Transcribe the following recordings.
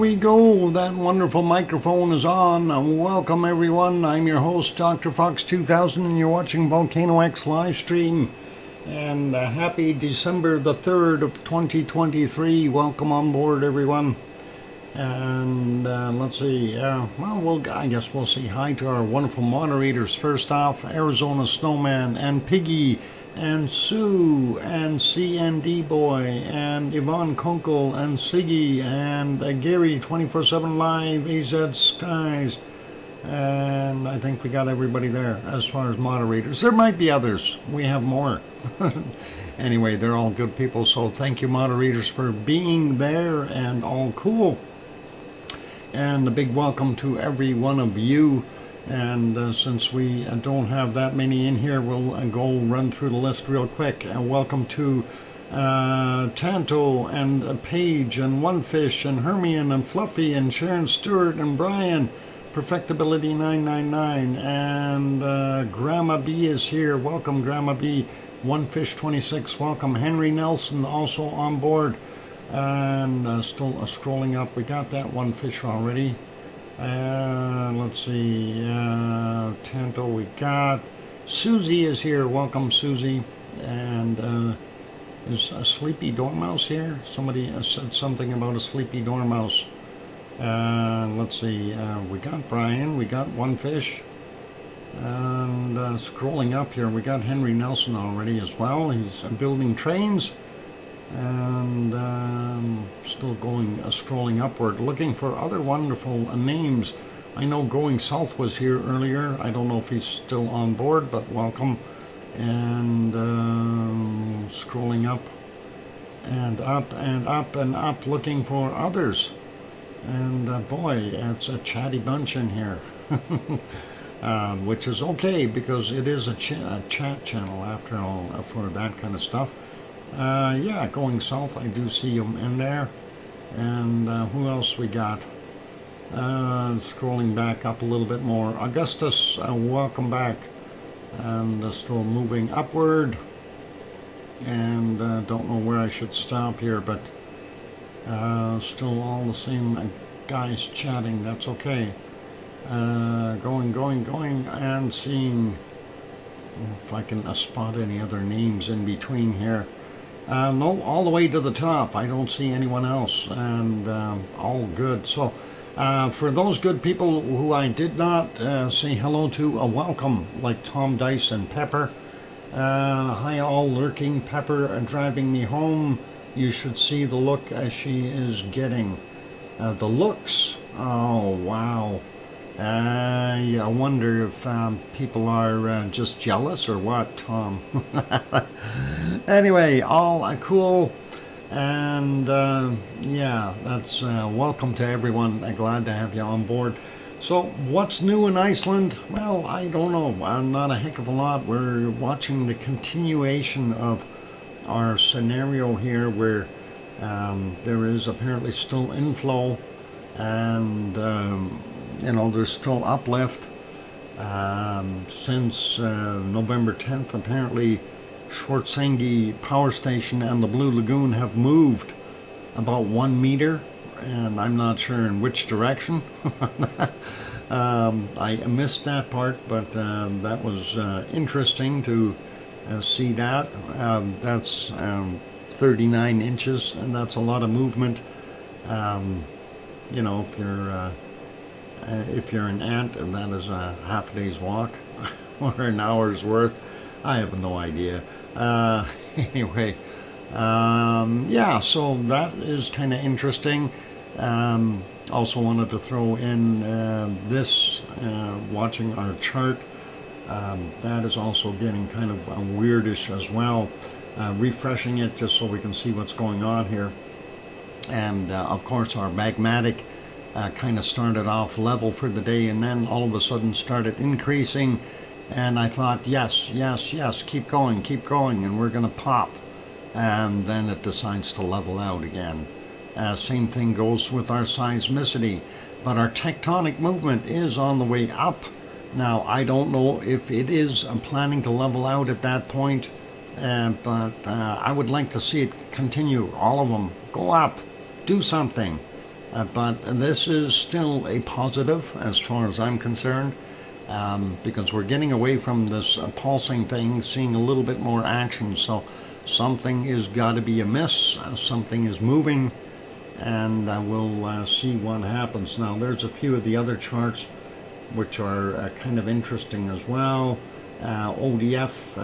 we go. That wonderful microphone is on. Welcome everyone. I'm your host, DrFox2000, and you're watching VolcanoX live stream. And happy December the 3rd of 2023. Welcome on board, everyone. And let's see. I guess we'll say hi to our wonderful moderators. First off, Arizona Snowman and Piggy and Sue and CND Boy and Yvonne Kunkel and Siggy and Gary 24/7 Live, AZ Skies, and I think we got everybody there as far as moderators. There might be others. We have more. Anyway, they're all good people, so thank you moderators for being there and all cool. And a big welcome to every one of you. And since we don't have that many in here, we'll go run through the list real quick. And welcome to Tanto and Paige and One Fish and Hermione and Fluffy and Sharon Stewart and Brian, Perfectability 999, and Grandma B is here. Welcome, Grandma B. One Fish 26. Welcome, Henry Nelson also on board. And still scrolling up, we got that One Fish already. Let's see, Tanto we got. Susie is here. Welcome, Susie. And is a sleepy dormouse here? Somebody said something about a sleepy dormouse. Let's see, we got Brian, we got One Fish. And scrolling up here, we got Henry Nelson already as well. He's building trains. And still going scrolling upward, looking for other wonderful names. I know Going South was here earlier. I don't know if he's still on board, but welcome. And scrolling up and up and up and up, looking for others. And boy, it's a chatty bunch in here. Which is okay, because it is a chat channel after all for that kind of stuff. Yeah, Going South, I do see him in there. And who else we got? Scrolling back up a little bit more. Augustus, welcome back. And still moving upward. And don't know where I should stop here, but still all the same guys chatting. That's okay. Going, and seeing if I can spot any other names in between here. No, all the way to the top. I don't see anyone else, and all good. So, for those good people who I did not say hello to, welcome, like Tom Dice and Pepper. Hi all, lurking. Pepper driving me home. You should see the look as she is getting. The looks. Oh, wow. I wonder if people are just jealous or what, Tom. Anyway, all cool. And yeah, that's welcome to everyone. I'm glad to have you on board. So, what's new in Iceland? Well, I don't know. Not a heck of a lot. We're watching the continuation of our scenario here where there is apparently still inflow and you know, there's still uplift. Since November 10th, apparently Schwarzenegger Power Station and the Blue Lagoon have moved about 1 meter, and I'm not sure in which direction. I missed that part, but that was interesting to see that. That's 39 inches, and that's a lot of movement. You know, if you're an ant, and that is a half a day's walk or an hour's worth, I have no idea. Anyway, yeah, so that is kind of interesting. Also wanted to throw in this, watching our chart. That is also getting kind of weirdish as well. Refreshing it just so we can see what's going on here. And of course our magmatic kind of started off level for the day, and then all of a sudden started increasing, and I thought yes, keep going, and we're gonna pop, and then it decides to level out again. Same thing goes with our seismicity, but our tectonic movement is on the way up. Now I don't know if it is planning to level out at that point, but I would like to see it continue. All of them go up, do something. But this is still a positive as far as I'm concerned, because we're getting away from this pulsing thing, seeing a little bit more action. So something is got to be amiss, something is moving, and we'll see what happens. Now there's a few of the other charts which are kind of interesting as well. ODF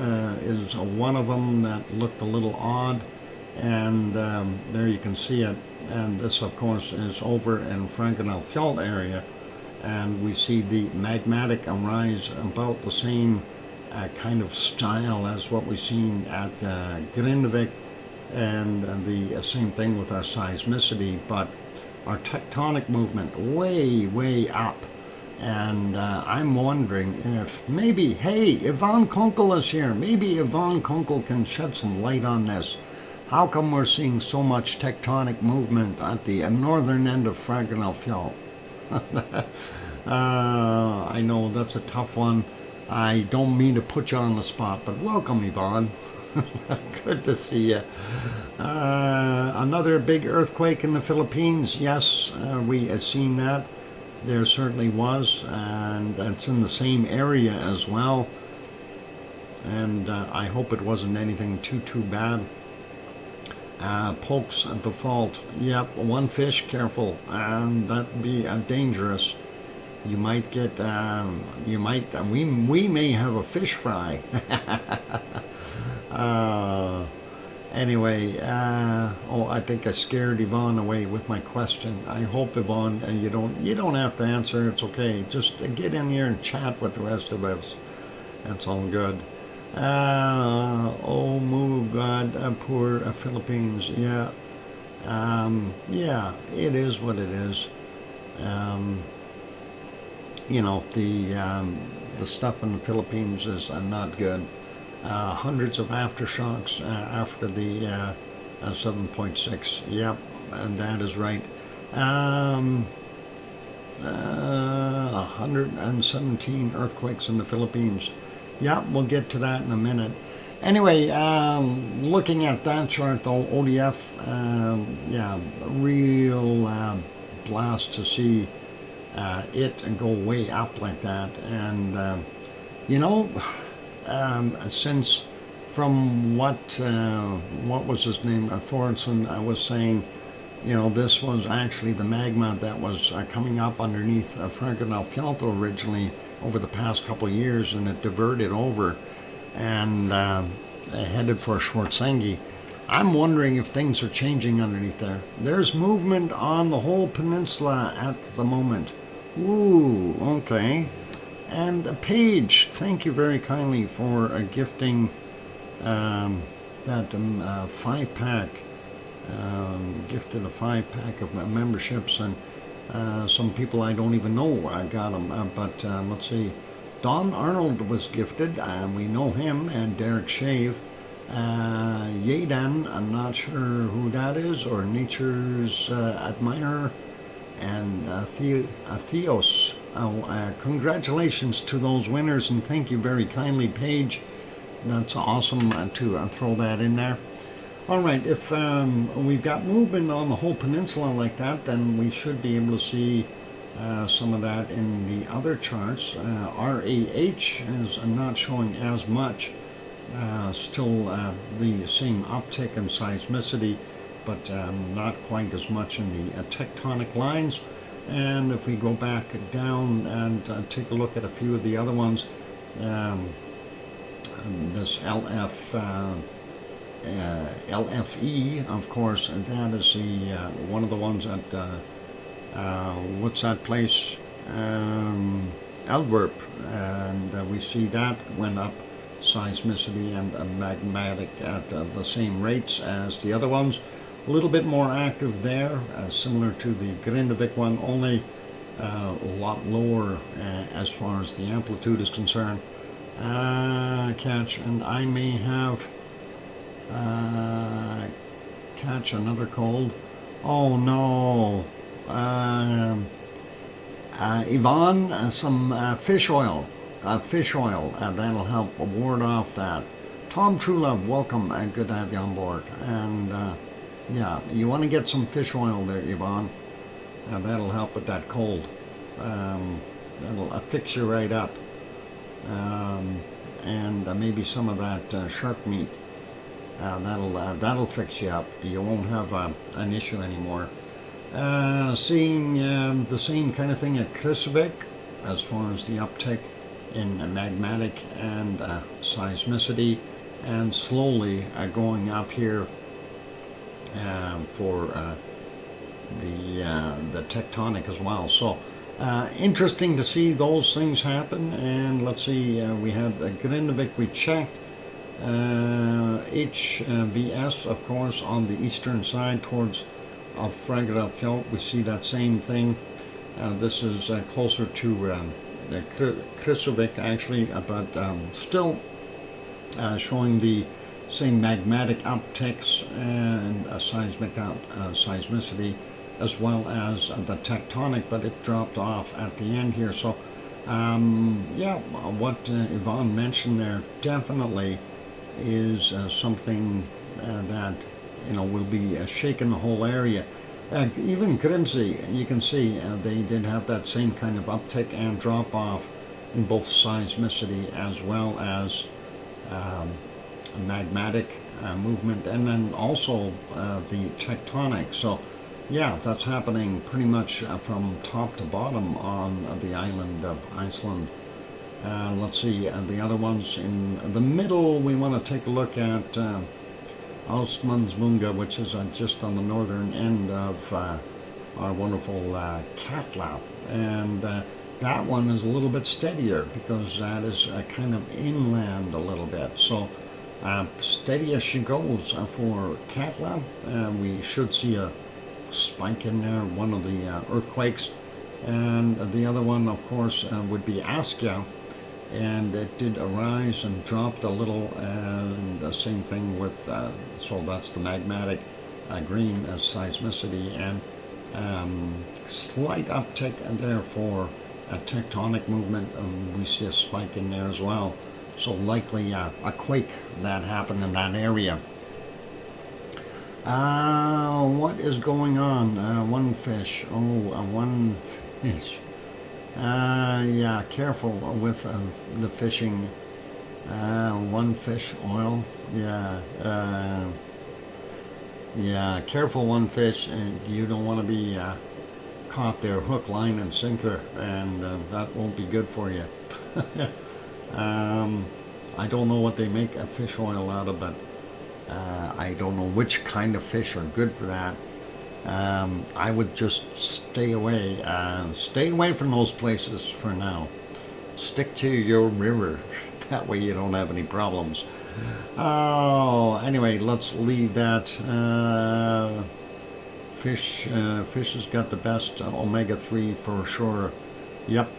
is one of them that looked a little odd, and there you can see it. And this, of course, is over in Frankenfeld area, and we see the magmatic rise about the same kind of style as what we've seen at Grindavik, and the same thing with our seismicity, but our tectonic movement way up. And I'm wondering if maybe, hey, Yvonne Kunkel is here. Maybe Yvonne Kunkel can shed some light on this. How come we're seeing so much tectonic movement at the northern end of Frankenfeld? I know that's a tough one. I don't mean to put you on the spot, but welcome, Yvonne. Good to see you. Another big earthquake in the Philippines. Yes, we have seen that. There certainly was, and it's in the same area as well. And I hope it wasn't anything too bad. Pokes at the fault. Yep, one fish, careful, and that'd be dangerous. You might get, we may have a fish fry. Anyway, oh, I think I scared Yvonne away with my question. I hope, Yvonne, you don't have to answer. It's okay. Just get in here and chat with the rest of us. That's all good. Oh, move, God, poor Philippines. Yeah, yeah, it is what it is. You know, the stuff in the Philippines is not good. Hundreds of aftershocks after the 7.6. Yep, and that is right. 117 earthquakes in the Philippines. Yep, we'll get to that in a minute. Anyway, looking at that chart though, ODF, yeah, real blast to see it go way up like that. And you know, since from what was his name, Thornton, was saying, you know, this was actually the magma that was coming up underneath Frankenfeld originally over the past couple of years, and it diverted over and headed for Schwarzenegger. I'm wondering if things are changing underneath there. There's movement on the whole peninsula at the moment. Ooh, okay. And Paige, thank you very kindly for gifting that 5-pack. Gifted a 5-pack of memberships, and some people I don't even know I got them. But let's see. Don Arnold was gifted, and we know him, and Derek Shave. Yadan, I'm not sure who that is, or Nature's Admirer, and Theos. Congratulations to those winners, and thank you very kindly, Paige. That's awesome to throw that in there. All right, if we've got movement on the whole peninsula like that, then we should be able to see some of that in the other charts. RAH is not showing as much. Still the same uptick in seismicity, but not quite as much in the tectonic lines. And if we go back down and take a look at a few of the other ones, this LFE, of course, that is the one of the ones at what's that place, Antwerp, and we see that went up seismicity and magmatic at the same rates as the other ones. A little bit more active there, similar to the Grindavik one, only a lot lower as far as the amplitude is concerned. Catch, and I may have catch another cold. Oh no. Yvonne, some fish oil. That'll help ward off that. Tom Truelove, welcome, and good to have you on board. And yeah, you want to get some fish oil there, Yvonne. That'll help with that cold. That'll fix you right up. And maybe some of that shark meat. That'll fix you up. You won't have an issue anymore. Seeing the same kind of thing at Krusvik as far as the uptick in magmatic and seismicity, and slowly going up here for the tectonic as well. So interesting to see those things happen. And let's see, we had Grindavik, we checked. HVS, of course, on the eastern side towards Fraggerafjord, we see that same thing. This is closer to Krusvik, actually, but still showing the same magmatic upticks and seismicity, as well as the tectonic, but it dropped off at the end here. So, yeah, what Yvonne mentioned there definitely is something that will be shaking the whole area. Even Grimsey, you can see they did have that same kind of uptick and drop off in both seismicity as well as magmatic movement, and then also the tectonic. So yeah, that's happening pretty much from top to bottom on the island of Iceland. Let's see, the other ones in the middle, we want to take a look at Ostmannsmunga, which is just on the northern end of our wonderful Katla. And that one is a little bit steadier because that is kind of inland a little bit. So steady as she goes for Katla. We should see a spike in there, one of the earthquakes. And the other one, of course, would be Askja. And it did arise and dropped a little, and the same thing with, so that's the magmatic green as seismicity, and slight uptick, and therefore a tectonic movement, and we see a spike in there as well. So likely a quake that happened in that area. What is going on? One fish. One fish. Yeah, careful with the fishing. One fish oil. Yeah. Yeah, careful, one fish. You don't want to be caught there hook, line, and sinker, and that won't be good for you. I don't know what they make a fish oil out of, but I don't know which kind of fish are good for that. I would just stay away from those places for now. Stick to your river. That way you don't have any problems. Oh, anyway, let's leave that. Fish has got the best omega-3 for sure. Yep.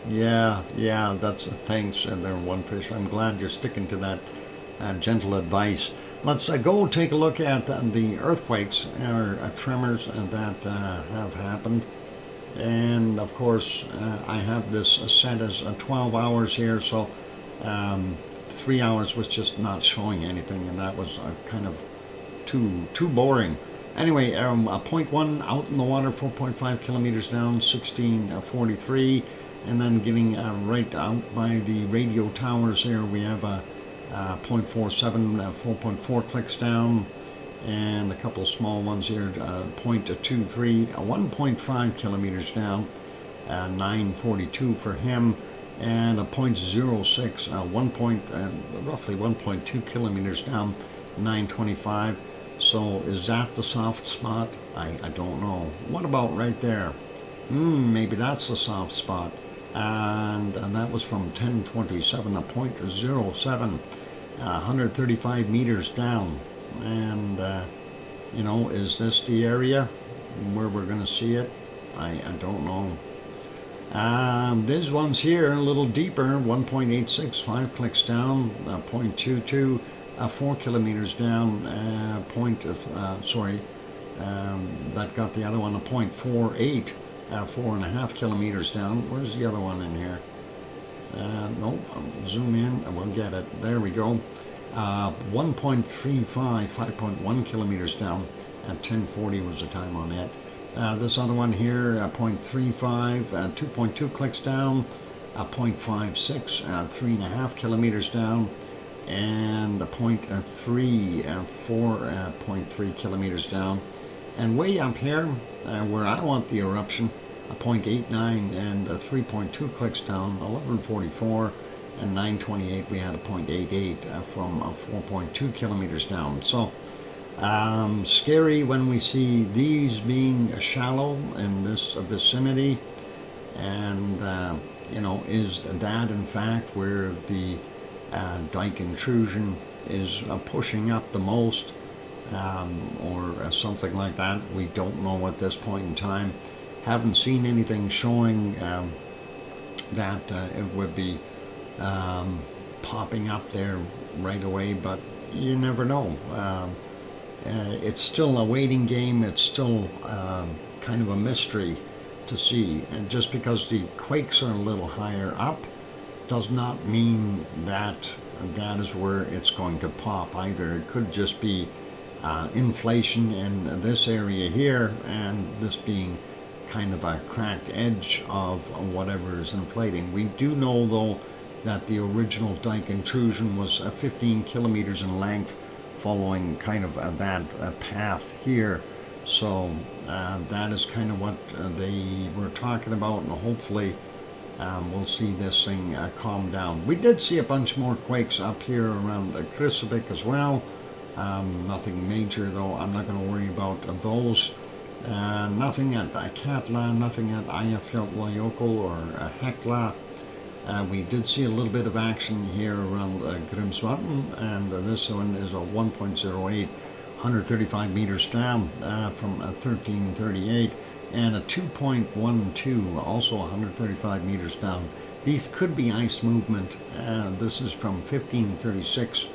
Yeah, that's thanks there, one fish. I'm glad you're sticking to that gentle advice. Let's go take a look at the earthquakes or tremors that have happened. And of course, I have this set as 12 hours here, so 3 hours was just not showing anything, and that was kind of too boring. Anyway, 0.1 out in the water, 4.5 kilometers down, 1643, and then getting right out by the radio towers here, we have a 0.47, 4.4 clicks down, and a couple of small ones here, 0.23, 1.5 kilometers down, 942 for him, and a 0.06, roughly 1.2 kilometers down, 925. So is that the soft spot? I don't know. What about right there? Maybe that's the soft spot. And that was from 1027, a 0.07, 135 meters down. And, is this the area where we're going to see it? I don't know. These ones here, a little deeper, 1.86, 5 clicks down, 0.22, 4 kilometers down, that got the other one, a 0.48, 4.5 kilometers down. Where's the other one in here? Nope, zoom in and we'll get it. There we go. 1.35, 5.1 kilometers down, and 1040 was the time on it. This other one here, 0.35, 2.2 clicks down, 0.56, 3.5 kilometers down, and 0.3, 4.3 kilometers down. And way up here, where I want the eruption, 0.89 and 3.2 clicks down, 1144, and 928 we had a 0.88 from 4.2 kilometers down. So scary when we see these being shallow in this vicinity. And you know, is that in fact where the dike intrusion is pushing up the most, or something like that? We don't know at this point in time. Haven't seen anything showing that it would be popping up there right away, but you never know. It's still a waiting game. It's still kind of a mystery to see. And just because the quakes are a little higher up does not mean that that is where it's going to pop either. It could just be inflation in this area here, and this being kind of a cracked edge of whatever is inflating. We do know though that the original dike intrusion was 15 kilometers in length, following kind of that path here. So that is kind of what they were talking about, and hopefully we'll see this thing calm down. We did see a bunch more quakes up here around Krisavik as well. Nothing major though. I'm not going to worry about those. Nothing at Katla, nothing at Eyjafjallajökull or Hekla. We did see a little bit of action here around Grímsvötn, and this one is a 1.08, 135 meters down from 1338, and a 2.12, also 135 meters down. These could be ice movement. This is from 1536.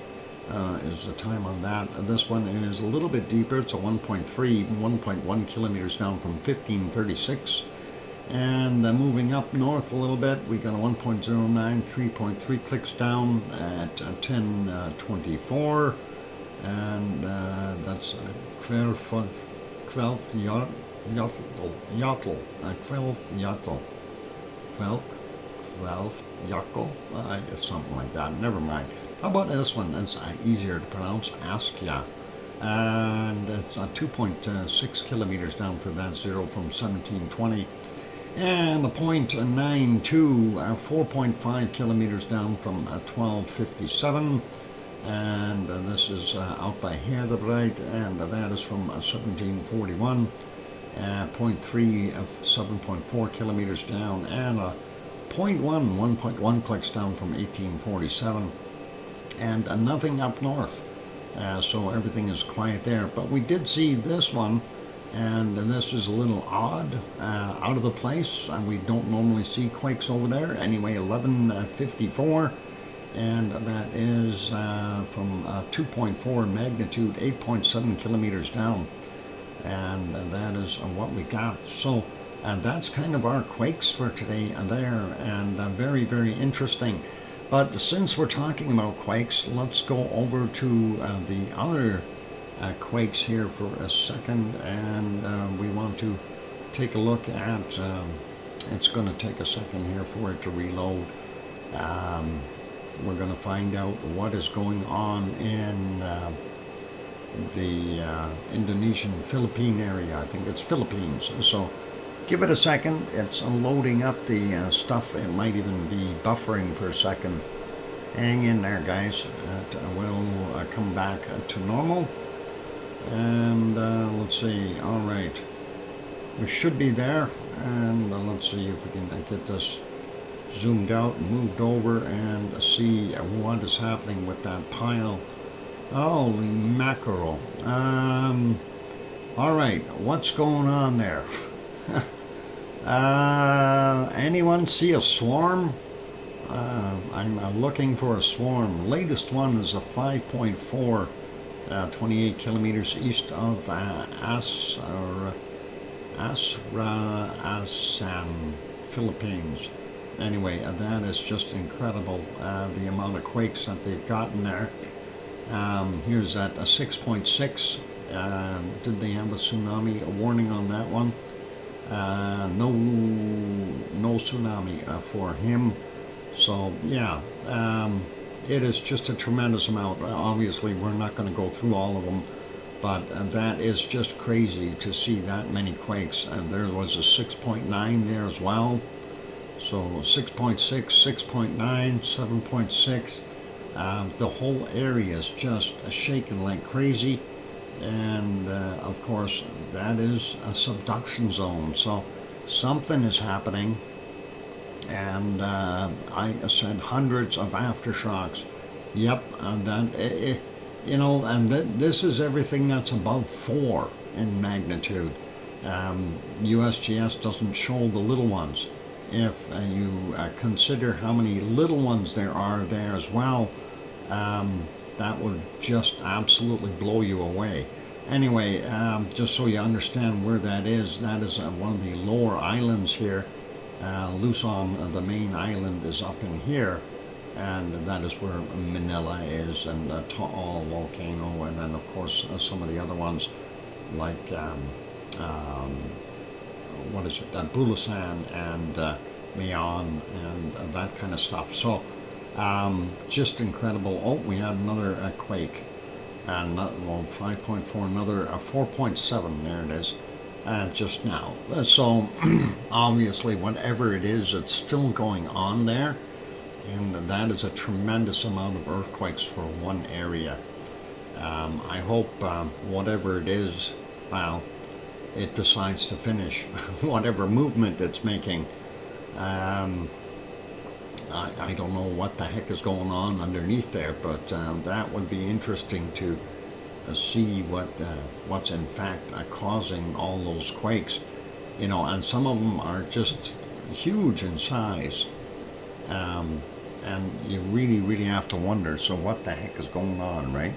Is the time on that. This one is a little bit deeper. It's a 1.3, 1.1 kilometers down from 1536. And moving up north a little bit, we got a 1.09, 3.3 clicks down at 1024. And that's Kvelfjotl, something like that. Never mind. How about this one? It's easier to pronounce, Askja. And it's 2.6 kilometers down for that zero from 1720. And a 0.92, 4.5 kilometers down from 1257. And this is out by Herdebreit, and that is from 1741. 0.3 of 7.4 kilometers down, and a 1.1 clicks down from 1847. And nothing up north, so everything is quiet there. But we did see this one, and this is a little odd, out of the place, and we don't normally see quakes over there. Anyway, 1154, and that is from 2.4 magnitude, 8.7 kilometers down, and that is what we got. So that's kind of our quakes for today there, and very, very interesting. But since we're talking about quakes, let's go over to the other quakes here for a second, and we want to take a look at, it's going to take a second here for it to reload. We're going to find out what is going on in the Indonesian Philippine area. I think it's Philippines. So give it a second. It's unloading up the stuff. It might even be buffering for a second. Hang in there, guys. It will come back to normal. And let's see. All right. We should be there. And let's see if we can get this zoomed out and moved over and see what is happening with that pile. Holy mackerel. All right. What's going on there? Anyone see a swarm? I'm looking for a swarm. Latest one is a 5.4, 28 kilometers east of Asan, Philippines. Anyway, that is just incredible, the amount of quakes that they've gotten there. Here's at a 6.6. Did they have a tsunami warning on that one? no tsunami for him. So yeah, it is just a tremendous amount. Obviously, we're not going to go through all of them, but that is just crazy to see that many quakes. And there was a 6.9 there as well. So 6.6, 6.9, 7.6. The whole area is just shaking like crazy. And of course, that is a subduction zone. So something is happening. And I said hundreds of aftershocks. Yep, and that, you know, and this is everything that's above 4 in magnitude. USGS doesn't show the little ones. If you consider how many little ones there are there as well, that would just absolutely blow you away. Anyway, just so you understand where that is one of the lower islands here. Luzon, the main island, is up in here, and that is where Manila is, and Taal volcano, and then of course some of the other ones like what is it, Bulasan and Mayon and that kind of stuff. So just incredible. Oh, we had another quake, and well, 5.4, another 4.7. There it is. Just now. So obviously whatever it is, it's still going on there, and that is a tremendous amount of earthquakes for one area. I hope whatever it is, well, it decides to finish whatever movement it's making. I don't know what the heck is going on underneath there, but that would be interesting to see what's in fact causing all those quakes, you know, and some of them are just huge in size, and you really have to wonder, so what the heck is going on, right?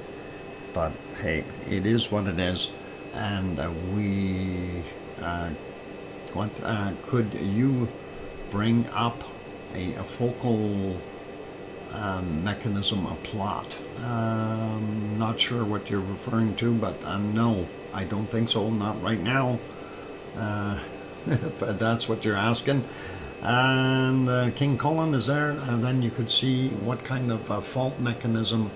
But hey, it is what it is, and could you bring up a focal mechanism, a plot? Not sure what you're referring to, but no, I don't think so, not right now, if that's what you're asking. And King Cullen is there, and then you could see what kind of fault mechanism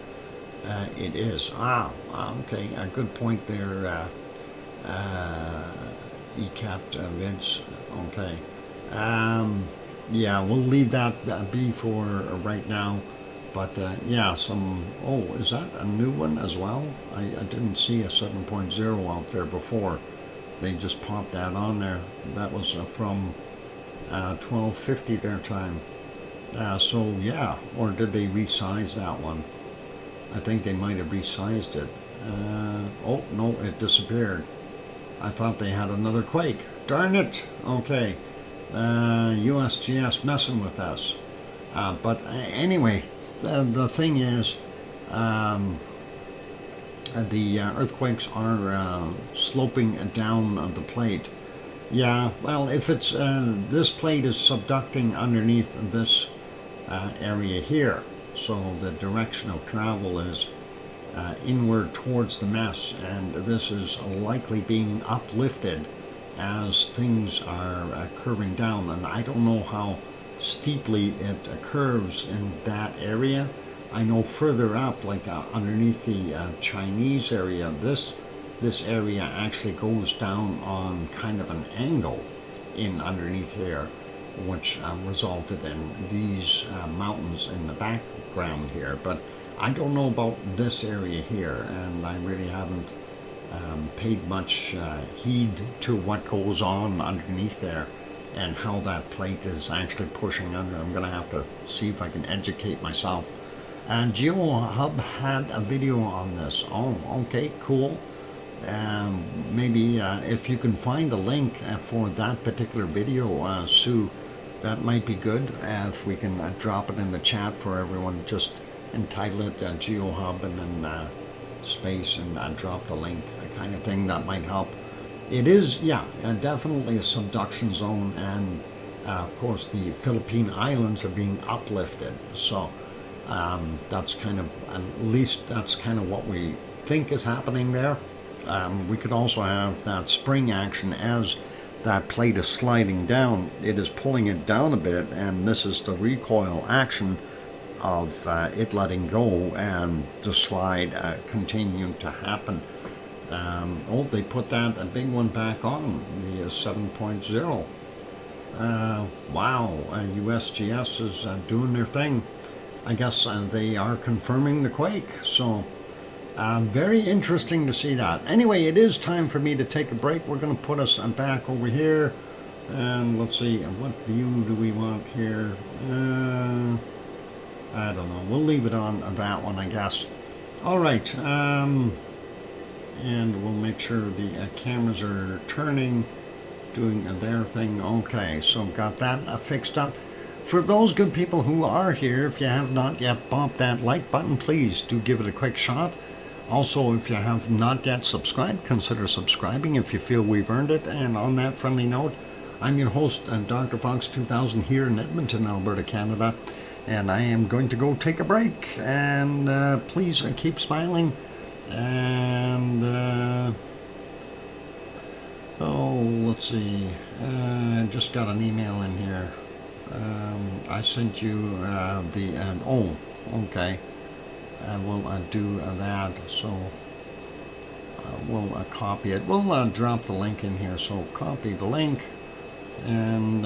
it is. Okay, a good point there, ECAT Vince. Okay, yeah, we'll leave that be for right now. But yeah, oh, is that a new one as well? I didn't see a 7.0 out there before. They just popped that on there. That was from 12:50 their time. So yeah, or did they resize that one? I think they might have resized it. Oh no, it disappeared. I thought they had another quake. Darn it. Okay, USGS messing with us. But anyway, the thing is, the earthquakes are sloping down the plate. Yeah, well, if it's this plate is subducting underneath this area here, so the direction of travel is inward towards the mess, and this is likely being uplifted as things are curving down. And I don't know how steeply it curves in that area. I know further up, like underneath the Chinese area, this area actually goes down on kind of an angle in underneath here, which resulted in these mountains in the background here. But I don't know about this area here, and I really haven't paid much heed to what goes on underneath there and how that plate is actually pushing under. I'm going to have to see if I can educate myself. And GeoHub had a video on this. Oh, okay, cool. Maybe if you can find the link for that particular video, Sue, that might be good. If we can drop it in the chat for everyone, just entitle it GeoHub and then space and drop the link, kind of thing, that might help. It is, yeah, definitely a subduction zone, and of course the Philippine Islands are being uplifted. So that's kind of, at least that's kind of what we think is happening there. We could also have that spring action as that plate is sliding down, it is pulling it down a bit, and this is the recoil action of it letting go and the slide continuing to happen. Oh, they put that a big one back on, the 7.0. Wow, USGS is doing their thing. I guess they are confirming the quake, so very interesting to see that. Anyway, it is time for me to take a break. We're going to put us back over here, and let's see, what view do we want here? I don't know, we'll leave it on that one, I guess. All right, and we'll make sure the cameras are turning, doing their thing. Okay, so got that fixed up. For those good people who are here, if you have not yet bumped that like button, please do give it a quick shot. Also, if you have not yet subscribed, consider subscribing if you feel we've earned it. And on that friendly note, I'm your host, DrFox2000 here in Edmonton, Alberta, Canada. And I am going to go take a break. And please keep smiling. And oh, let's see. I just got an email in here. I sent you oh, okay. We'll do that. So we'll copy it. We'll drop the link in here. So copy the link and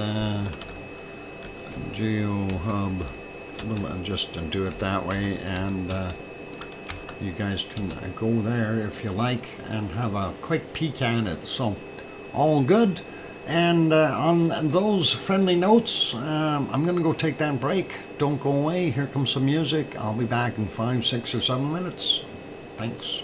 GeoHub. We'll just do it that way, and you guys can go there if you like and have a quick peek at it. So all good. And on those friendly notes, I'm going to go take that break. Don't go away. Here comes some music. I'll be back in 5, 6, or 7 minutes. Thanks.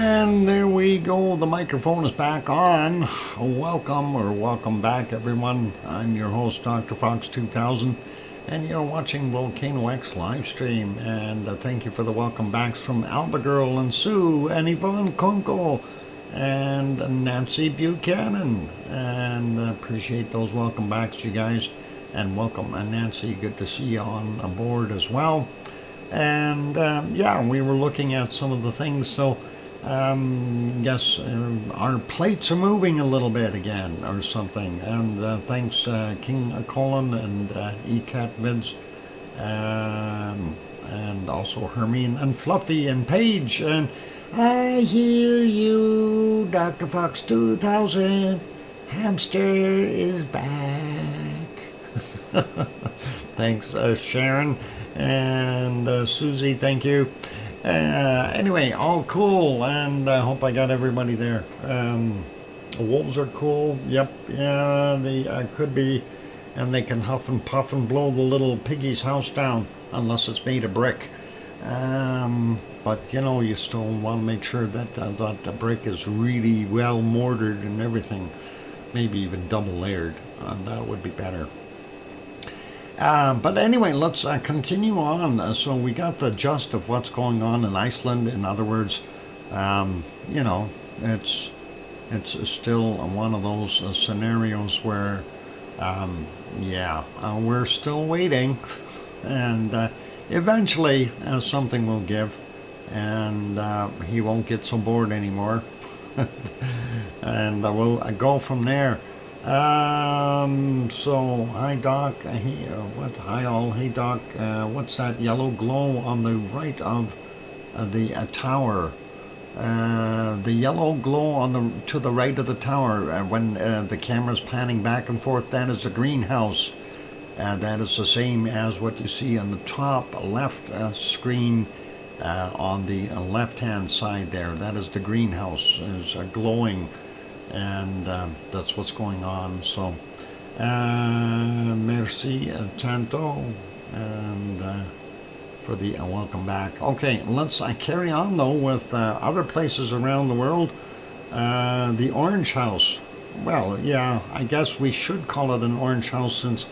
And there we go. The microphone is back on. Welcome back, everyone. I'm your host, DrFox2000, and you're watching VolcanoX live stream. And thank you for the welcome backs from Alba Girl and Sue and Yvonne Kunkel and Nancy Buchanan. And appreciate those welcome backs, you guys. And welcome, Nancy. Good to see you on board as well. And yeah, we were looking at some of the things. So yes, our plates are moving a little bit again or something. And thanks King Colin and ECAT Vids, and also Hermine and Fluffy and Paige. And I hear you, Dr. Fox 2000. Hamster is back. Thanks, Sharon and Susie. Thank you. Anyway, all cool, and I hope I got everybody there. Wolves are cool. Yep. Yeah, they could be, and they can huff and puff and blow the little piggy's house down, unless it's made of brick. But you know, you still want to make sure that the brick is really well mortared and everything, maybe even double layered. That would be better. But anyway, let's continue on. So we got the gist of what's going on in Iceland. In other words, you know, it's still one of those scenarios where, yeah, we're still waiting, and eventually something will give, and he won't get so bored anymore, and we'll go from there. So hi Doc, hi all, hey Doc, what's that yellow glow on the right of the tower? The yellow glow to the right of the tower, when the camera's panning back and forth, that is the greenhouse. That is the same as what you see on the top left screen, on the left hand side there. That is the greenhouse, is glowing. And that's what's going on. So merci tanto, and for the welcome back. Okay, let's carry on though with other places around the world. The orange house, well, yeah, I guess we should call it an orange house, since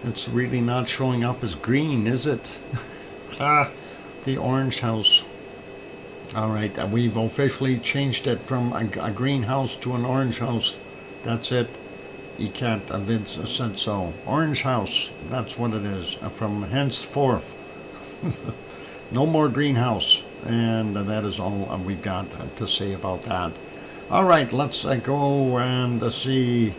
it's really not showing up as green, is it? The orange house. All right, we've officially changed it from a greenhouse to an orange house. That's it. ECAT Vids said so. Orange house, that's what it is from henceforth. No more greenhouse. And that is all we've got to say about that. All right, let's go and see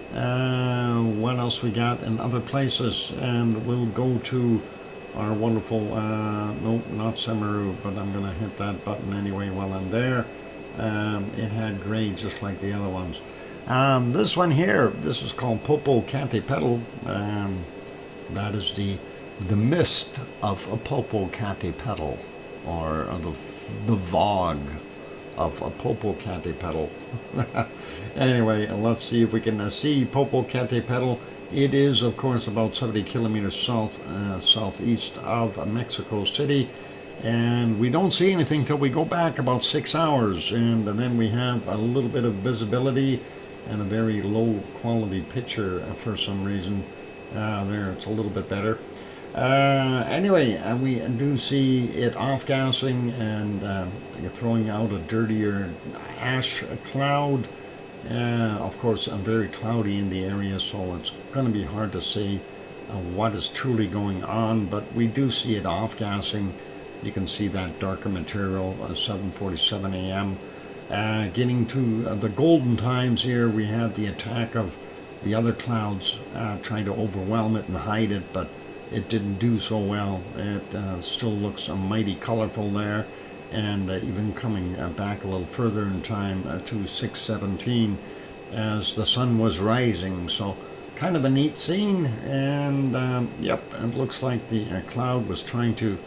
what else we got in other places. And we'll go to our wonderful, nope, not Samaru, but I'm going to hit that button anyway while I'm there. It had gray just like the other ones. This one here, this is called Popocatépetl. That is the mist of Popocatépetl, or the fog of Popocatépetl. Anyway, let's see if we can see Popocatépetl. It is, of course, about 70 kilometers southeast of Mexico City, and we don't see anything till we go back about 6 hours, and then we have a little bit of visibility and a very low quality picture for some reason. There, it's a little bit better. Anyway, we do see it off-gassing and throwing out a dirtier ash cloud. Of course, very cloudy in the area, so it's going to be hard to say what is truly going on, but we do see it off-gassing. You can see that darker material, 7:47 a.m. Getting to the golden times here, we had the attack of the other clouds trying to overwhelm it and hide it, but it didn't do so well. It still looks mighty colorful there. And even coming back a little further in time to 6:17 as the sun was rising. So kind of a neat scene, and yep, it looks like the cloud was trying to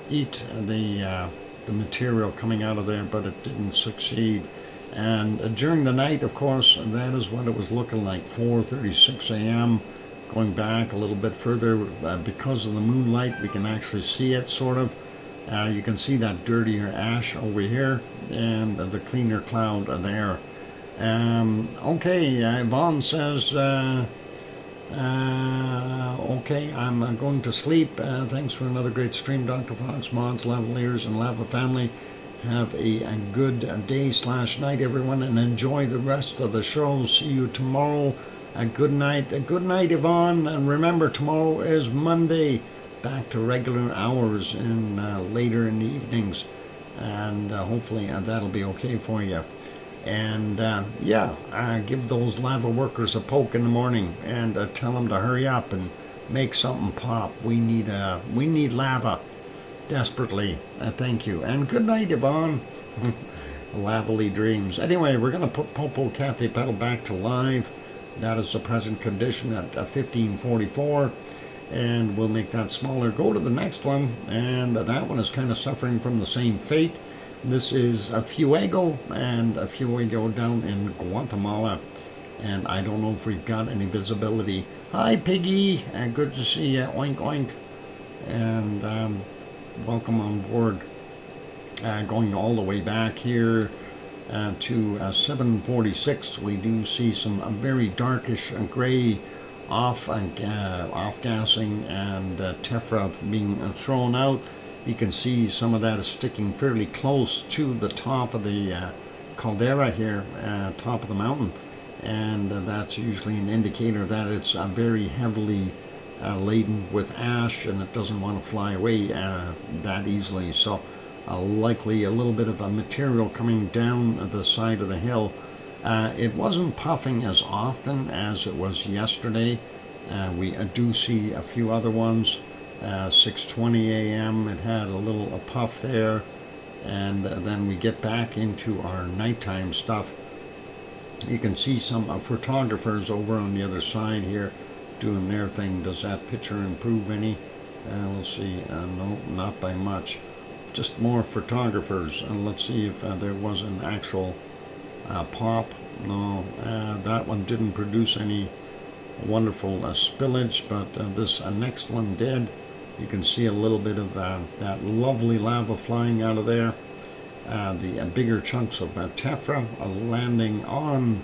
eat the material coming out of there, but it didn't succeed. And during the night, of course, that is what it was looking like, 4:36 a.m. Going back a little bit further, because of the moonlight, we can actually see it sort of. You can see that dirtier ash over here and the cleaner cloud there. Okay, Yvonne says, okay, I'm going to sleep. Thanks for another great stream, Dr. Fox, mods, lavaliers, and lava family. Have a good day/night, everyone, and enjoy the rest of the show. See you tomorrow. Good night. Good night, Yvonne. And remember, tomorrow is Monday. Back to regular hours in later in the evenings. And hopefully that'll be okay for you. And yeah, give those lava workers a poke in the morning and tell them to hurry up and make something pop. We need lava desperately. Thank you. And good night, Yvonne. Lavally dreams. Anyway, we're going to put Popo Cathy Pedal back to live. That is the present condition at 1544. And we'll make that smaller. Go to the next one. And that one is kind of suffering from the same fate. This is a Fuego, and a Fuego down in Guatemala. And I don't know if we've got any visibility. Hi, Piggy. Good to see you. Oink, oink. And welcome on board. Going all the way back here to 746, we do see some very darkish gray off-gassing and tephra being thrown out. You can see some of that is sticking fairly close to the top of the caldera here, top of the mountain, and that's usually an indicator that it's very heavily laden with ash and it doesn't want to fly away that easily. So likely a little bit of a material coming down the side of the hill. It wasn't puffing as often as it was yesterday. We do see a few other ones. 6:20 a.m. it had a little puff there, and then we get back into our nighttime stuff. You can see some photographers over on the other side here doing their thing. Does that picture improve any? We'll see. No, not by much. Just more photographers. And let's see if there was an actual pop. No, that one didn't produce any wonderful spillage, but this next one did. You can see a little bit of that lovely lava flying out of there. The bigger chunks of tephra landing on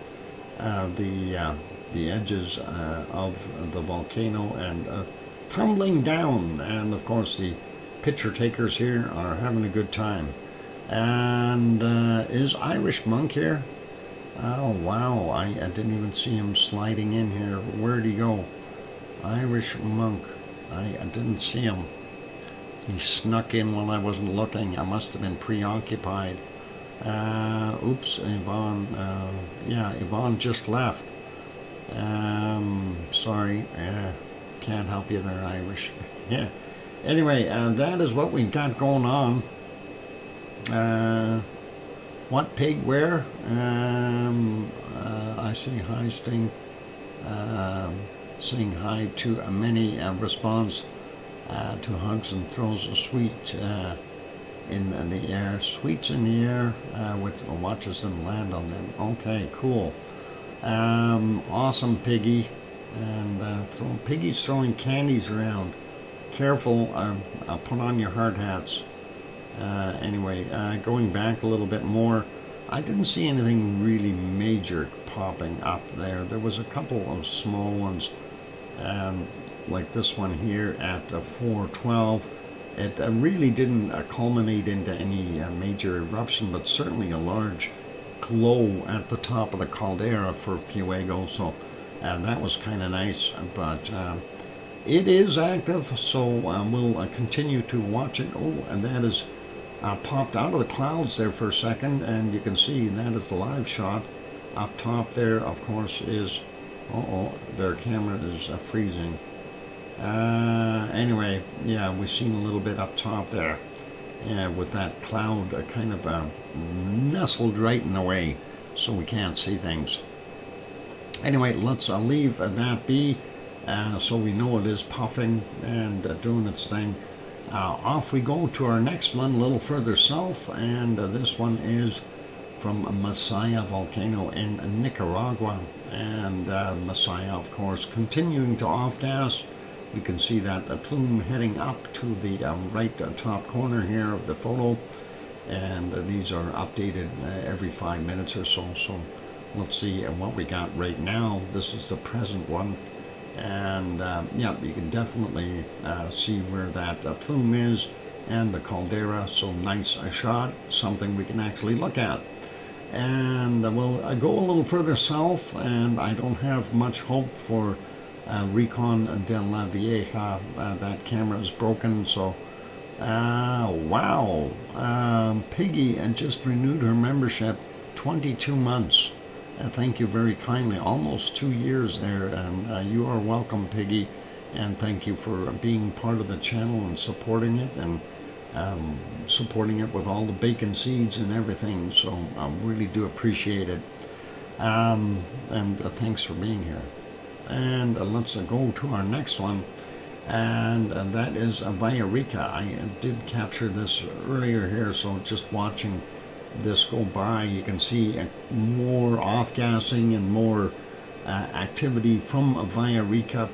the edges of the volcano and tumbling down. And of course the picture takers here are having a good time. And is Irish Monk here? Oh wow, I didn't even see him sliding in here. Where'd he go? Irish Monk. I didn't see him. He snuck in while I wasn't looking. I must have been preoccupied. Oops, Yvonne. Yeah, Yvonne just left. Sorry. Can't help you there, Irish. Yeah. Anyway, that is what we've got going on. What pig where? I see hi, Sting. Saying hi to many response to hugs and throws a sweet in the air. Sweets in the air, which watches them land on them. Okay, cool. Awesome, Piggy. And Piggy's throwing candies around. Careful, put on your hard hats. Anyway, going back a little bit more, I didn't see anything really major popping up there. There was a couple of small ones, like this one here at 412. It really didn't culminate into any major eruption, but certainly a large glow at the top of the caldera for Fuego, so that was kind of nice. But it is active, so we'll continue to watch it. Oh, and that is popped out of the clouds there for a second, and you can see that is the live shot. Up top there, of course, is their camera is freezing. Anyway, yeah, we've seen a little bit up top there, with that cloud kind of nestled right in the way, so we can't see things. Anyway, let's leave that be, so we know it is puffing and doing its thing. Off we go to our next one a little further south, and this one is from Masaya volcano in Nicaragua. And Masaya, of course, continuing to off gas. You can see that plume heading up to the right top corner here of the photo, and these are updated every 5 minutes or so. So let's see what we got right now. This is the present one, and yeah, you can definitely see where that plume is and the caldera. So nice a shot, something we can actually look at. And we'll go a little further south, and I don't have much hope for Recon de la Vieja. That camera is broken, so wow. Piggy just renewed her membership, 22 months. Thank you very kindly, almost 2 years there, and you are welcome, Piggy, and thank you for being part of the channel and supporting it, and supporting it with all the bacon seeds and everything. So I really do appreciate it, and thanks for being here. And let's go to our next one, and that is Villarrica. I did capture this earlier here, so just watching this go by, you can see more off-gassing and more activity from Villarrica.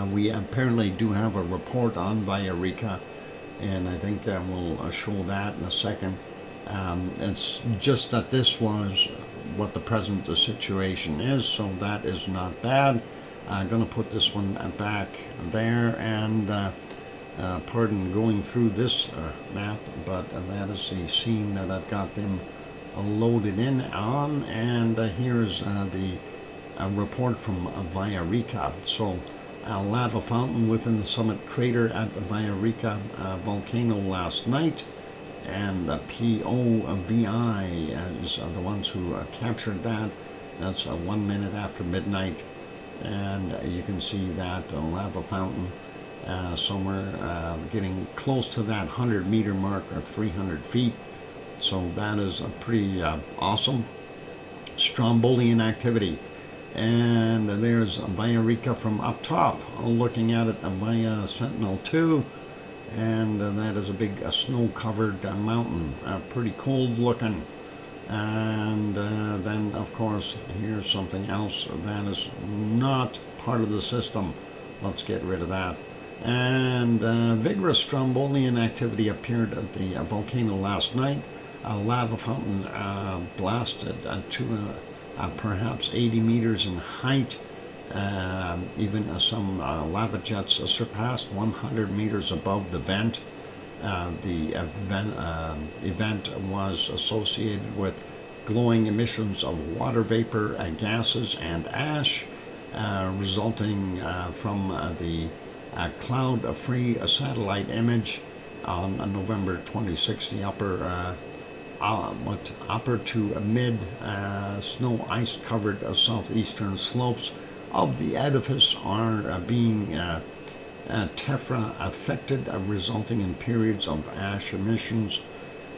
We apparently do have a report on Villarrica, and I think we'll show that in a second. It's just that this was what the present situation is, so that is not bad. I'm going to put this one back there, and pardon going through this map, but that is the scene that I've got them loaded in on, and here's the report from Villarrica. So a lava fountain within the summit crater at the Villarrica volcano last night, and the POVI is the ones who captured that. That's 1 minute after midnight, and you can see that lava fountain somewhere getting close to that 100-meter mark, or 300 feet. So that is a pretty awesome Strombolian activity. And there's Villarrica from up top, looking at it via Sentinel-2, and that is a big snow-covered mountain, pretty cold looking. And then, of course, here's something else that is not part of the system. Let's get rid of that. And vigorous Strombolian activity appeared at the volcano last night. A lava fountain blasted to perhaps 80 meters in height. Even some lava jets surpassed 100 meters above the vent. The event was associated with glowing emissions of water vapor, gases, and ash, resulting from the cloud-free satellite image on November 26th. The upper to mid snow ice covered southeastern slopes of the edifice are being tephra affected, resulting in periods of ash emissions,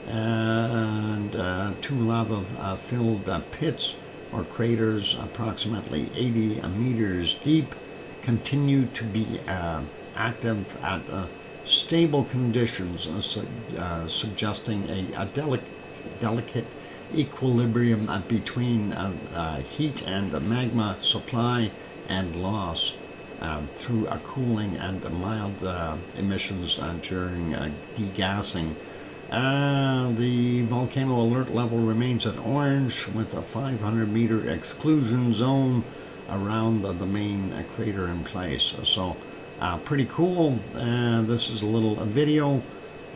and 2 lava filled pits or craters approximately 80 meters deep continue to be active at stable conditions, suggesting a delicate equilibrium between heat and magma supply and loss through cooling and mild emissions during degassing. The volcano alert level remains at orange, with a 500-meter exclusion zone around the main crater in place. So pretty cool. This is a little video,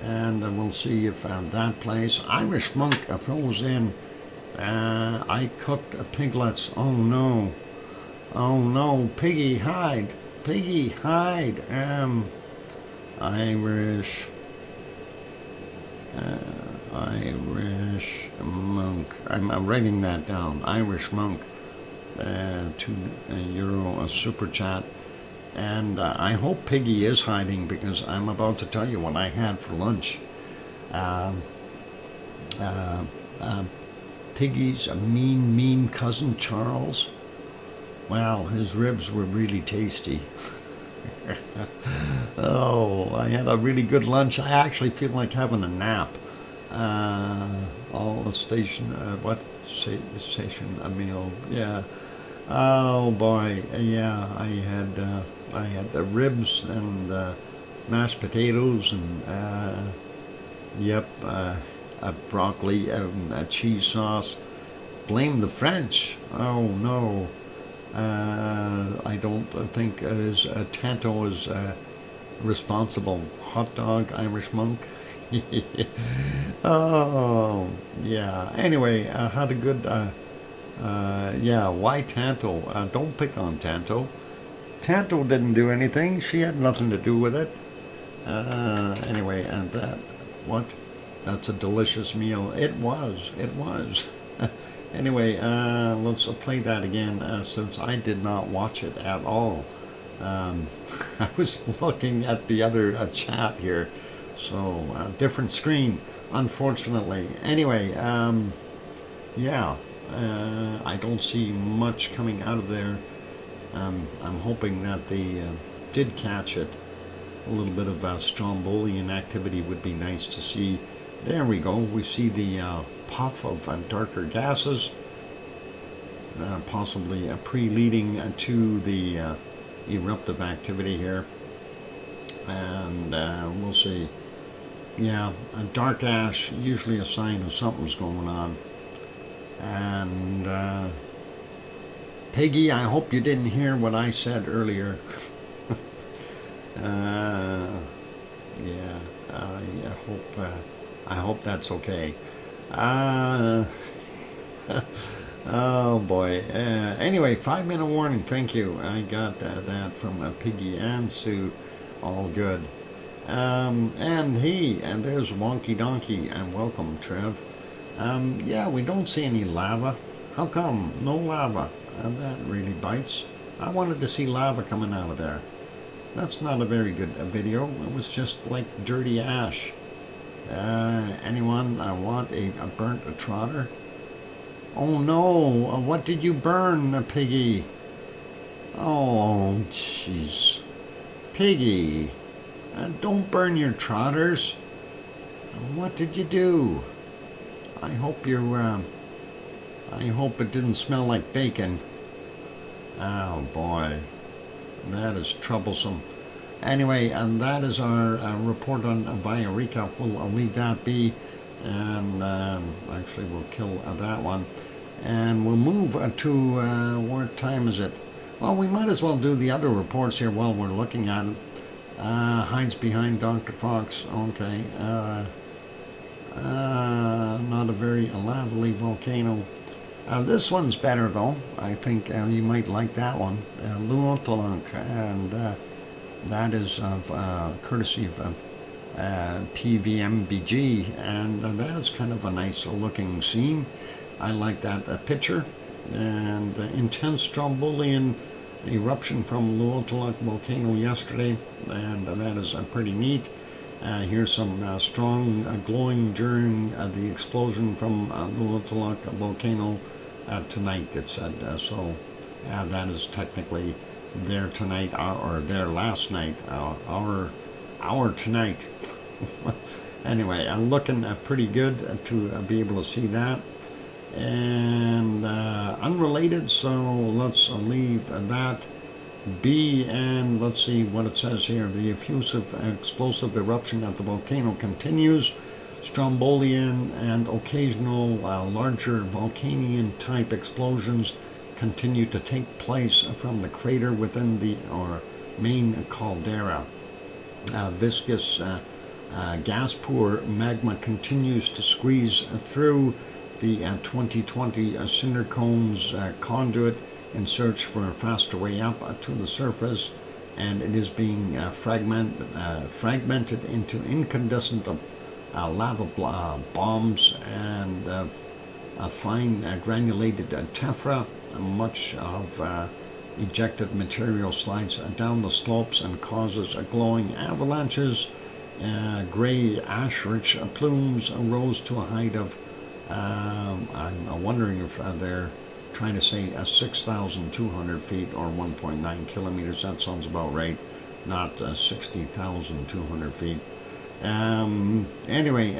and we'll see if that plays. Irish monk throws in, I cooked piglets. Oh no. Oh no, Piggy, hide. Piggy, hide. Irish monk. I'm writing that down. Irish monk. €2 super chat. And I hope Piggy is hiding, because I'm about to tell you what I had for lunch. Piggy's mean cousin Charles. Wow, his ribs were really tasty. Oh, I had a really good lunch. I actually feel like having a nap. All the station, station a meal, yeah. Oh boy, yeah, I had the ribs and mashed potatoes and yep, broccoli and cheese sauce. Blame the French. Oh no, I don't think it is Tanto is responsible. Hot dog, Irish monk. Oh yeah. Anyway, had a good. Yeah, why Tanto? Don't pick on Tanto. Tanto didn't do anything. She had nothing to do with it. Anyway, and that, what? That's a delicious meal. It was. It was. Anyway, let's play that again since I did not watch it at all. I was looking at the other chat here, so different screen, unfortunately. Anyway, yeah, I don't see much coming out of there. I'm hoping that they did catch it. A little bit of Strombolian activity would be nice to see. There we go. We see the puff of darker gases, possibly pre-leading to the eruptive activity here. And we'll see. Yeah, a dark ash, usually a sign of something's going on. And Peggy, I hope you didn't hear what I said earlier. Yeah, I hope that's okay. Oh boy. Anyway, 5-minute warning. Thank you. I got that from Piggy and Sue. All good. And there's Wonky Donkey, and welcome, Trev. Yeah, we don't see any lava. How come? No lava. That really bites. I wanted to see lava coming out of there. That's not a very good video. It was just like dirty ash. Anyone want a burnt trotter? Oh no, what did you burn, Piggy? Oh, jeez. Piggy, don't burn your trotters. What did you do? I hope I hope it didn't smell like bacon. Oh boy, that is troublesome. Anyway, and that is our report on Villarica. We'll leave that be, and actually we'll kill that one. And we'll move to, what time is it? Well, we might as well do the other reports here while we're looking at it. Hides behind Dr. Fox. Okay. Not a very lively volcano. This one's better, though. I think you might like that one. Luotolank, and that is courtesy of PVMBG, and that is kind of a nice looking scene. I like that picture. And intense Strombolian eruption from Luotolank volcano yesterday, and that is pretty neat. Here's some strong glowing during the explosion from Luotolank volcano tonight, it said. So that is technically there tonight, or there last night, our tonight. Anyway, I'm looking pretty good to be able to see that. And unrelated, so let's leave that be, and let's see what it says here. The effusive explosive eruption at the volcano continues. Strombolian and occasional larger Vulcanian type explosions continue to take place from the crater within the main caldera. Viscous gas poor magma continues to squeeze through the 2020 cinder cones conduit in search for a faster way up to the surface, and it is being fragmented into incandescent lava bombs and fine granulated tephra. Much of ejected material slides down the slopes and causes glowing avalanches. Gray ash-rich plumes rose to a height of I'm wondering if they're trying to say 6,200 feet or 1.9 kilometers. That sounds about right. Not 60,200 feet. Anyway,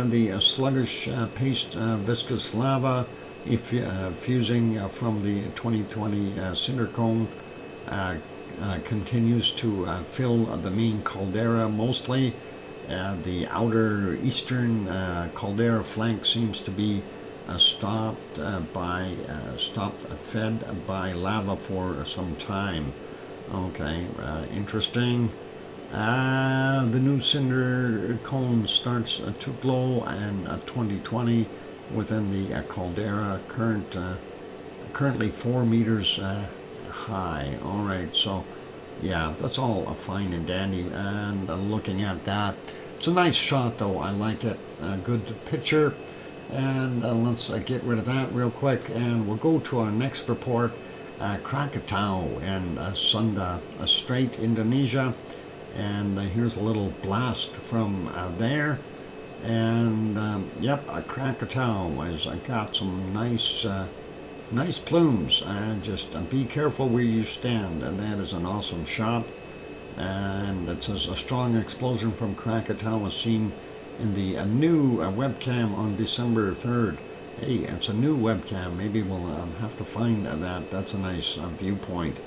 the sluggish paste viscous lava fusing from the 2020 cinder cone continues to fill the main caldera mostly. The outer eastern caldera flank seems to be fed by lava for some time. Okay, interesting. The new cinder cone starts to glow in 2020 within the caldera, currently 4 meters high. All right, so yeah, that's all fine and dandy. And looking at that, it's a nice shot though. I like it. A good picture. And let's get rid of that real quick, and we'll go to our next report. Krakatau in Sunda Strait, Indonesia. And here's a little blast from there. And yep, Krakatau has got some nice plumes. Just be careful where you stand, and that is an awesome shot. And it says a strong explosion from Krakatau was seen in the new webcam on December 3rd. Hey, it's a new webcam. Maybe we'll have to find that. That's a nice viewpoint.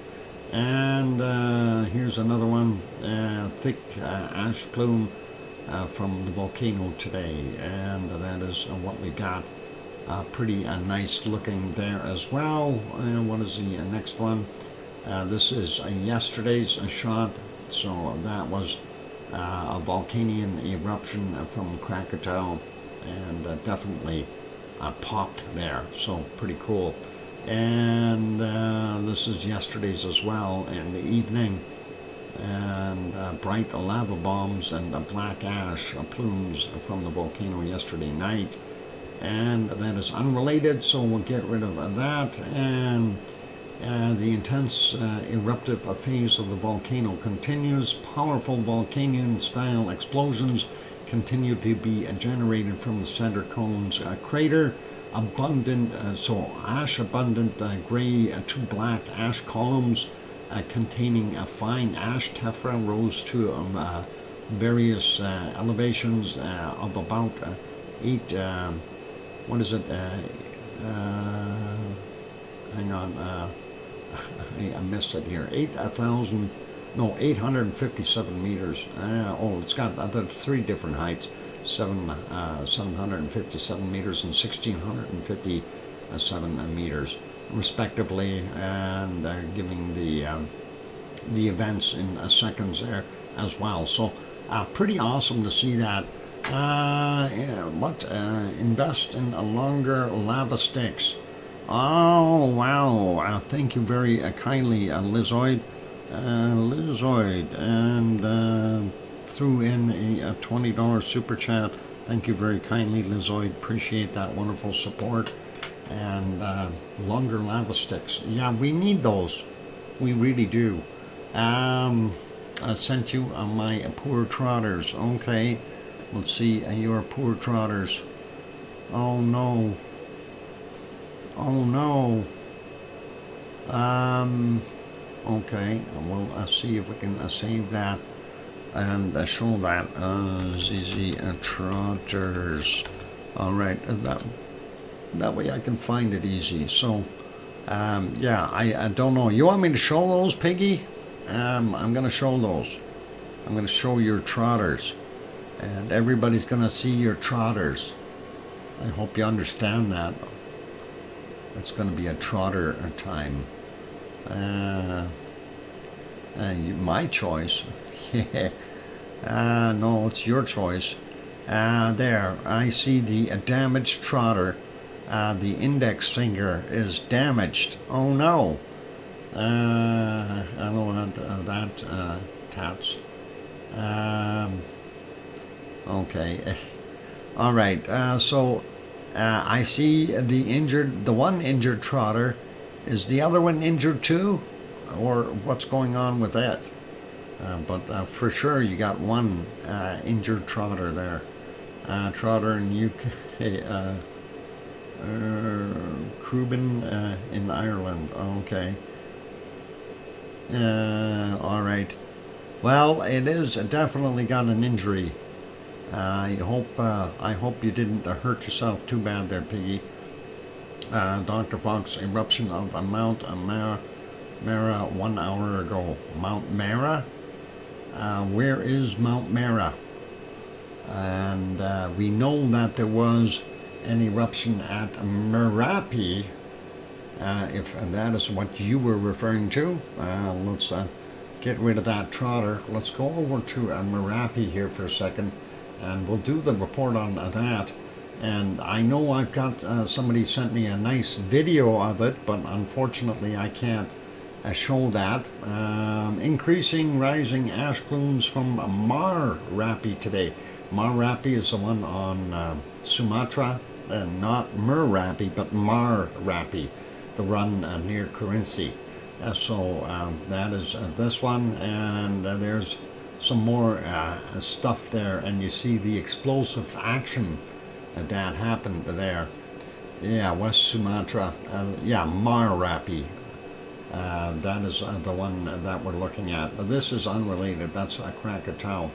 And here's another one, thick ash plume from the volcano today, and that is what we got. Pretty nice looking there as well. And what is the next one? This is yesterday's shot, so that was a volcanic eruption from Krakatau, and definitely popped there, so pretty cool. And this is yesterday's as well in the evening, and bright lava bombs and black ash plumes from the volcano yesterday night. And that is unrelated, so we'll get rid of that. And the intense eruptive phase of the volcano continues. Powerful volcano-style explosions continue to be generated from the center cone's crater. Abundant, ash-abundant gray to black ash columns containing a fine ash tephra rose to various elevations of about 8. What is it? Hang on. I missed it here. 857 meters. It's got other 3 different heights. 757 meters and 1657 meters, respectively, and giving the events in seconds there as well. So, pretty awesome to see that. Invest in longer lava sticks. Oh wow! Thank you very kindly, Lizoid. And threw in a $20 super chat. Thank you very kindly, Lizoid. Appreciate that wonderful support. And longer lava sticks. Yeah, we need those. We really do. I sent you my poor trotters. Okay, let's see your poor trotters. Oh no. Oh no. Okay, we'll see if we can save that and show that. ZZ Trotters. Alright, that way I can find it easy. So, yeah, I don't know. You want me to show those, Piggy? I'm going to show those. I'm going to show your trotters. And everybody's going to see your trotters. I hope you understand that. It's going to be a trotter time. My choice. No, it's your choice. There, I see the damaged trotter. The index finger is damaged. Oh no. I don't want that, Tats. Okay. All right. So I see the one injured trotter. Is the other one injured too? Or what's going on with that? But for sure you got one injured trotter there. Trotter in UK, Cruben in Ireland. Okay. All right. Well, it is definitely got an injury. I hope you didn't hurt yourself too bad there, Piggy. Dr. Fox, eruption of Mount Mara 1 hour ago. Mount Mara? Where is Mount Mara? And we know that there was an eruption at Marapi, if that is what you were referring to. Let's get rid of that trotter. Let's go over to Marapi here for a second, and we'll do the report on that. And I know I've got somebody sent me a nice video of it, but unfortunately I can't show that. Increasing rising ash plumes from Marapi today. Marapi is the one on Sumatra, not Merapi, but Marapi, the run near Kerinci. So that is this one, and there's some more stuff there, and you see the explosive action that happened there. Yeah, West Sumatra, yeah, Marapi. That is the one that we're looking at. This is unrelated, that's a Krakatau.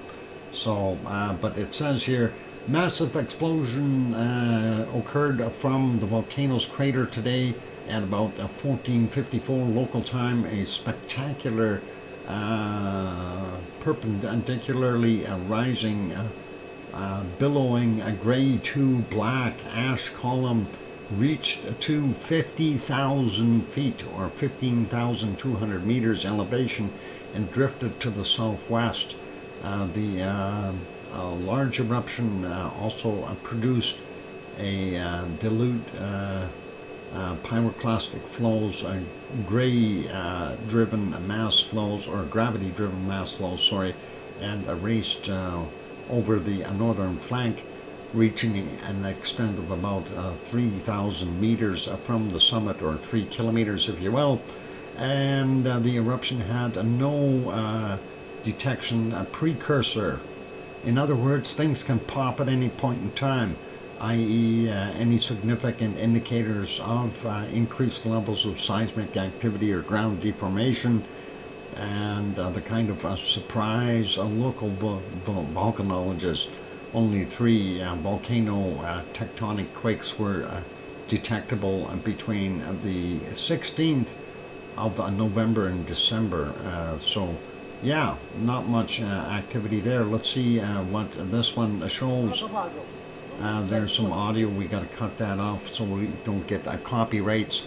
So, but it says here, massive explosion occurred from the volcano's crater today at about 14:54 local time. A spectacular, perpendicularly rising, billowing gray to black ash column reached to 50,000 feet or 15,200 meters elevation and drifted to the southwest. The large eruption also produced a dilute pyroclastic flows, gray-driven mass flows, or gravity-driven mass flows, sorry, and raced over the northern flank, reaching an extent of about 3,000 meters from the summit, or 3 kilometers, if you will. And the eruption had no detection precursor. In other words, things can pop at any point in time, i.e. Any significant indicators of increased levels of seismic activity or ground deformation, and the kind of surprise local volcanologists. Only 3 volcano tectonic quakes were detectable between the 16th of November and December. So yeah, not much activity there. Let's see what this one shows. There's some audio, we got to cut that off so we don't get copyrights.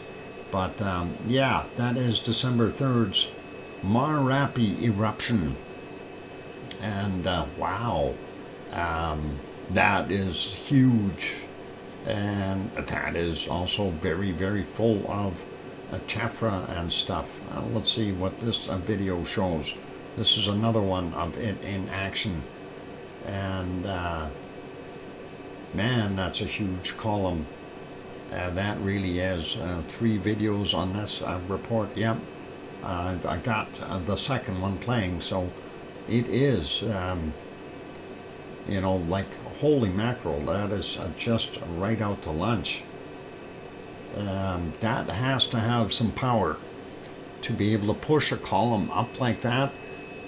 But yeah, that is December 3rd's Marapi eruption. And wow, that is huge. And that is also very, very full of tephra and stuff. Let's see what this video shows. This is another one of it in action. And man, that's a huge column. That really is. 3 videos on this report. Yep. I got the second one playing, so it is, you know, like, holy mackerel, that is just right out to lunch. That has to have some power to be able to push a column up like that.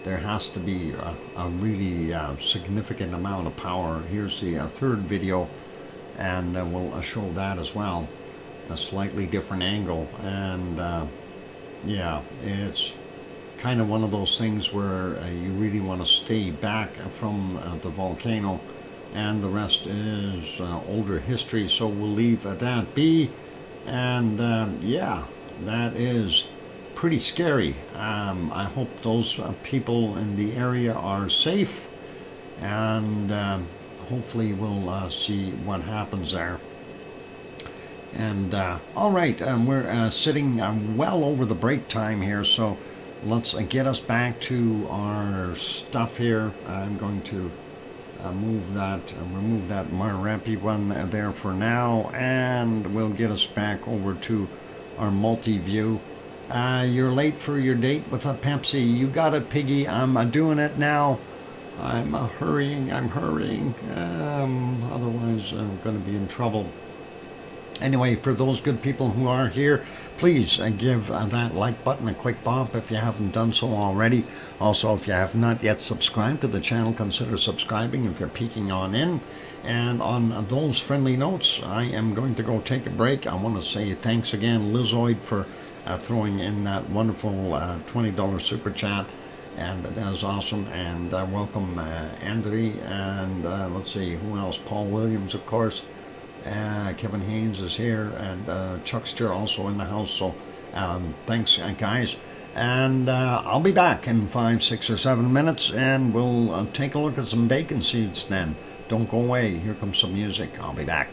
There has to be a really significant amount of power. Here's the third video, and we'll show that as well. A slightly different angle, and yeah, it's kind of one of those things where you really want to stay back from the volcano, and the rest is older history, so we'll leave that be. And yeah, that is pretty scary. I hope those people in the area are safe, and hopefully we'll see what happens there. And all right, we're sitting well over the break time here, so let's get us back to our stuff here. I'm going to remove that Marapi one there for now, and we'll get us back over to our multi-view. You're late for your date with a Pepsi. You got it, Piggy. I'm doing it now. I'm hurrying. Otherwise I'm going to be in trouble. Anyway, for those good people who are here, please give that like button a quick bump if you haven't done so already. Also, if you have not yet subscribed to the channel, consider subscribing if you're peeking on in. And on those friendly notes, I am going to go take a break. I want to say thanks again, Lizoid, for throwing in that wonderful $20 super chat. And that is awesome. And welcome Andre, and let's see, who else? Paul Williams, of course. Kevin Haynes is here, and Chuckster also in the house. So thanks, guys. And I'll be back in 5, 6, or 7 minutes, and we'll take a look at some bacon seeds then. Don't go away. Here comes some music. I'll be back.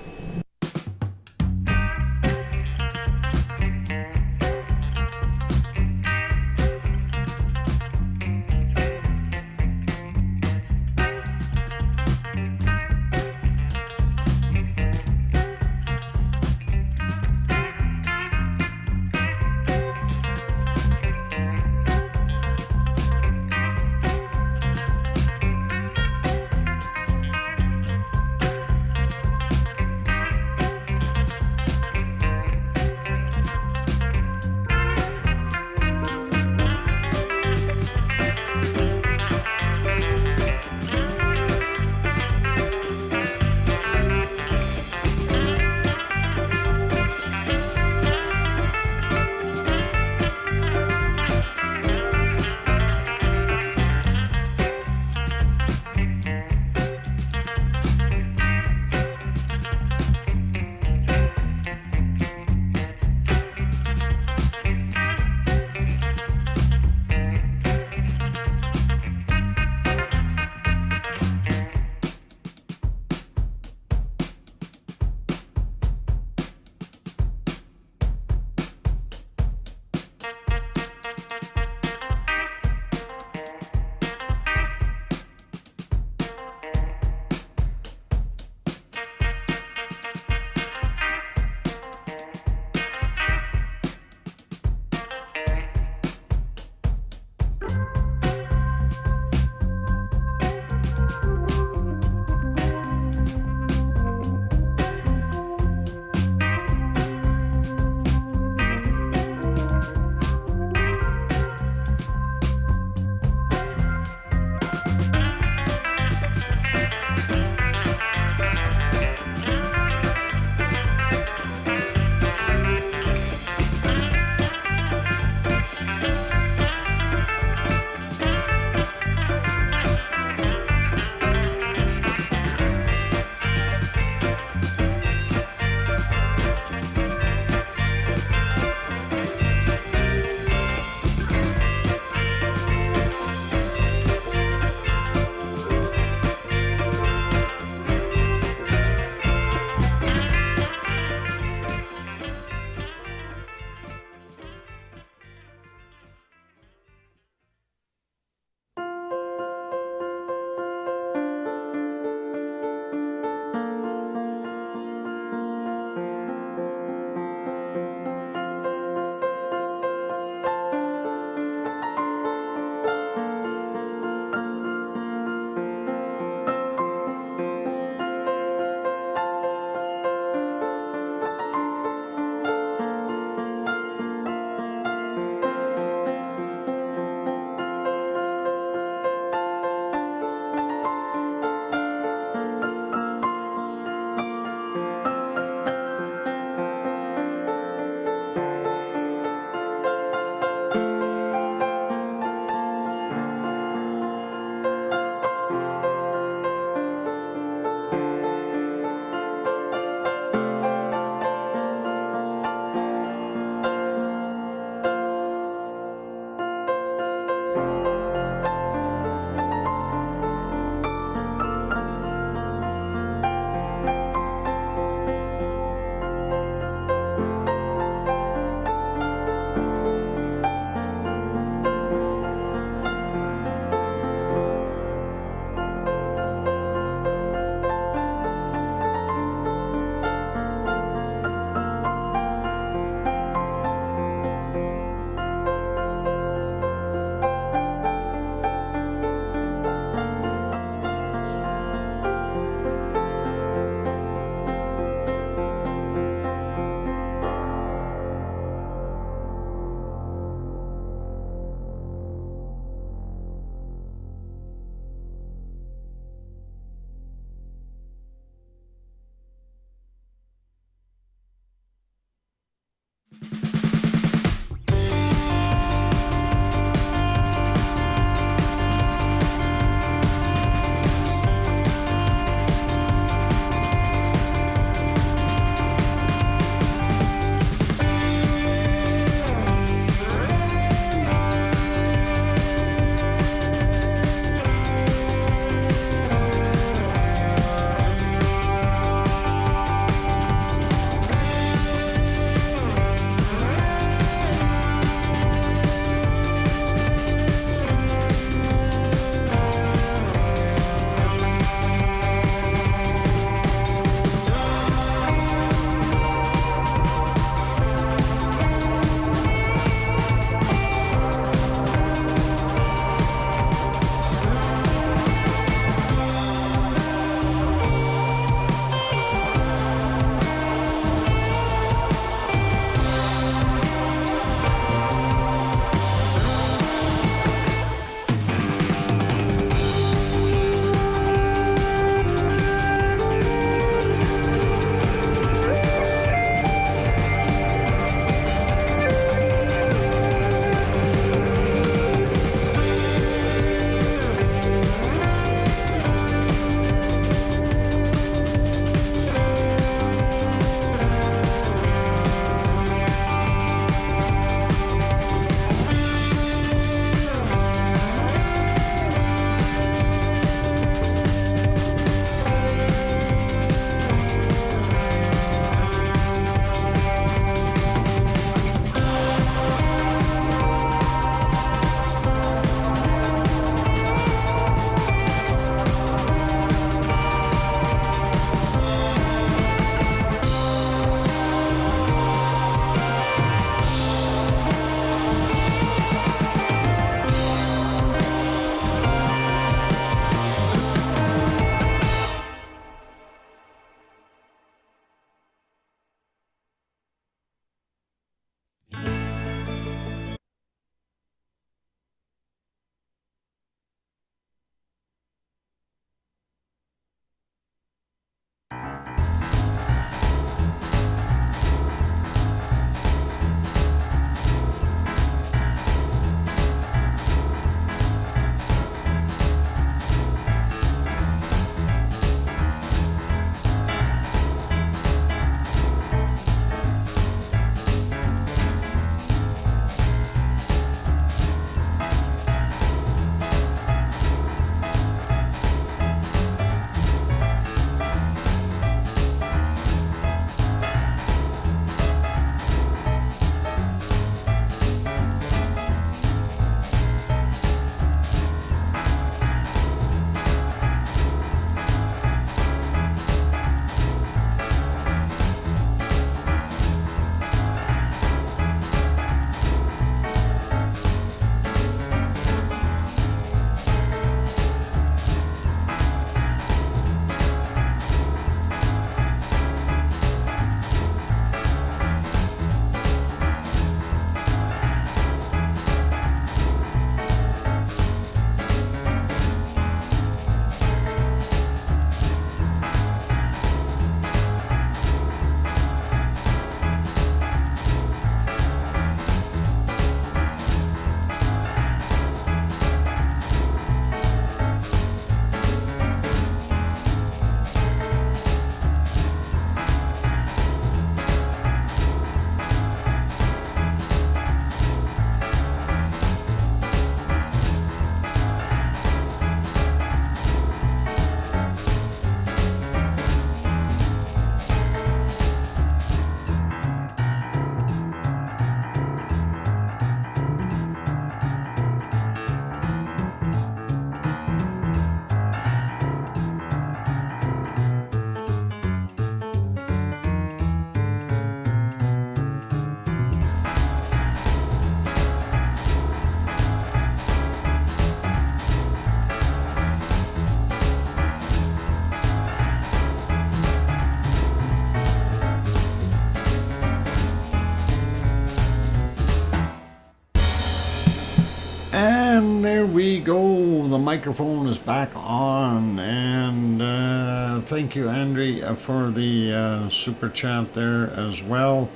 And there we go. The microphone is back on. And thank you, Andre, for the super chat there as well.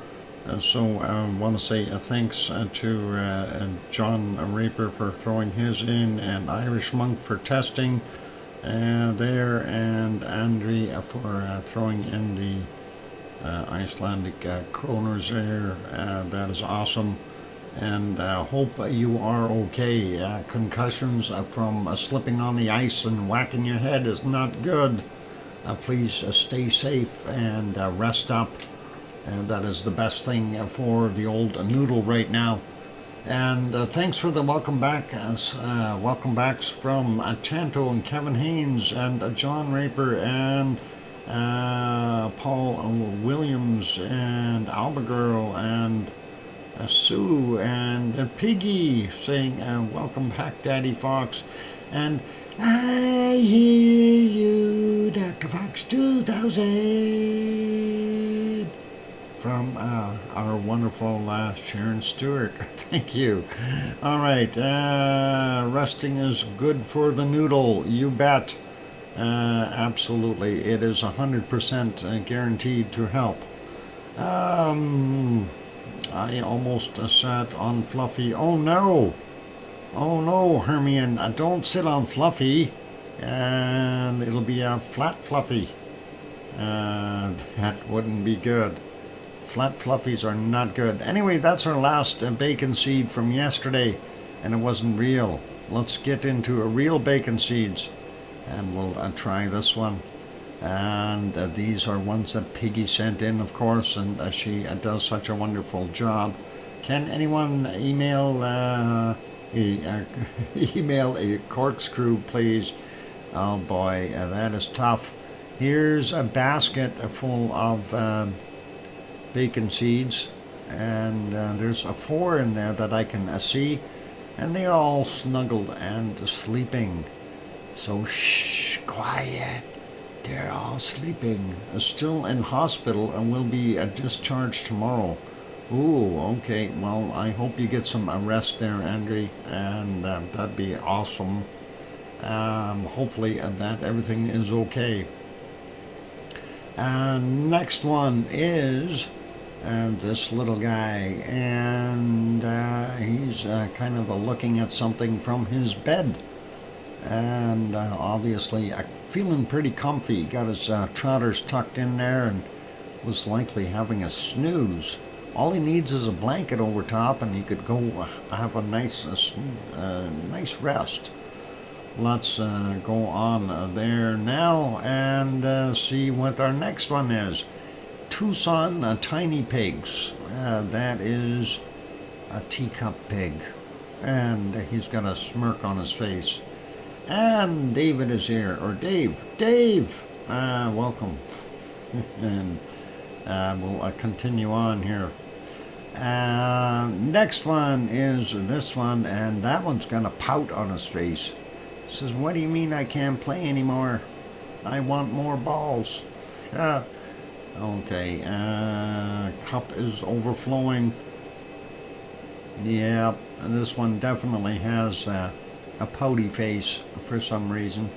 So I want to say thanks to John Raper for throwing his in, and Irish Monk for testing there, and Andre for throwing in the Icelandic kroners there. That is awesome. And hope you are okay. Concussions from slipping on the ice and whacking your head is not good. Please stay safe and rest up. And that is the best thing for the old noodle right now. And thanks for the welcome back. Welcome backs from Tanto and Kevin Haynes and John Raper and Paul Williams and Alba Girl and Sue and Piggy saying welcome back, Daddy Fox. And I hear you, Dr. Fox 2000. From our wonderful Sharon Stewart. Thank you. All right. Resting is good for the noodle. You bet. Absolutely. It is 100% guaranteed to help. I almost sat on Fluffy. Oh no. Oh no, Hermione. Don't sit on Fluffy. And it'll be a flat Fluffy. That wouldn't be good. Flat fluffies are not good. Anyway, that's our last bacon seed from yesterday, and it wasn't real. Let's get into a real bacon seeds, and we'll try this one. And these are ones that Piggy sent in, of course, and she does such a wonderful job. Can anyone email email a corkscrew, please? Oh boy, that is tough. Here's a basket full of bacon seeds, and there's 4 in there that I can see, and they're all snuggled and sleeping. So shh, quiet. They're all sleeping. Still in hospital and will be discharged tomorrow. Ooh, okay. Well, I hope you get some rest there, Andre, and that'd be awesome. Hopefully that everything is okay. Next one is this little guy, and he's kind of looking at something from his bed, and obviously feeling pretty comfy. Got his trotters tucked in there and was likely having a snooze. All he needs is a blanket over top, and he could go have a nice rest. Let's go on there now and see what our next one is. Tucson tiny pigs. That is a teacup pig, and he's got a smirk on his face. And David is here, or Dave, welcome. And we'll continue on here. Next one is this one, and that one's got a pout on his face. Says, what do you mean I can't play anymore? I want more balls. Okay, cup is overflowing. Yeah, this one definitely has a pouty face for some reason.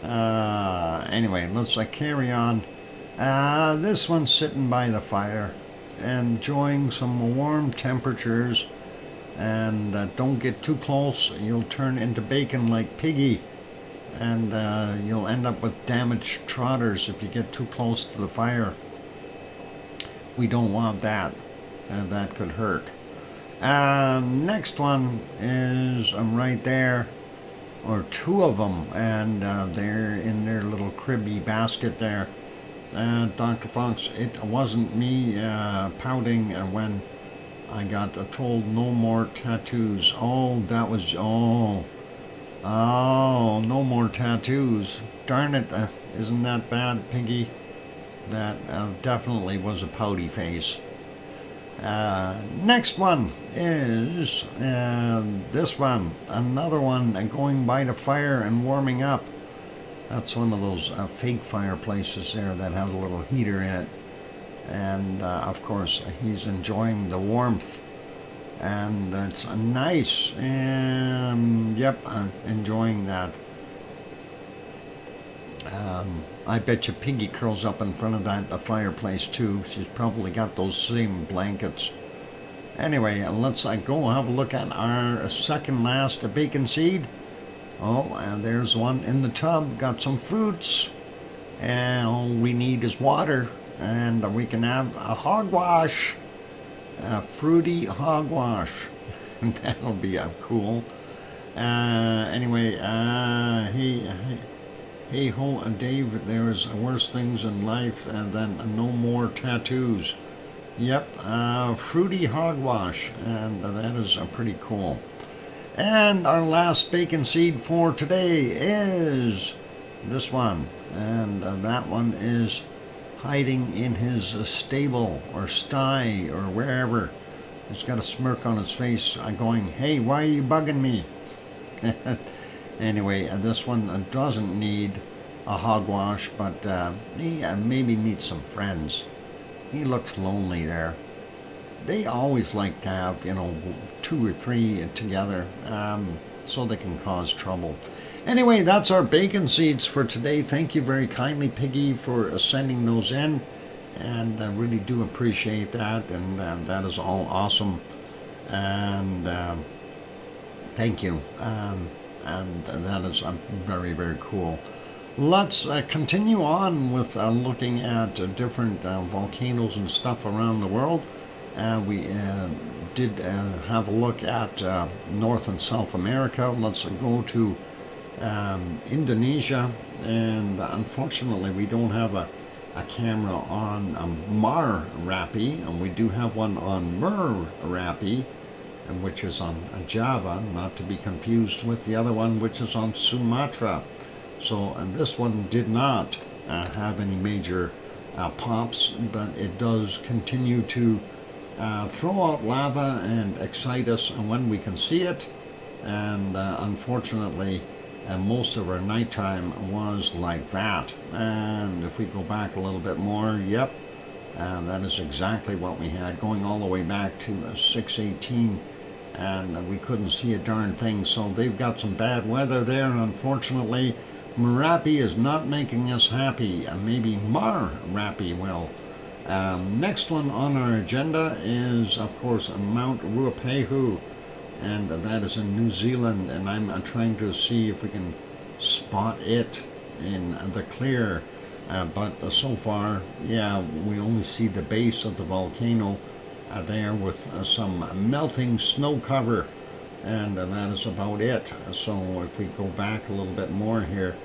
Anyway, let's carry on. This one's sitting by the fire, enjoying some warm temperatures, and don't get too close. You'll turn into bacon like Piggy, and you'll end up with damaged trotters if you get too close to the fire. We don't want that. That could hurt. Next one is right there, or 2 of them, and they're in their little cribby basket there. Dr. Fox, it wasn't me pouting when I got told no more tattoos. Oh, that was, oh, no more tattoos. Darn it, isn't that bad, Piggy? That definitely was a pouty face. Next one is this one. Another one going by the fire and warming up. That's one of those fake fireplaces there that has a little heater in it. And of course, he's enjoying the warmth. and it's nice. And yep, I'm enjoying that. I bet you Piggy curls up in front of the fireplace too. She's probably got those same blankets. Anyway, let's go have a look at our second last bacon seed. Oh, and there's one in the tub. Got some fruits. And all we need is water. And we can have a hogwash. A fruity hogwash. That'll be cool. Anyway, hey ho, Dave, there's worse things in life than no more tattoos. Yep, fruity hogwash, and that is pretty cool. And our last bacon seed for today is this one, and that one is hiding in his stable or sty or wherever. He's got a smirk on his face going, hey, why are you bugging me? Anyway, this one doesn't need a hogwash, but he maybe needs some friends. He looks lonely there. They always like to have, 2 or 3 together, so they can cause trouble. Anyway, that's our bacon seeds for today. Thank you very kindly, Piggy, for sending those in, and I really do appreciate that, and that is all awesome. And thank you, and that is very, very cool. Let's continue on with looking at different volcanoes and stuff around the world. We did have a look at North and South America. Let's go to Indonesia, and unfortunately we don't have a camera on Marapi, and we do have one on Merapi, which is on Java, not to be confused with the other one, which is on Sumatra. So, and this one did not have any major pops, but it does continue to throw out lava and excite us when we can see it. And unfortunately, most of our nighttime was like that. And if we go back a little bit more, yep, that is exactly what we had, going all the way back to 618. And we couldn't see a darn thing. So they've got some bad weather there, and unfortunately, Marapi is not making us happy. Maybe Marapi will. Next one on our agenda is, of course, Mount Ruapehu, and that is in New Zealand, and I'm trying to see if we can spot it in the clear. But so far, yeah, we only see the base of the volcano there with some melting snow cover, and that is about it. So if we go back a little bit more here,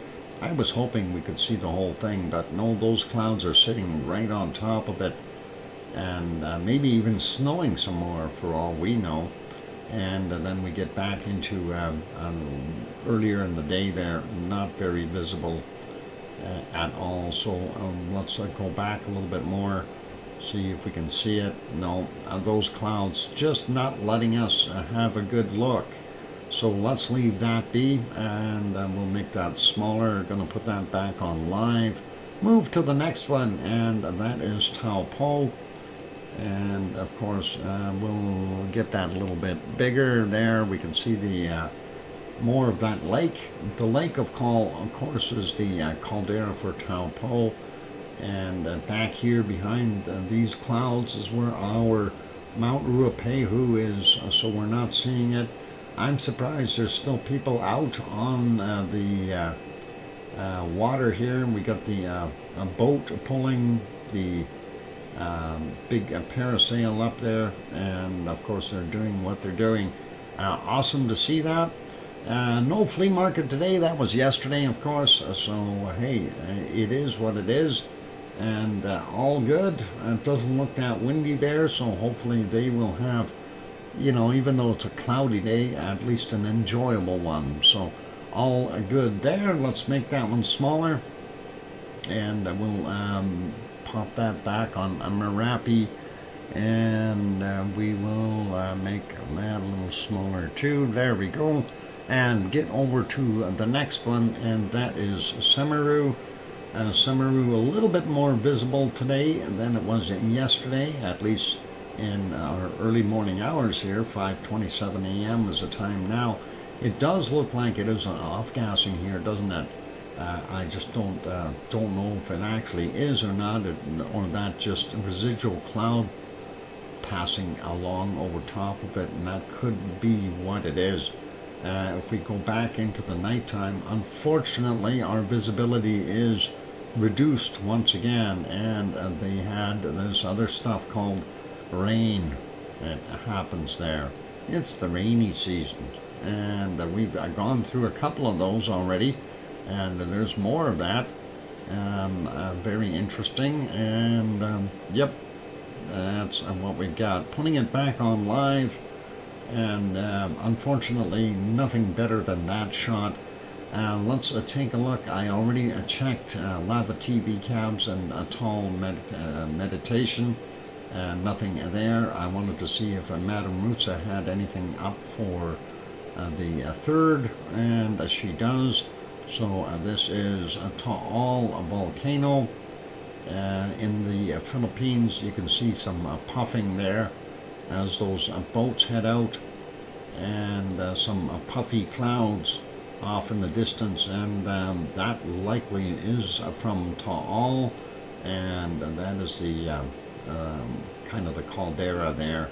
I was hoping we could see the whole thing, but no, those clouds are sitting right on top of it, and maybe even snowing some more for all we know. And then we get back into earlier in the day there, not very visible at all. So let's go back a little bit more, see if we can see it. No, those clouds just not letting us have a good look. So let's leave that be, and we'll make that smaller. Going to put that back on live. Move to the next one, and that is Taupo. And of course, we'll get that a little bit bigger there. We can see the more of that lake. The lake of course, is the caldera for Taupo. And back here behind these clouds is where our Mount Ruapehu is, so we're not seeing it. I'm surprised there's still people out on the water here. We got the a boat pulling the big parasail up there, and of course they're doing what they're doing. Awesome to see that. No flea market today. That was yesterday, of course. So hey, it is what it is, and all good. It doesn't look that windy there, so hopefully they will have, even though it's a cloudy day, at least an enjoyable one. So all good there. Let's make that one smaller, and we'll pop that back on Marapi, and we will make that a little smaller too. There we go. And get over to the next one, and that is Semeru. Semeru a little bit more visible today than it was yesterday, at least in our early morning hours here. 5:27 a.m. is the time now. It does look like it is off-gassing here, doesn't it? I just don't know if it actually is or not, or that just residual cloud passing along over top of it, and that could be what it is. If we go back into the nighttime, unfortunately, our visibility is reduced once again, and they had this other stuff called rain that happens there. It's the rainy season, and we've gone through a couple of those already, and there's more of that. Very interesting, and yep, that's what we've got. Putting it back on live, and unfortunately nothing better than that shot. Let's take a look. I already checked lava TV cabs and atoll meditation. Nothing there. I wanted to see if Madame Rutsa had anything up for the third, and she does. So this is Taal volcano in the Philippines. You can see some puffing there as those boats head out, and some puffy clouds off in the distance, and that likely is from Taal, and that is the kind of the caldera there.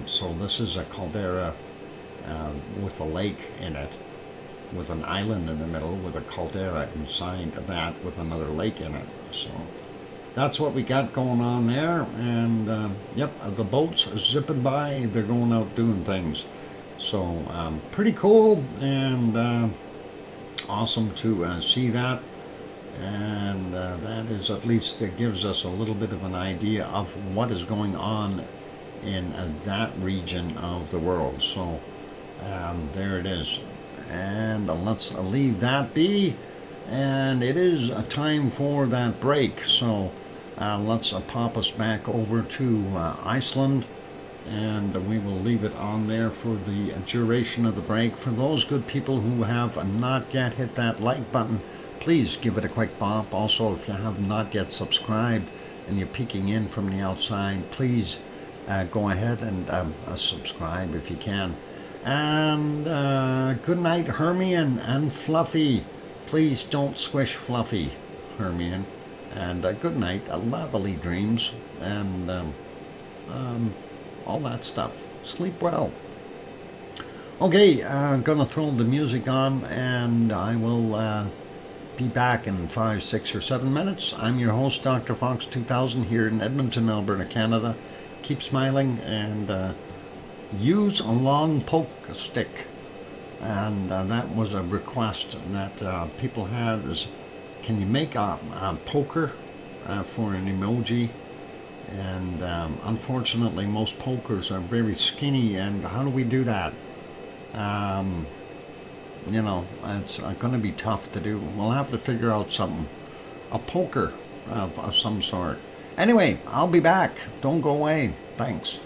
So this is a caldera with a lake in it, with an island in the middle, with a caldera inside that with another lake in it. So that's what we got going on there, and yep, the boats are zipping by. They're going out doing things. So pretty cool, and awesome to see that, and that is at least, it gives us a little bit of an idea of what is going on in that region of the world. So there it is, and let's leave that be, and it is a time for that break. So let's pop us back over to Iceland, and we will leave it on there for the duration of the break. For those good people who have not yet hit that like button, please give it a quick bop. Also, if you have not yet subscribed and you're peeking in from the outside, please go ahead and subscribe if you can. And good night, Hermione and Fluffy. Please don't squish Fluffy, Hermione. And good night, lovely dreams, and all that stuff. Sleep well. Okay, I'm gonna throw the music on, and I will be back in 5, 6, or 7 minutes. I'm your host, DrFox2000, here in Edmonton, Alberta, Canada. Keep smiling, and use a long poke stick. And that was a request that people had, is, can you make a poker for an emoji? And unfortunately, most pokers are very skinny, and how do we do that? You know, it's going to be tough to do. We'll have to figure out something, a poker of some sort. Anyway, I'll be back. Don't go away. Thanks.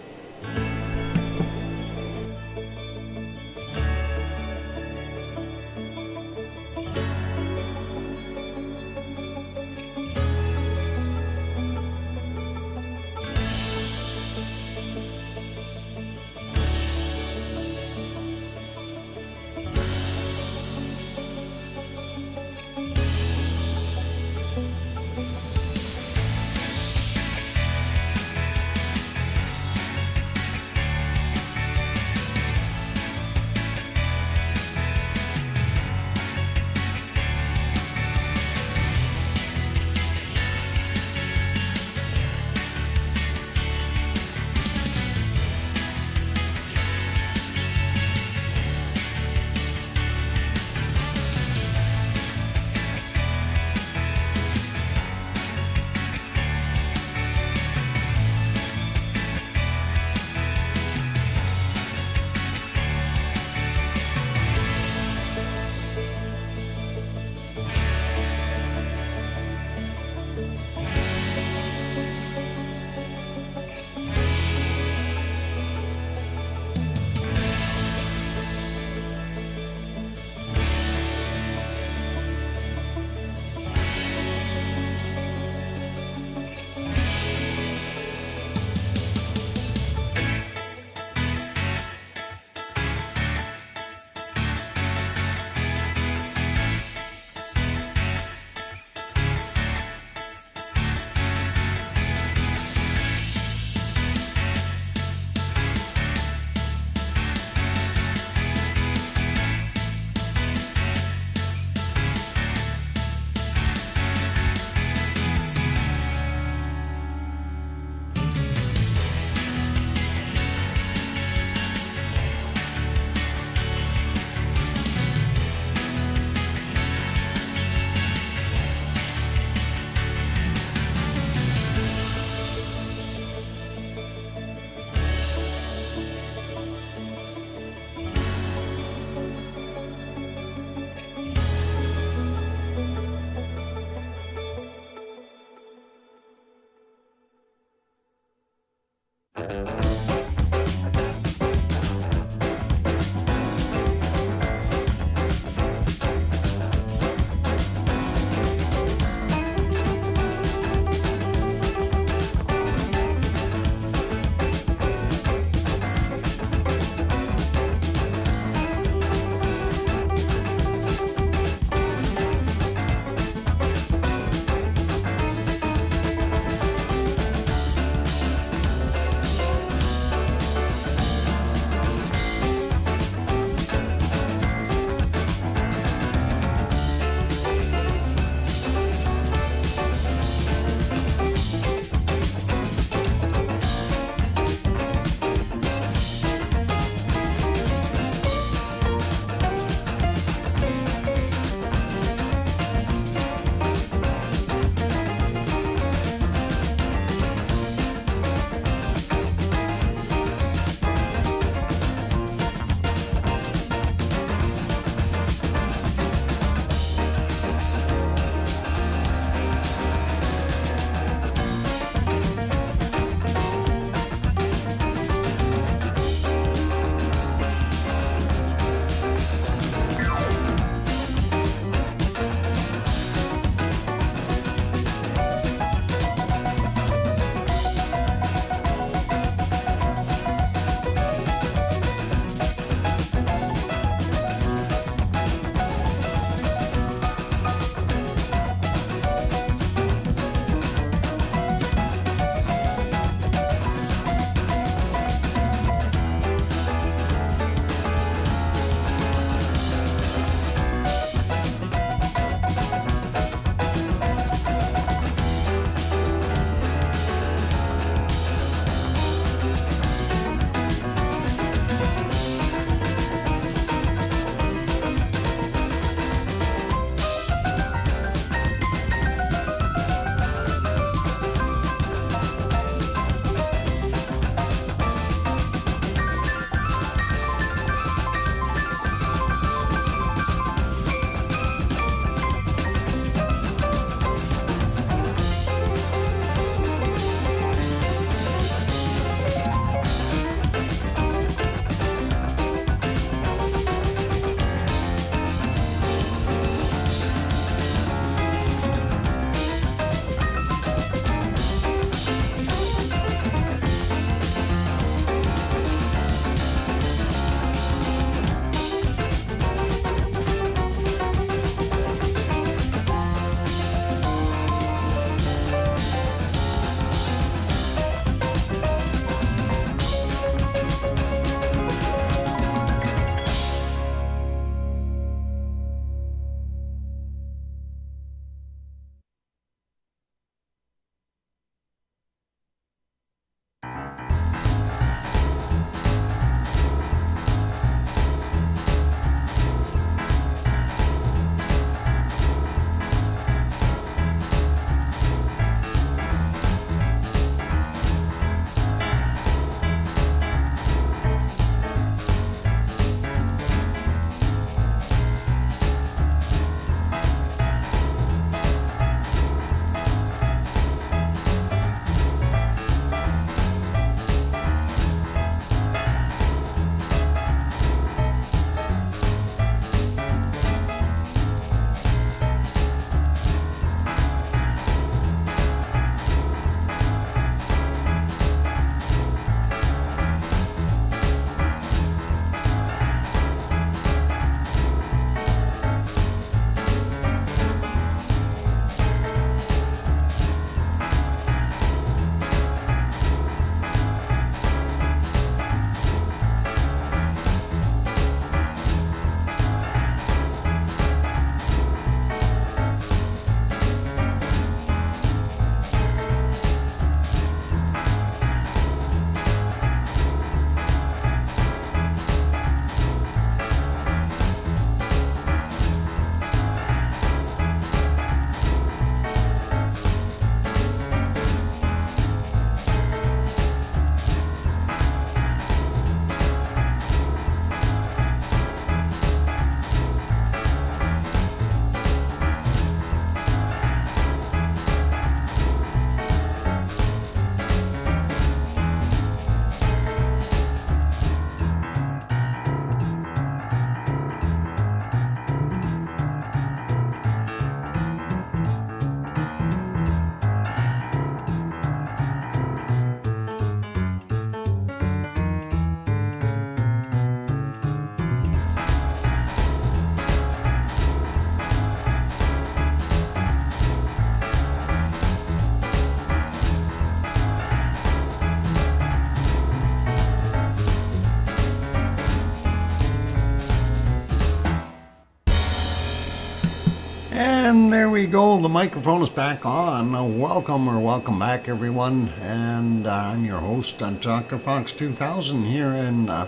And there we go. The microphone is back on. Welcome back, everyone. And I'm your host, DrFox2000, here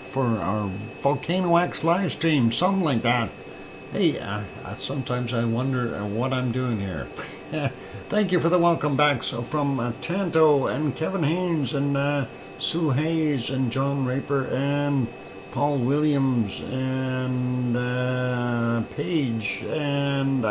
for our VolcanoX live stream, something like that. Hey, sometimes I wonder what I'm doing here. Thank you for the welcome backs from Tanto and Kevin Haynes and Sue Hayes and John Raper and Paul Williams and Paige and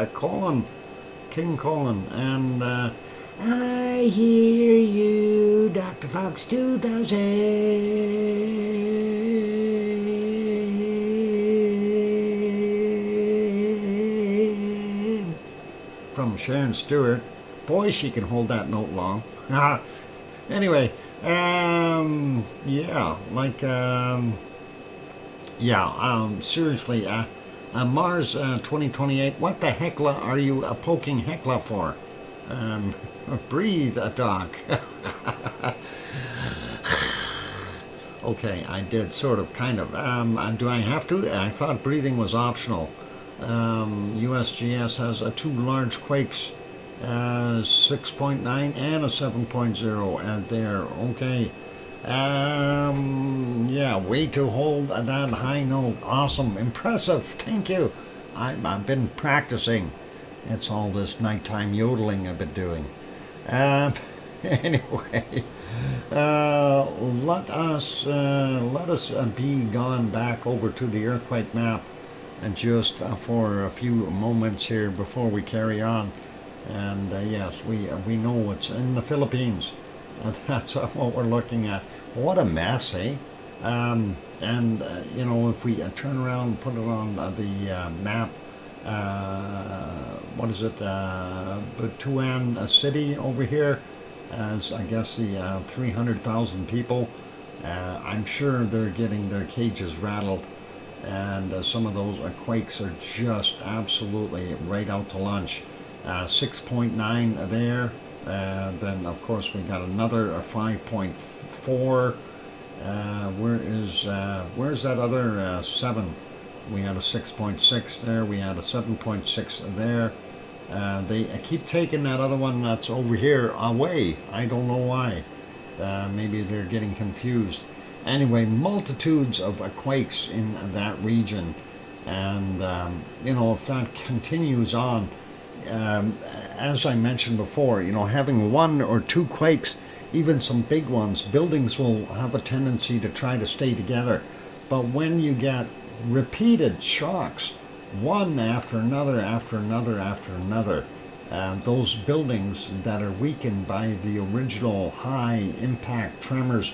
King Colin, and I hear you, Dr. Fox 2000 from Sharon Stewart. Boy, she can hold that note long. Anyway, seriously, Mars 2028, what the heckla are you poking Hecla for? Breathe, Doc. Okay, I did sort of, kind of. Do I have to? I thought breathing was optional. USGS has 2 large quakes, 6.9 and a 7.0, and there, okay. Way to hold that high note. Awesome, impressive, thank you. I've been practicing. It's all this nighttime yodeling I've been doing. Anyway, let us be gone back over to the earthquake map, and just for a few moments here before we carry on. And yes, we know it's in the Philippines. That's what we're looking at. What a mess, eh? If we turn around and put it on the map, what is it? Butuan City over here, as I guess the 300,000 people. I'm sure they're getting their cages rattled, and some of those quakes are just absolutely right out to lunch. 6.9 there. Then of course we got another 5.4. Where's that other 7? We had a 6.6 there. We had a 7.6 there. They keep taking that other one that's over here away. I don't know why. Maybe they're getting confused. Anyway, multitudes of quakes in that region, and if that continues on. As I mentioned before, having 1 or 2 quakes, even some big ones, buildings will have a tendency to try to stay together. But when you get repeated shocks, one after another, after another, after another, those buildings that are weakened by the original high impact tremors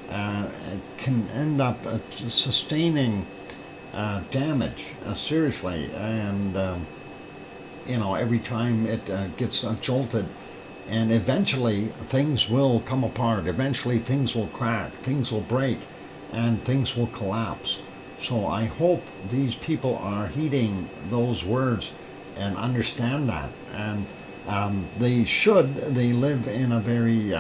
can end up sustaining damage, seriously. And every time it gets jolted, and eventually things will come apart, eventually things will crack, things will break, and things will collapse. So I hope these people are heeding those words and understand that, and they live in a very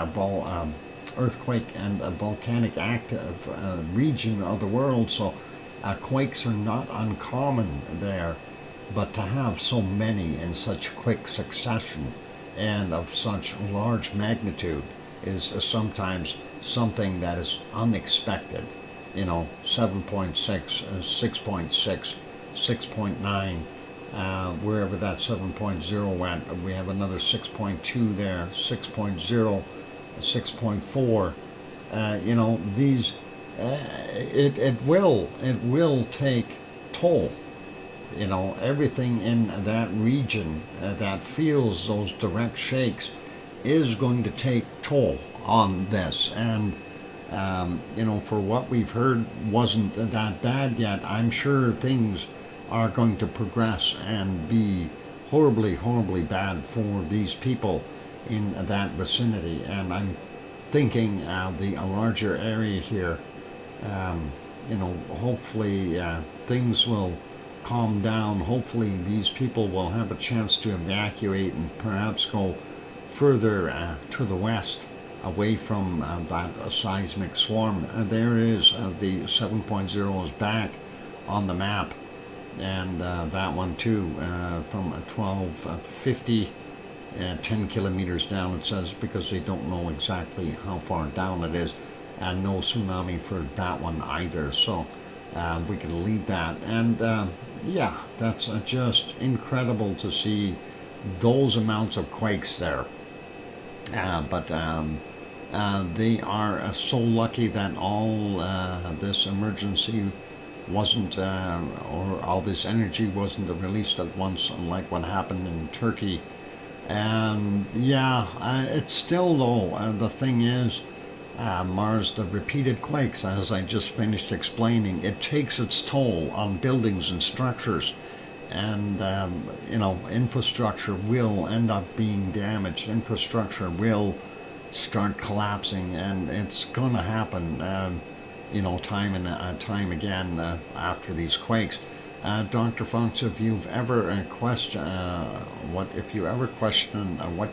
earthquake and volcanic active region of the world, so quakes are not uncommon there. But to have so many in such quick succession and of such large magnitude is sometimes something that is unexpected. 7.6, 6.6, 6.9, wherever that 7.0 went, we have another 6.2 there, 6.0, 6.4. These, it will take toll. Everything in that region that feels those direct shakes is going to take toll on this. And, for what we've heard wasn't that bad yet. I'm sure things are going to progress and be horribly, horribly bad for these people in that vicinity. And I'm thinking the larger area here, hopefully things will calm down. Hopefully these people will have a chance to evacuate and perhaps go further to the west, away from that seismic swarm. There is the 7.0 is back on the map, and that one too, from 1250, 10 kilometers down, it says, because they don't know exactly how far down it is, and no tsunami for that one either. So we can leave that. And yeah, that's just incredible to see those amounts of quakes there. But they are so lucky that all this emergency wasn't, or all this energy wasn't released at once, unlike what happened in Turkey. And yeah, it's still though, the thing is, Mars, the repeated quakes, as I just finished explaining, it takes its toll on buildings and structures. And, you know, infrastructure will end up being damaged. Infrastructure will start collapsing, and it's going to happen, you know, time and time again after these quakes. Dr. Fox, if you've ever question what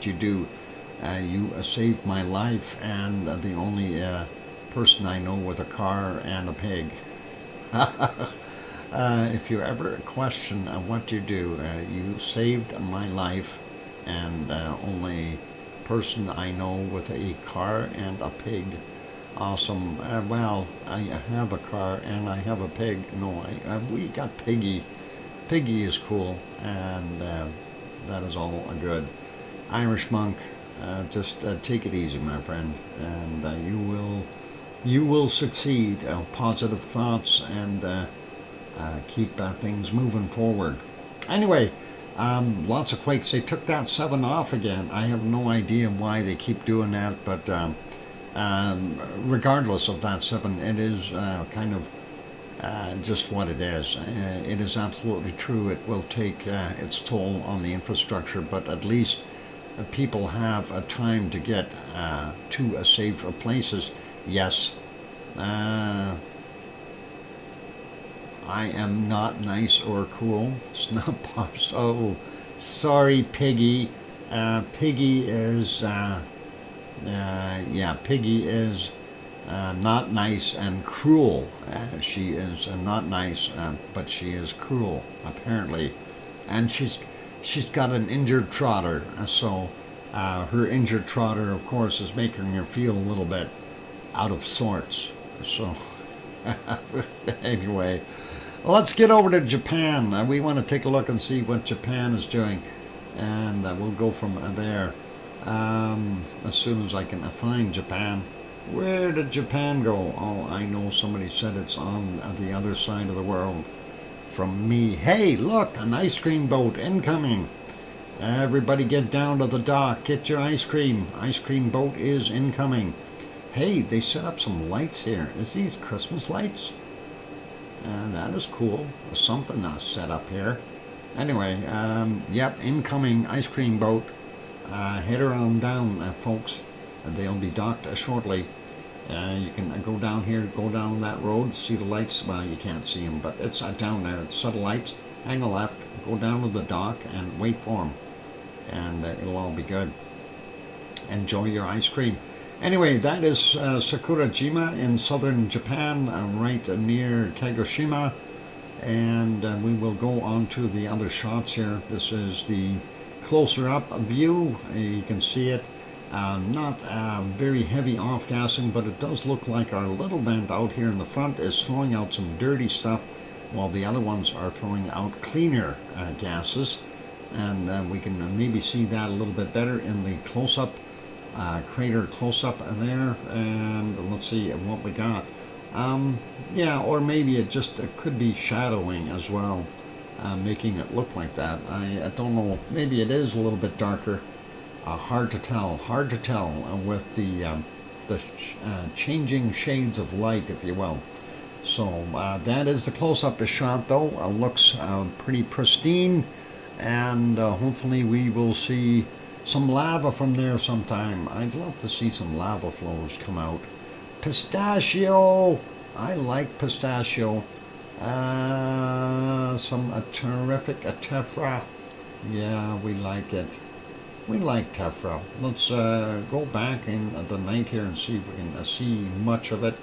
you do, you saved my life and the only person I know with a car and a pig. If you ever question what you do, you saved my life and only person I know with a car and a pig. Awesome. Well, I have a car and I have a pig. No, we got Piggy. Piggy is cool, and that is all good. Irish monk, just take it easy, my friend, and you will succeed. Positive thoughts, and keep things moving forward. Anyway, lots of quakes. They took that 7 off again. I have no idea why they keep doing that, but regardless of that 7, it is kind of just what it is. It is absolutely true. It will take its toll on the infrastructure, but at least people have a time to get to safe places. Yes, I am not nice or cool. Snub Pops. Oh, sorry, Piggy. Piggy is, yeah, Piggy is not nice and cruel. She is not nice, but she is cruel, apparently. And she's got an injured trotter, so her injured trotter, of course, is making her feel a little bit out of sorts. So, anyway, let's get over to Japan. We want to take a look and see what Japan is doing, and we'll go from there as soon as I can find Japan. Where did Japan go? Oh, I know somebody said it's on the other side of the world from me. Hey, look, an ice cream boat incoming. Everybody get down to the dock. Get your ice cream. Ice cream boat is incoming. Hey, they set up some lights here. Is these Christmas lights? That is cool. Something set up here. Anyway, yep, incoming ice cream boat. Head around down, folks. They'll be docked shortly. You can go down here, go down that road, see the lights. Well, you can't see them, but it's down there. It's subtle lights. Hang a left, go down to the dock, and wait for them. And it'll all be good. Enjoy your ice cream. Anyway, that is Sakurajima in southern Japan, right near Kagoshima. And we will go on to the other shots here. This is the closer up view. You can see it. Not very heavy off-gassing, but it does look like our little vent out here in the front is throwing out some dirty stuff, while the other ones are throwing out cleaner gases. And we can maybe see that a little bit better in the close-up, crater close-up there. And let's see what we got. Yeah, or maybe it just could be shadowing as well, making it look like that. I don't know. Maybe it is a little bit darker. Hard to tell with the changing shades of light, if you will. So that is the close-up shot, though. Looks pretty pristine, and hopefully we will see some lava from there sometime. I'd love to see some lava flows come out. Pistachio! I like pistachio. Some terrific tephra. Yeah, we like it. We like tephra. Let's go back in the night here and see if we can see much of it.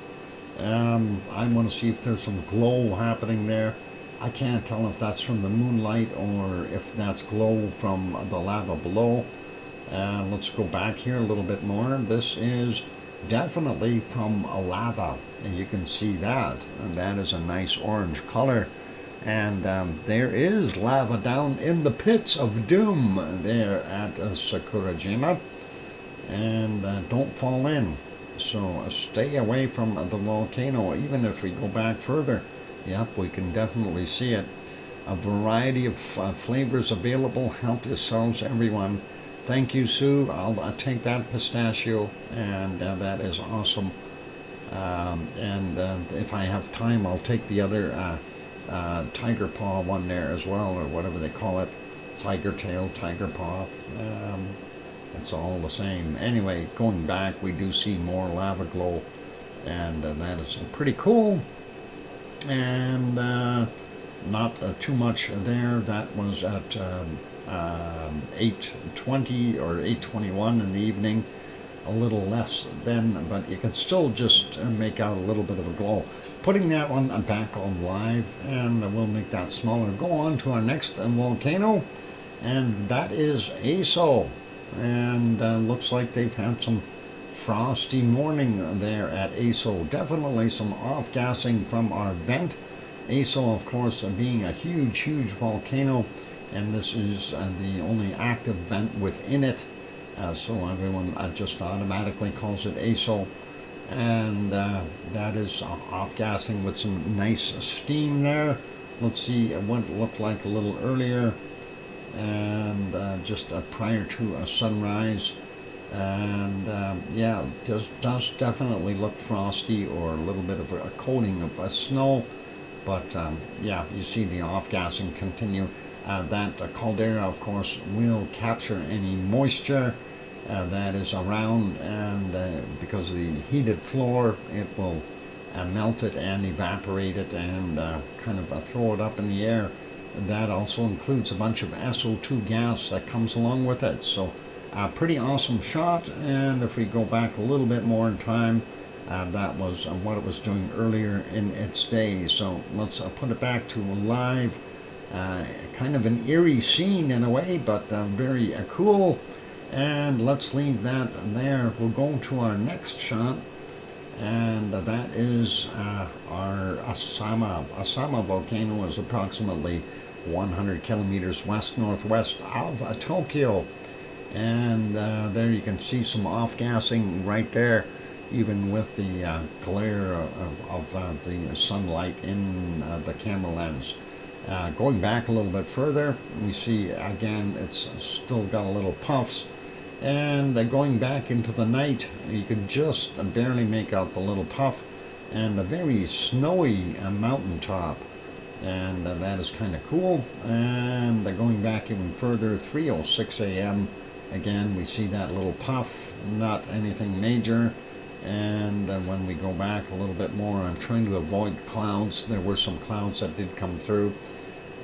I want to see if there's some glow happening there. I can't tell if that's from the moonlight or if that's glow from the lava below. Let's go back here a little bit more. This is definitely from a lava, and you can see that. And that is a nice orange color. And there is lava down in the pits of doom there at Sakurajima. And don't fall in. So stay away from the volcano. Even if we go back further, yep, we can definitely see it. A variety of flavors available. Help yourselves, everyone. Thank you, Sue. I'll take that pistachio, and that is awesome. If I have time, I'll take the other tiger paw one there as well, or whatever they call it. Tiger tail, tiger paw. It's all the same. Anyway, going back, we do see more lava glow, and that is pretty cool. And not too much there. That was at 8:20 or 8:21 in the evening. A little less then, but you can still just make out a little bit of a glow. Putting that one back on live, and we'll make that smaller. Go on to our next volcano, and that is ASO. And looks like they've had some frosty morning there at ASO. Definitely some off-gassing from our vent. ASO, of course, being a huge volcano, and this is the only active vent within it. So everyone just automatically calls it ASO. And that is off-gassing with some nice steam there. Let's see what it looked like a little earlier. And just prior to sunrise, and yeah, does definitely look frosty, or a little bit of a coating of snow, but yeah, you see the off-gassing continue. That caldera, of course, will capture any moisture that is around, and because of the heated floor, it will melt it and evaporate it, and kind of throw it up in the air. That also includes a bunch of SO2 gas that comes along with it. So a pretty awesome shot. And if we go back a little bit more in time, that was what it was doing earlier in its day. So let's put it back to live. Kind of an eerie scene in a way, but very cool. And let's leave that there. We'll go to our next shot, and that is our Asama. Asama volcano is approximately 100 kilometers west-northwest of Tokyo. And there you can see some off-gassing right there, even with the glare of the sunlight in the camera lens. Going back a little bit further, we see again it's still got a little puffs. And going back into the night, you can just barely make out the little puff and the very snowy mountaintop. And that is kind of cool. And going back even further, 3:06 a.m. Again, we see that little puff, not anything major. And when we go back a little bit more, I'm trying to avoid clouds. There were some clouds that did come through.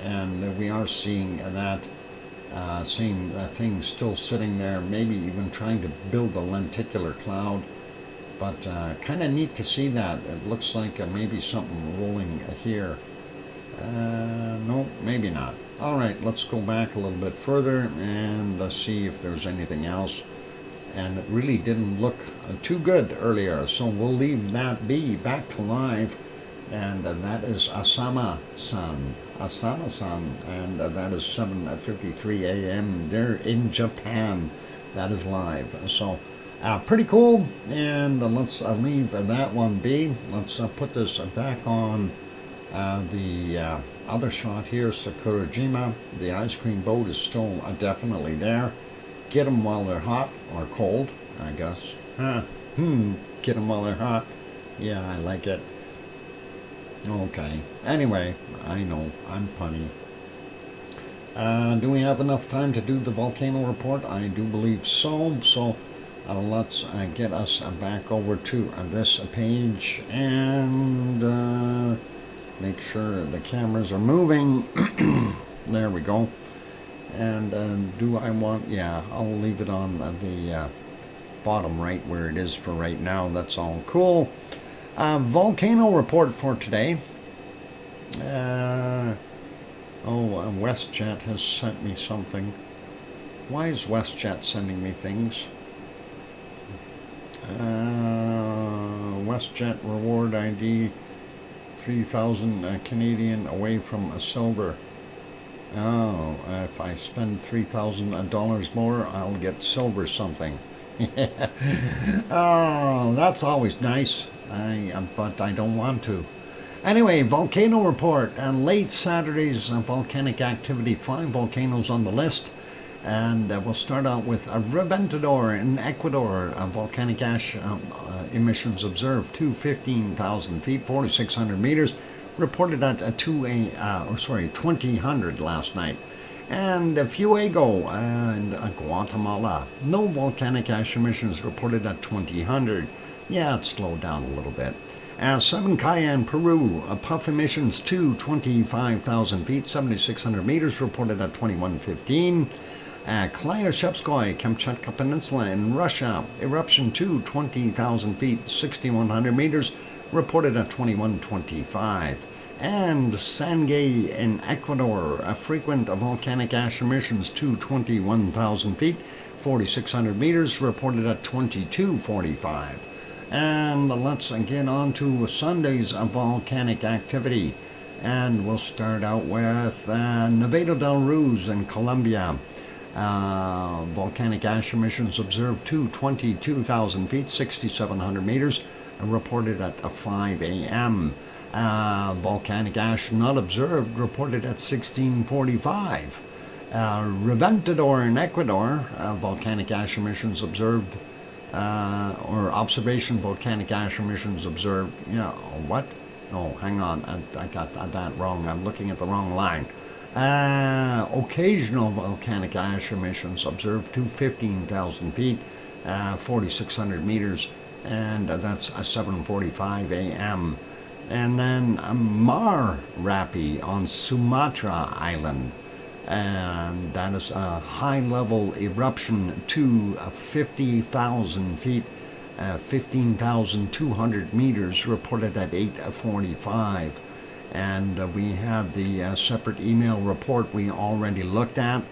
And we are seeing that same thing still sitting there, maybe even trying to build a lenticular cloud. But kind of neat to see that. It looks like maybe something rolling here. No, maybe not. All right, let's go back a little bit further and see if there's anything else. And it really didn't look too good earlier, so we'll leave that be. Back to live, and that is Asama-san. Asama-san, and that is 7:53 a.m. there in Japan. That is live. So pretty cool, and let's leave that one be. Let's put this back on the other shot here, Sakurajima. The ice cream boat is still definitely there. Get them while they're hot, or cold, I guess. Get them while they're hot. Yeah, I like it. Okay. Anyway, I know, I'm punny. Do we have enough time to do the volcano report? I do believe so. So let's get us back over to this page and make sure the cameras are moving. There we go. And do I want, yeah, I'll leave it on the bottom right where it is for right now. That's all cool. Volcano report for today. WestJet has sent me something. Why is WestJet sending me things? WestJet reward ID 3,000 Canadian away from a silver. Oh, if I spend $3,000 more, I'll get silver something. Oh, that's always nice. But I don't want to. Anyway, volcano report. Late Saturday's volcanic activity. 5 volcanoes on the list. And we'll start out with Reventador in Ecuador. Volcanic ash emissions observed to 15,000 feet, 4,600 meters. Reported at 2000 last night. And Fuego in Guatemala. No volcanic ash emissions reported at 2000. Yeah, it slowed down a little bit. Sabancaya in Peru. Puff emissions to 25,000 feet, 7,600 meters. Reported at 2115. Klyashevskoye, Kamchatka Peninsula in Russia. Eruption to 20,000 feet, 6,100 meters. Reported at 2125. And Sangay in Ecuador, frequent volcanic ash emissions to 21,000 feet, 4,600 meters, reported at 2245. And let's get on to Sunday's volcanic activity. And we'll start out with Nevado del Ruiz in Colombia. Volcanic ash emissions observed to 22,000 feet, 6,700 meters, reported at 5 a.m. Volcanic ash not observed, reported at 1645. Reventador in Ecuador, volcanic ash emissions observed, or observation volcanic ash emissions observed. Yeah, what? Oh, hang on, I got that wrong. I'm looking at the wrong line. Occasional volcanic ash emissions observed to 15,000 feet, 4,600 meters, and that's 7:45 a.m. And then Marapi on Sumatra Island, and that is a high-level eruption to 50,000 feet, 15,200 meters, reported at 8:45. And we have the separate email report we already looked at,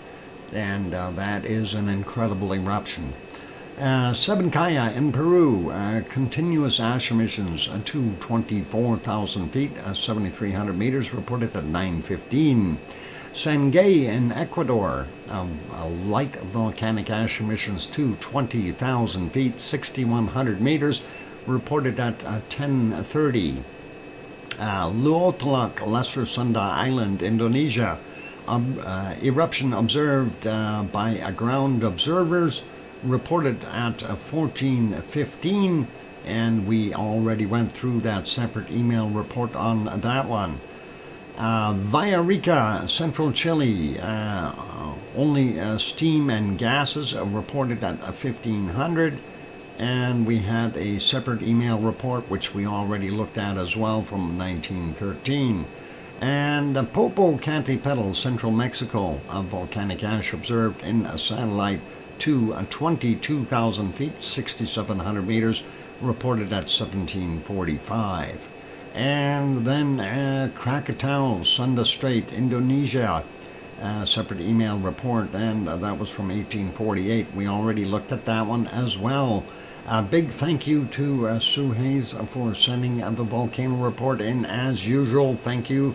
and that is an incredible eruption. Sabancaya in Peru, continuous ash emissions to 24,000 feet, 7,300 meters, reported at 9:15. Sangay in Ecuador, light volcanic ash emissions to 20,000 feet, 6,100 meters, reported at 10:30. Luotalak, Lesser Sunda Island, Indonesia, eruption observed by ground observers, reported at 14:15, and we already went through that separate email report on that one. Villarrica, Central Chile, only steam and gases reported at 1500, and we had a separate email report which we already looked at as well from 1913. And Popocatépetl, Central Mexico, volcanic ash observed in a satellite to 22,000 feet, 6,700 meters, reported at 1745. And then Krakatau, Sunda Strait, Indonesia, separate email report, and that was from 1848. We already looked at that one as well. A big thank you to Sue Hayes for sending the volcano report in as usual. Thank you,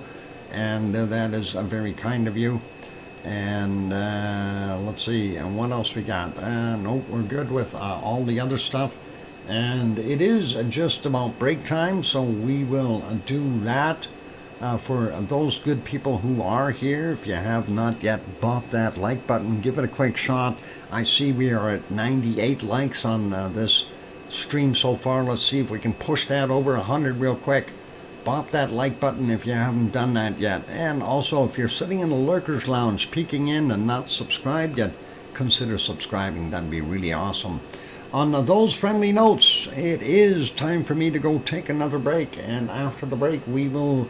and that is very kind of you. And let's see, and what else we got? Nope, we're good with all the other stuff. And it is just about break time, so we will do that. For those good people who are here, if you have not yet bopped that like button, give it a quick shot. I see we are at 98 likes on this stream so far. Let's see if we can push that over 100 real quick. Bop that like button if you haven't done that yet. And also, if you're sitting in the Lurkers Lounge peeking in and not subscribed yet, consider subscribing. That'd be really awesome. On those friendly notes, it is time for me to go take another break. And after the break, we will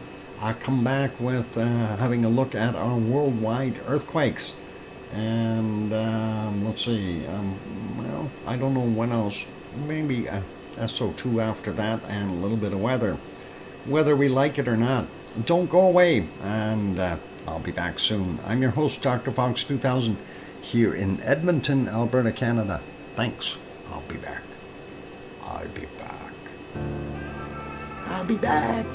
come back with having a look at our worldwide earthquakes. And let's see, well, I don't know when else. Maybe SO2 after that, and a little bit of weather. Whether we like it or not, don't go away, and I'll be back soon. I'm your host, DrFox2000, here in Edmonton, Alberta, Canada. Thanks. I'll be back. I'll be back. I'll be back.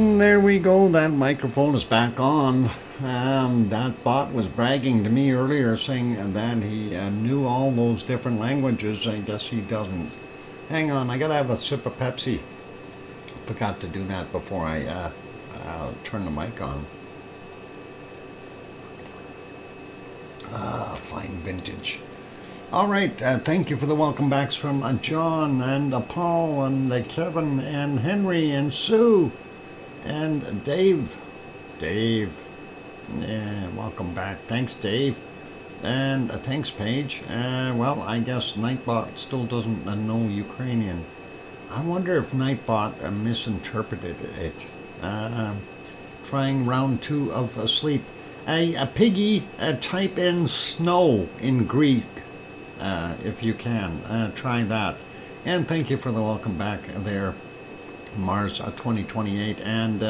And there we go, that microphone is back on. That bot was bragging to me earlier saying that he knew all those different languages. I guess he doesn't. Hang on, I gotta have a sip of Pepsi. Forgot to do that before I turn the mic on. Fine vintage. All right, thank you for the welcome backs from John and Paul and Kevin and Henry and Sue and Dave. Yeah, welcome back. Thanks, Dave. And thanks, Paige. Well, I guess Nightbot still doesn't know Ukrainian. I wonder if Nightbot misinterpreted it. Trying round 2 of sleep. A piggy, type in snow in Greek, if you can. Try that. And thank you for the welcome back there, Mars 2028. And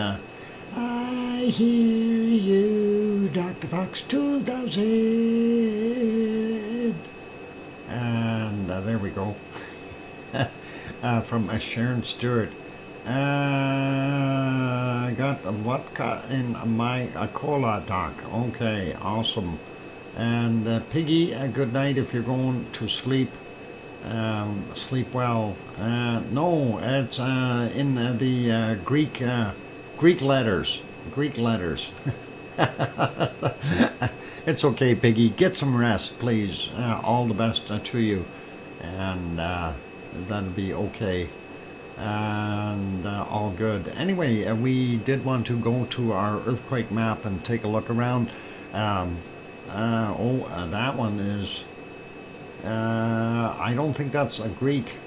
I hear you, DrFox2000. And there we go. From Sharon Stewart. I got a vodka in my cola, Doc. Okay, awesome. And Piggy, good night if you're going to sleep. Sleep well. No, it's in the Greek letters. Greek letters. It's okay, Piggy. Get some rest, please. All the best to you. And that'll be okay. And all good. Anyway, we did want to go to our earthquake map and take a look around. That one is... I don't think that's a Greek.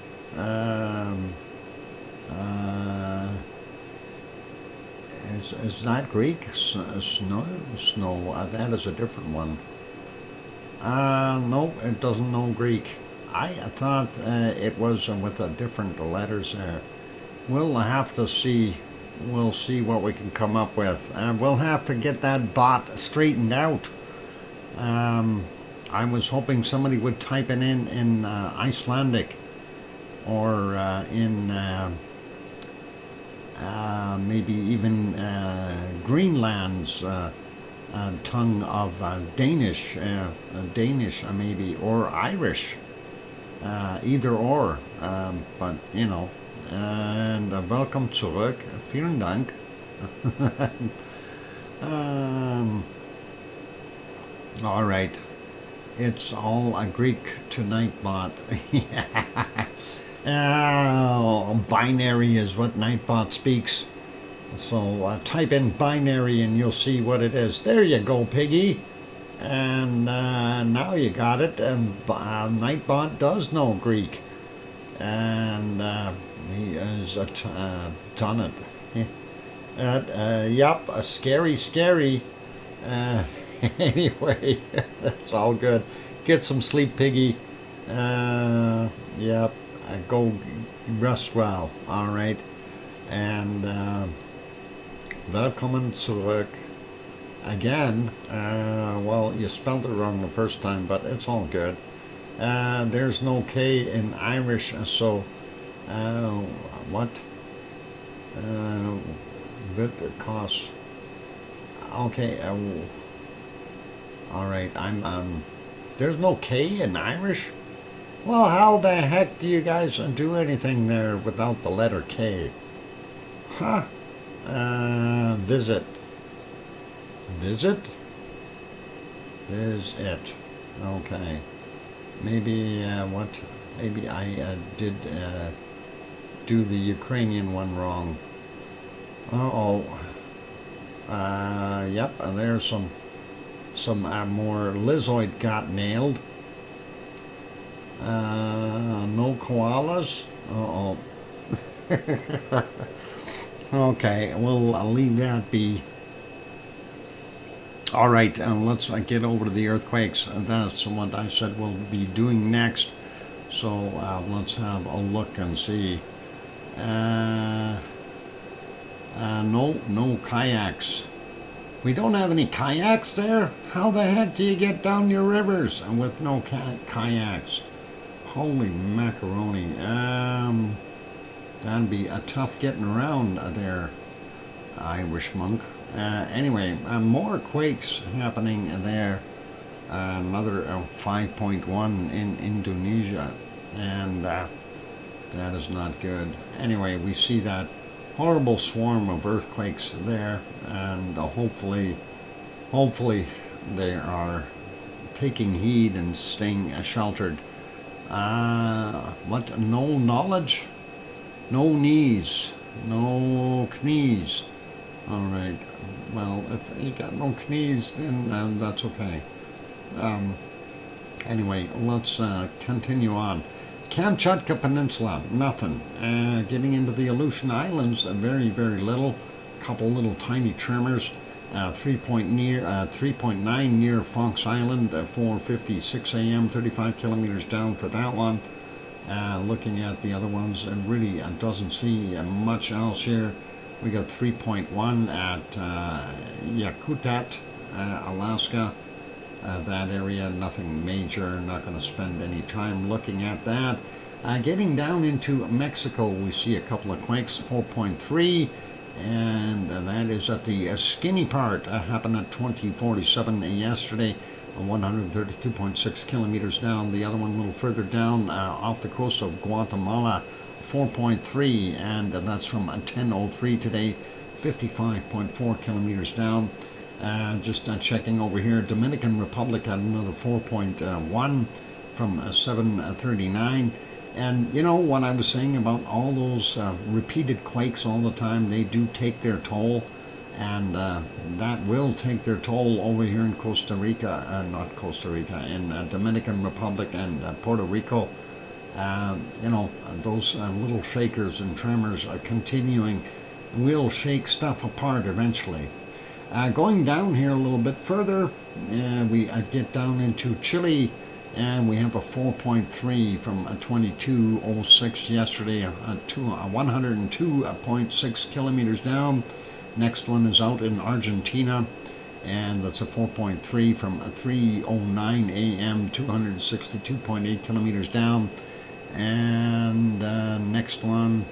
Is that Greek? Snow? That is a different one. No, it doesn't know Greek. I thought it was with different letters there. We'll have to see. We'll see what we can come up with. We'll have to get that bot straightened out. I was hoping somebody would type it in Icelandic or in maybe even Greenland's tongue of Danish, maybe, or Irish. Either or, but you know, and welcome zurück, vielen Dank. All right, it's all a Greek tonight, bot. Binary is what Nightbot speaks. So type in binary and you'll see what it is. There you go, Piggy. And now you got it. Nightbot does know Greek, and he has done it. Yup, scary. Anyway, that's all good. Get some sleep, Piggy. Yep, go rest well. All right, and willkommen zurück. Again, well, you spelled it wrong the first time, but it's all good. There's no K in Irish, so what? Cost. Okay. All right. There's no K in Irish. Well, how the heck do you guys do anything there without the letter K? Huh? Visit. Visit? Is it? Okay. Maybe, what? Maybe I did do the Ukrainian one wrong. Yep, there's some more Lizoid got nailed. No koalas? Okay, I'll leave that be. All right, let's get over to the earthquakes. That's what I said we'll be doing next. So let's have a look and see. No kayaks. We don't have any kayaks there? How the heck do you get down your rivers with no kayaks? Holy macaroni. That'd be a tough getting around there. Irish monk. Anyway, more quakes happening there. Another 5.1 in Indonesia, and that is not good. Anyway, we see that horrible swarm of earthquakes there, and hopefully they are taking heed and staying sheltered. What? No knowledge, no knees, no knees. All right. Well, if you got no knees, then that's okay. Anyway, let's continue on. Kamchatka Peninsula, nothing. Getting into the Aleutian Islands, very, very little. Couple little tiny tremors. 3.9 near Fox Island, 4:56 a.m., 35 kilometers down for that one. Looking at the other ones, it really doesn't see much else here. We got 3.1 at Yakutat, Alaska. That area, nothing major, not going to spend any time looking at that. Getting down into Mexico, we see a couple of quakes, 4.3, and that is at the skinny part, happened at 20:47 yesterday, 132.6 kilometers down. The other one a little further down, off the coast of Guatemala, 4.3, and that's from 10:03 today, 55.4 kilometers down. Just checking over here, Dominican Republic had another 4.1 from 7:39. And you know what I was saying about all those repeated quakes all the time, they do take their toll, and that will take their toll over here in Costa Rica, not Costa Rica, in Dominican Republic and Puerto Rico. You know, those little shakers and tremors are continuing, will shake stuff apart eventually. Going down here a little bit further, we get down into Chile, and we have a 4.3 from 22:06 yesterday, 102.6 kilometers down. Next one is out in Argentina, and that's a 4.3 from 3:09 a.m., 262.8 kilometers down. And next one,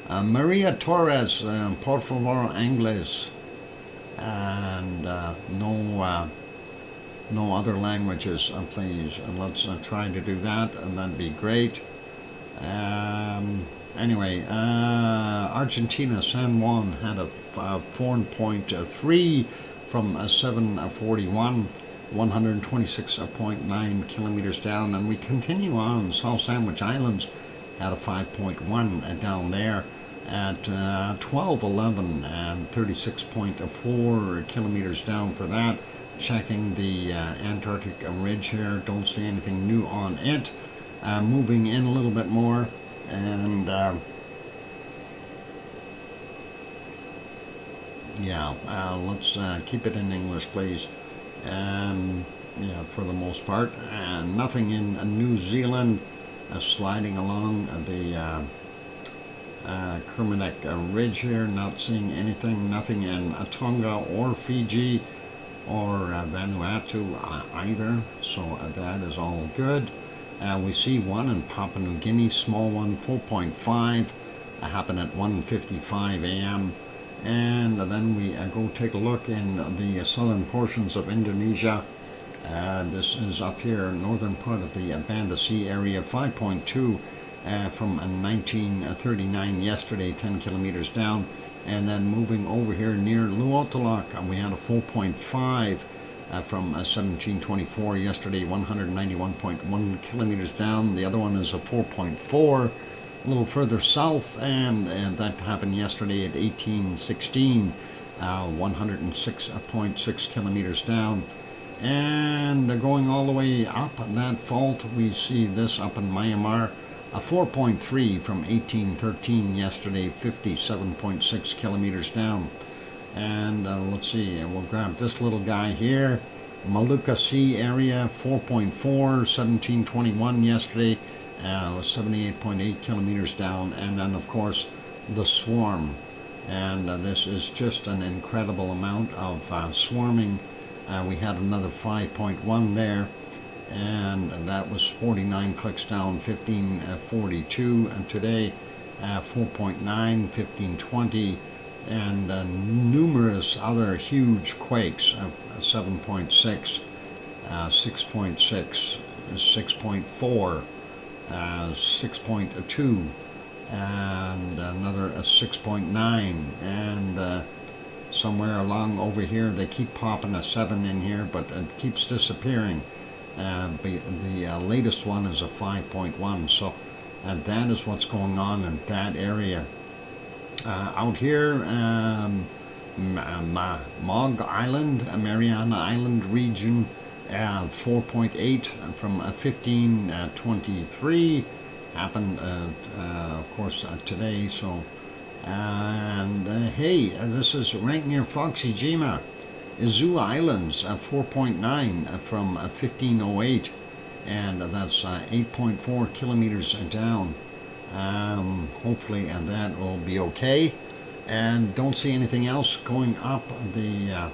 Maria Torres, por favor, Inglés, and no other languages, please. And let's try to do that, and that'd be great. Anyway, Argentina, San Juan had a 4.3 from 7:41. 126.9 kilometers down, and we continue on. South Sandwich Islands had a 5.1 down there at 12:11 and 36.4 kilometers down for that. Checking the Antarctic ridge here, don't see anything new on it. Moving in a little bit more, and let's keep it in English, please. For the most part, and nothing in New Zealand. Sliding along the Kermadec ridge here, not seeing anything. Nothing in Tonga or Fiji or Vanuatu either, so that is all good. We see one in Papua New Guinea, small one, 4.5, happened at 1:55 a.m. And then we go take a look in the southern portions of Indonesia. This is up here, northern part of the Banda Sea area, 5.2 from 1939 yesterday, 10 kilometers down. And then moving over here near Luotolak, we had a 4.5 from 1724 yesterday, 191.1 kilometers down. The other one is a 4.4. A little further south, and that happened yesterday at 1816, 106.6 kilometers down. And going all the way up that fault, we see this up in Myanmar, a 4.3 from 1813 yesterday, 57.6 kilometers down. And let's see, and we'll grab this little guy here, Maluka Sea area, 4.4, 1721 yesterday, 78.8 kilometers down. And then of course the swarm, and this is just an incredible amount of swarming. We had another 5.1 there, and that was 49 clicks down, 1542, and today 4.9, 1520, and numerous other huge quakes of 7.6, 6.6, 6.4, 6.2, and another 6.9, and somewhere along over here they keep popping a 7 in here, but it keeps disappearing. The latest one is a 5.1, so that is what's going on in that area. Out here, Mog Island, Mariana Island region, 4.8 from 1523, happened of course today. So and hey, this is right near Foxijima, Izu Islands, 4.9 from 1508, and that's 8.4 kilometers down. Hopefully that will be okay, and don't see anything else going up the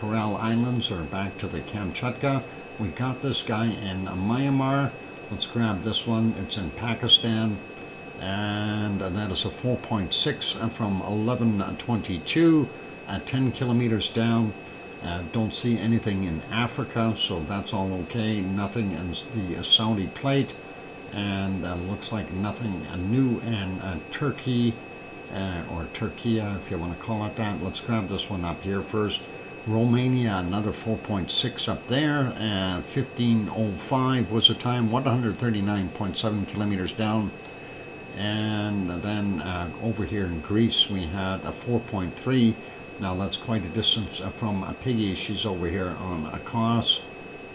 Coral Islands or back to the Kamchatka. We got this guy in Myanmar. Let's grab this one. It's in Pakistan, and that is a 4.6 from 1122, 10 kilometers down. Don't see anything in Africa, so that's all okay. Nothing in the Saudi plate, and looks like nothing new in Turkey, or Turkiya, if you want to call it that. Let's grab this one up here first. Romania, another 4.6 up there, 1505 was the time, 139.7 kilometers down. And then over here in Greece we had a 4.3. Now that's quite a distance from Piggy. She's over here on Akos,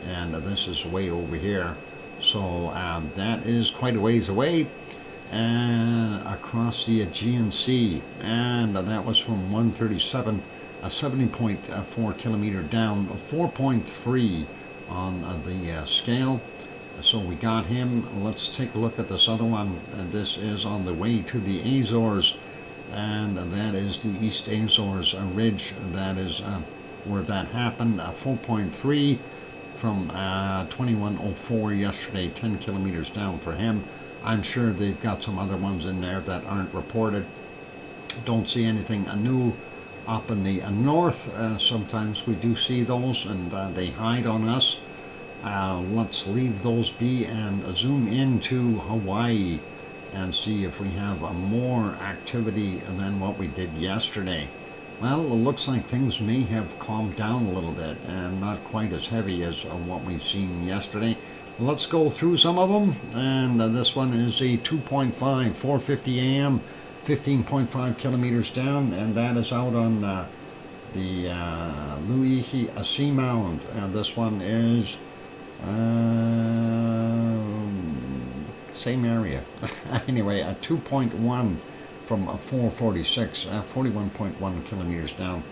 and this is way over here. So that is quite a ways away, and across the Aegean Sea, and that was from 137, 70.4 kilometer down, 4.3 on the scale. So we got him. Let's take a look at this other one. This is on the way to the Azores, and that is the East Azores Ridge. That is where that happened. 4.3 from 2104 yesterday, 10 kilometers down for him. I'm sure they've got some other ones in there that aren't reported. Don't see anything new up in the north. Sometimes we do see those, and they hide on us. Let's leave those be and zoom into Hawaii and see if we have more activity than what we did yesterday. Well, it looks like things may have calmed down a little bit and not quite as heavy as what we've seen yesterday. Let's go through some of them, and this one is a 2.5, 4:50 a.m., 15.5 kilometers down, and that is out on the Luihi Seamound. And this one is same area. Anyway, a 2.1 from 446, 41.1 kilometers down.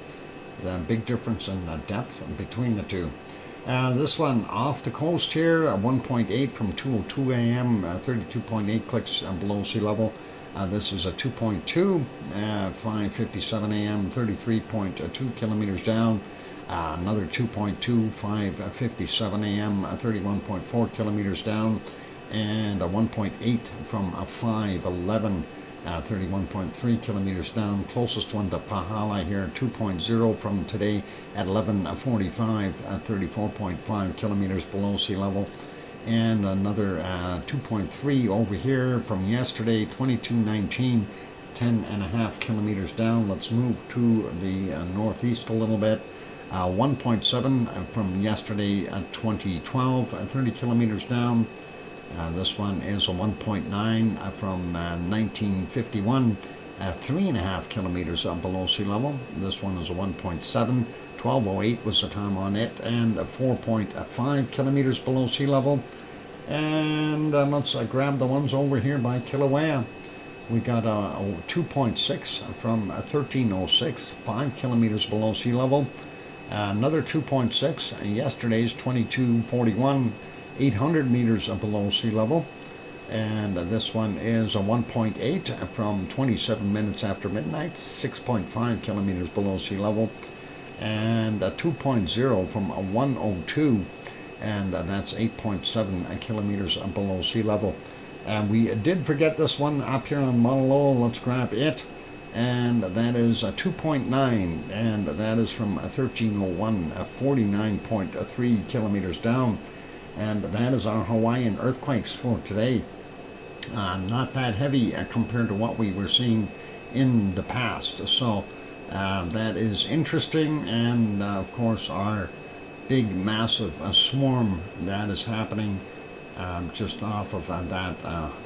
The big difference in the depth between the two. This one off the coast here, 1.8 from 2:02 a.m., 32.8 clicks below sea level. This is a 2.2, 5:57 a.m., 33.2 kilometers down. Another 2.2, 5:57 a.m., 31.4 kilometers down. And a 1.8 from 5:11, 31.3 kilometers down. Closest one to Pahala here, 2.0 from today at 11:45, 34.5 kilometers below sea level. And another 2.3 over here from yesterday, 22:19, 10.5 kilometers down. Let's move to the northeast a little bit. 1.7 from yesterday at 2012, 30 kilometers down. This one is a 1.9 from 1951, 3.5 kilometers below sea level. This one is a 1.7, 12:08 was the time on it, and 4.5 kilometers below sea level. And let's grab the ones over here by Kilauea. We got a 2.6 from 1306, 5 kilometers below sea level. Another 2.6, yesterday's 2241, 800 meters below sea level. And this one is a 1.8 from 27 minutes after midnight, 6.5 kilometers below sea level. And a 2.0 from 102, and that's 8.7 kilometers below sea level. And we did forget this one up here on Mauna Loa. Let's grab it. And that is 2.9, and that is from 1301, 49.3 kilometers down. And that is our Hawaiian earthquakes for today. Not that heavy compared to what we were seeing in the past. So that is interesting. And of course, our big, massive swarm that is happening just off of that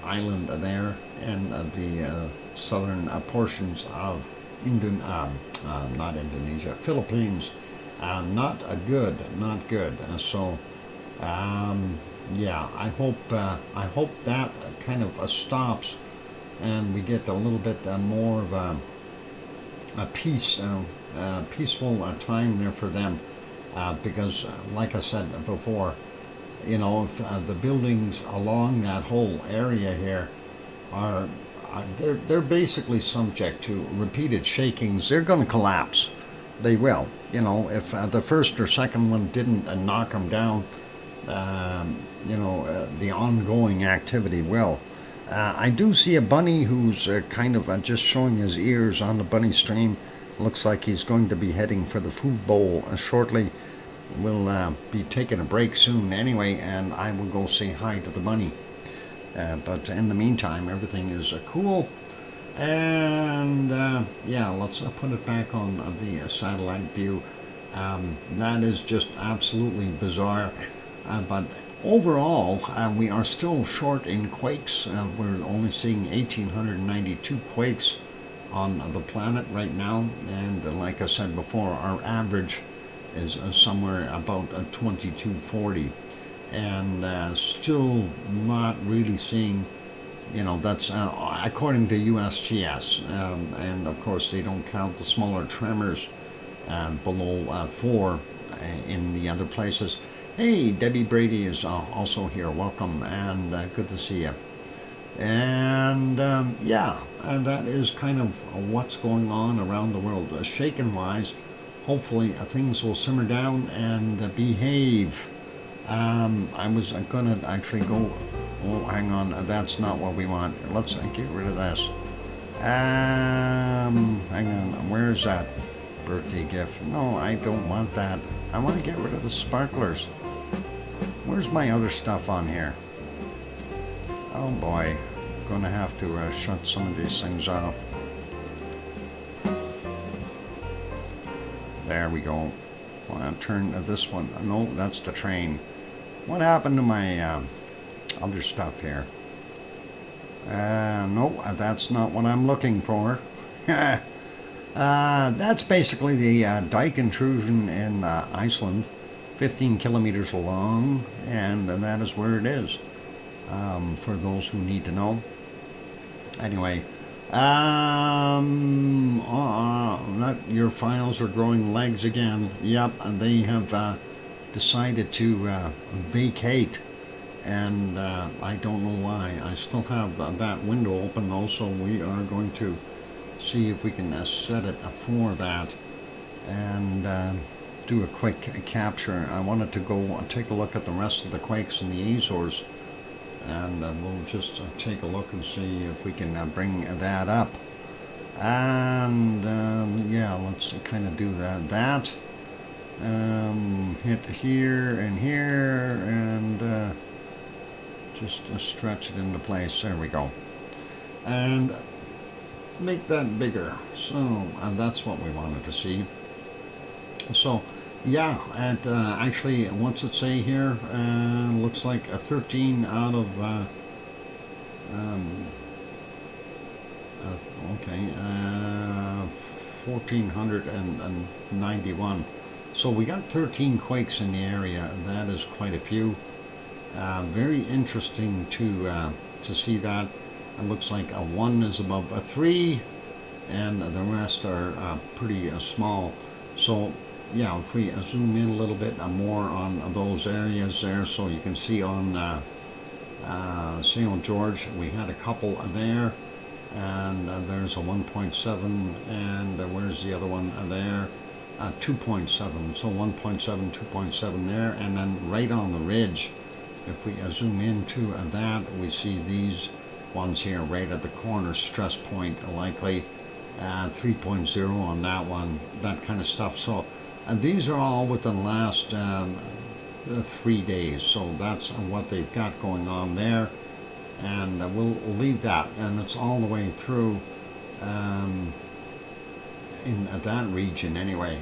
island there, and the southern portions of not Indonesia, Philippines. Not good. So yeah, I hope that kind of stops, and we get a little bit more of a peaceful time there for them, because like I said before, you know, if the buildings along that whole area here are they're basically subject to repeated shakings. They're going to collapse. They will. You know, if the first or second one didn't knock them down, you know, the ongoing activity will. I do see a bunny who's kind of just showing his ears on the bunny stream. Looks like he's going to be heading for the food bowl shortly. We'll be taking a break soon anyway, and I will go say hi to the bunny. But in the meantime, everything is cool. And yeah, let's put it back on the satellite view. That is just absolutely bizarre. But overall, we are still short in quakes. We're only seeing 1,892 quakes on the planet right now. And like I said before, our average is somewhere about 2240. And still not really seeing, you know, that's according to USGS, and of course they don't count the smaller tremors below 4 in the other places. Hey, Debbie Brady is also here. Welcome, and good to see you. And yeah, and that is kind of what's going on around the world. Shaken wise, hopefully things will simmer down and behave. I was going to actually go, oh, hang on, that's not what we want. Let's get rid of this. Hang on, where's that birthday gift? No, I don't want that. I want to get rid of the sparklers. Where's my other stuff on here? Oh boy, I'm going to have to shut some of these things off. There we go. I'll turn this one. No, that's the train. What happened to my other stuff here? No, that's not what I'm looking for. That's basically the dike intrusion in Iceland, 15 kilometers long, and that is where it is, for those who need to know. Anyway, your files are growing legs again. Yep, and they have decided to vacate, and I don't know why. I still have that window open though, so we are going to see if we can set it for that and do a quick capture. I wanted to go take a look at the rest of the quakes in the Azores, and we'll just take a look and see if we can bring that up. And yeah, let's kind of do that. Hit here and here, and just stretch it into place. There we go. And make that bigger. So that's what we wanted to see. So yeah, and actually, what's it say here? Looks like a 13 out of okay, 1,491. So we got 13 quakes in the area. That is quite a few. Very interesting to see that. It looks like a 1 is above a 3, and the rest are pretty small. So yeah, if we zoom in a little bit more on those areas there, so you can see on St. George, we had a couple there, and there's a 1.7, and where's the other one there? 2.7, so 1.7, 2.7 there, and then right on the ridge, if we zoom into that, we see these ones here right at the corner, stress point likely 3.0 on that one, that kind of stuff. So these are all within the last 3 days, so that's what they've got going on there, and we'll leave that, and it's all the way through in that region anyway.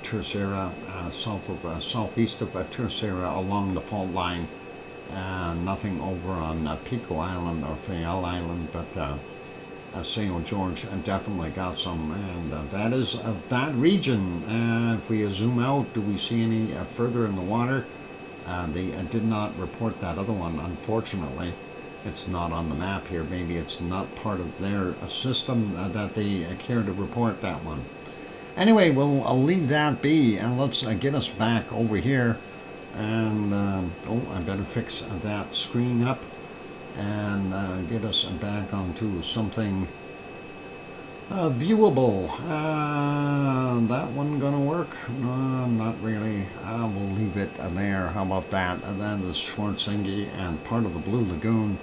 Terceira, southeast of Terceira along the fault line. Nothing over on Pico Island or Fayal Island, but St. George definitely got some, and that is that region. If we zoom out, do we see any further in the water? They did not report that other one, unfortunately. It's not on the map here. Maybe it's not part of their system that they care to report that one. Anyway, I'll leave that be, and let's get us back over here. And I better fix that screen up and get us back onto something viewable. That one gonna work? No, not really. We'll leave it there. How about that? And then the Schwarzenegger and part of the Blue Lagoon.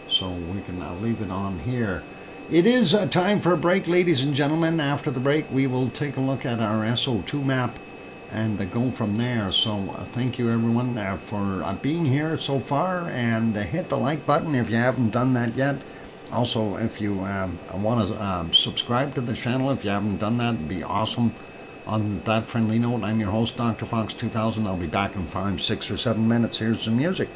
So we can leave it on here. It is time for a break, ladies and gentlemen. After the break, we will take a look at our SO2 map and go from there. So thank you everyone for being here so far, and hit the like button if you haven't done that yet. Also, if you want to subscribe to the channel, if you haven't done that, it'd be awesome. On that friendly note, I'm your host, DrFox2000. I'll be back in 5, 6, or 7 minutes. Here's some music.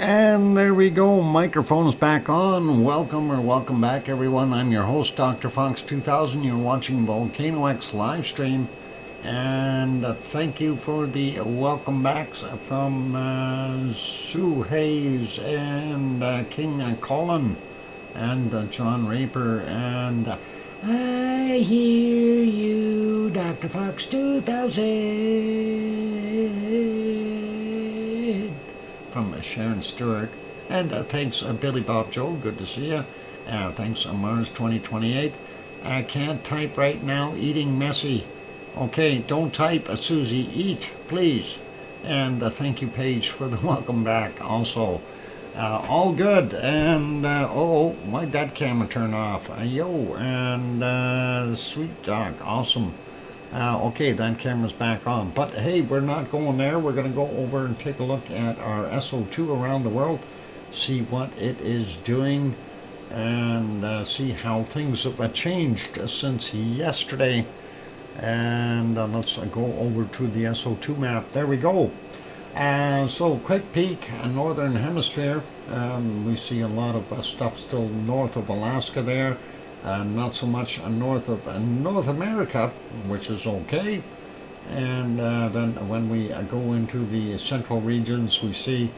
And there we go, microphone's back on. Welcome back everyone. I'm your host, DrFox2000. You're watching VolcanoX live stream. And thank you for the welcome backs from Sue Hayes and King Colin and John Raper and I hear you, DrFox2000 from Sharon Stewart. And thanks Billy Bob Joe, good to see you. Thanks Mars 2028. I can't type right now, eating messy. Okay, don't type, Susie, eat, please. And thank you, Paige, for the welcome back also. All good, and why'd that camera turn off? Yo, and sweet dog, awesome. Okay, that camera's back on. But hey, we're not going there. We're going to go over and take a look at our SO2 around the world, see what it is doing, and see how things have changed since yesterday. And let's go over to the SO2 map. There we go. So quick peek, northern hemisphere. We see a lot of stuff still north of Alaska there. Not so much north of North America, which is okay. And then when we go into the central regions, we see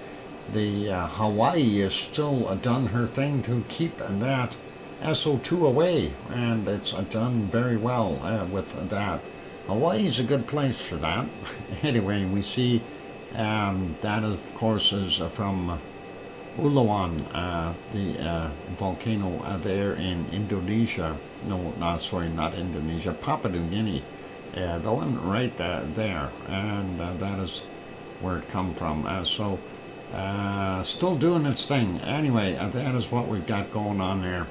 the Hawaii is still done her thing to keep that SO2 away, and it's done very well with that. Hawaii is a good place for that. Anyway, we see that of course is from Ulawan, the volcano there in Indonesia. No, sorry, not Indonesia, Papua New Guinea. The one right there, and that is where it come from. So still doing its thing. Anyway, that is what we've got going on there.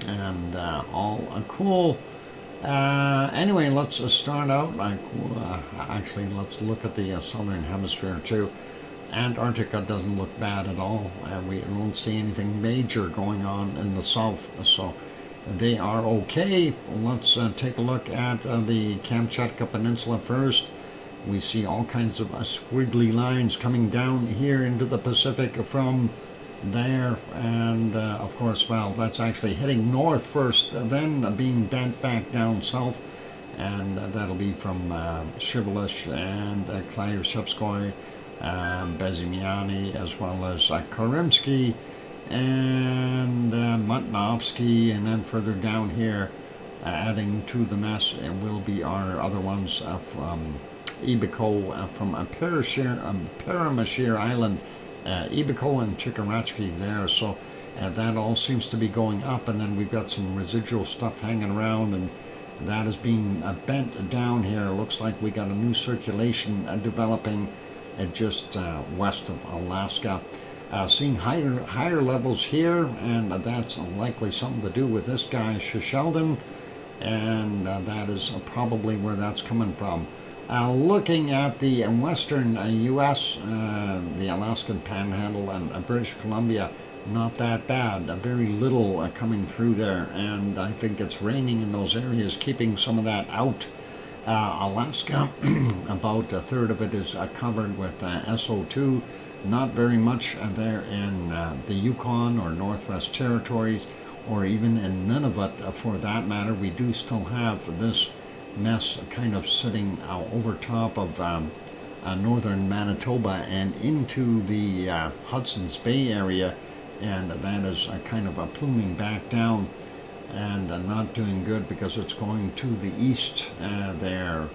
And all cool. Anyway, let's start out. Actually, let's look at the southern hemisphere too. Antarctica doesn't look bad at all. We don't see anything major going on in the south, so they are okay. Let's take a look at the Kamchatka Peninsula first. We see all kinds of squiggly lines coming down here into the Pacific from there, and of course, well, that's actually heading north first, then being bent back down south, and that'll be from Shivalish and Klyushevskoy, Bezimiani, as well as Karimsky and Mutnovsky, and then further down here, adding to the mess, will be our other ones from Ibiko, from Paramashir Island, Ibiko and Chikarachki there, so that all seems to be going up, and then we've got some residual stuff hanging around, and that is being bent down here. Looks like we got a new circulation developing just west of Alaska. Seeing higher levels here, and that's likely something to do with this guy, Sheldon, and that is probably where that's coming from. Looking at the western U.S., the Alaskan Panhandle and British Columbia, not that bad. Very little coming through there, and I think it's raining in those areas, keeping some of that out. Alaska, about a third of it is covered with SO2. Not very much there in the Yukon or Northwest Territories, or even in Nunavut for that matter. We do still have this mess kind of sitting over top of northern Manitoba and into the Hudson's Bay area, and that is kind of pluming back down and not doing good because it's going to the east there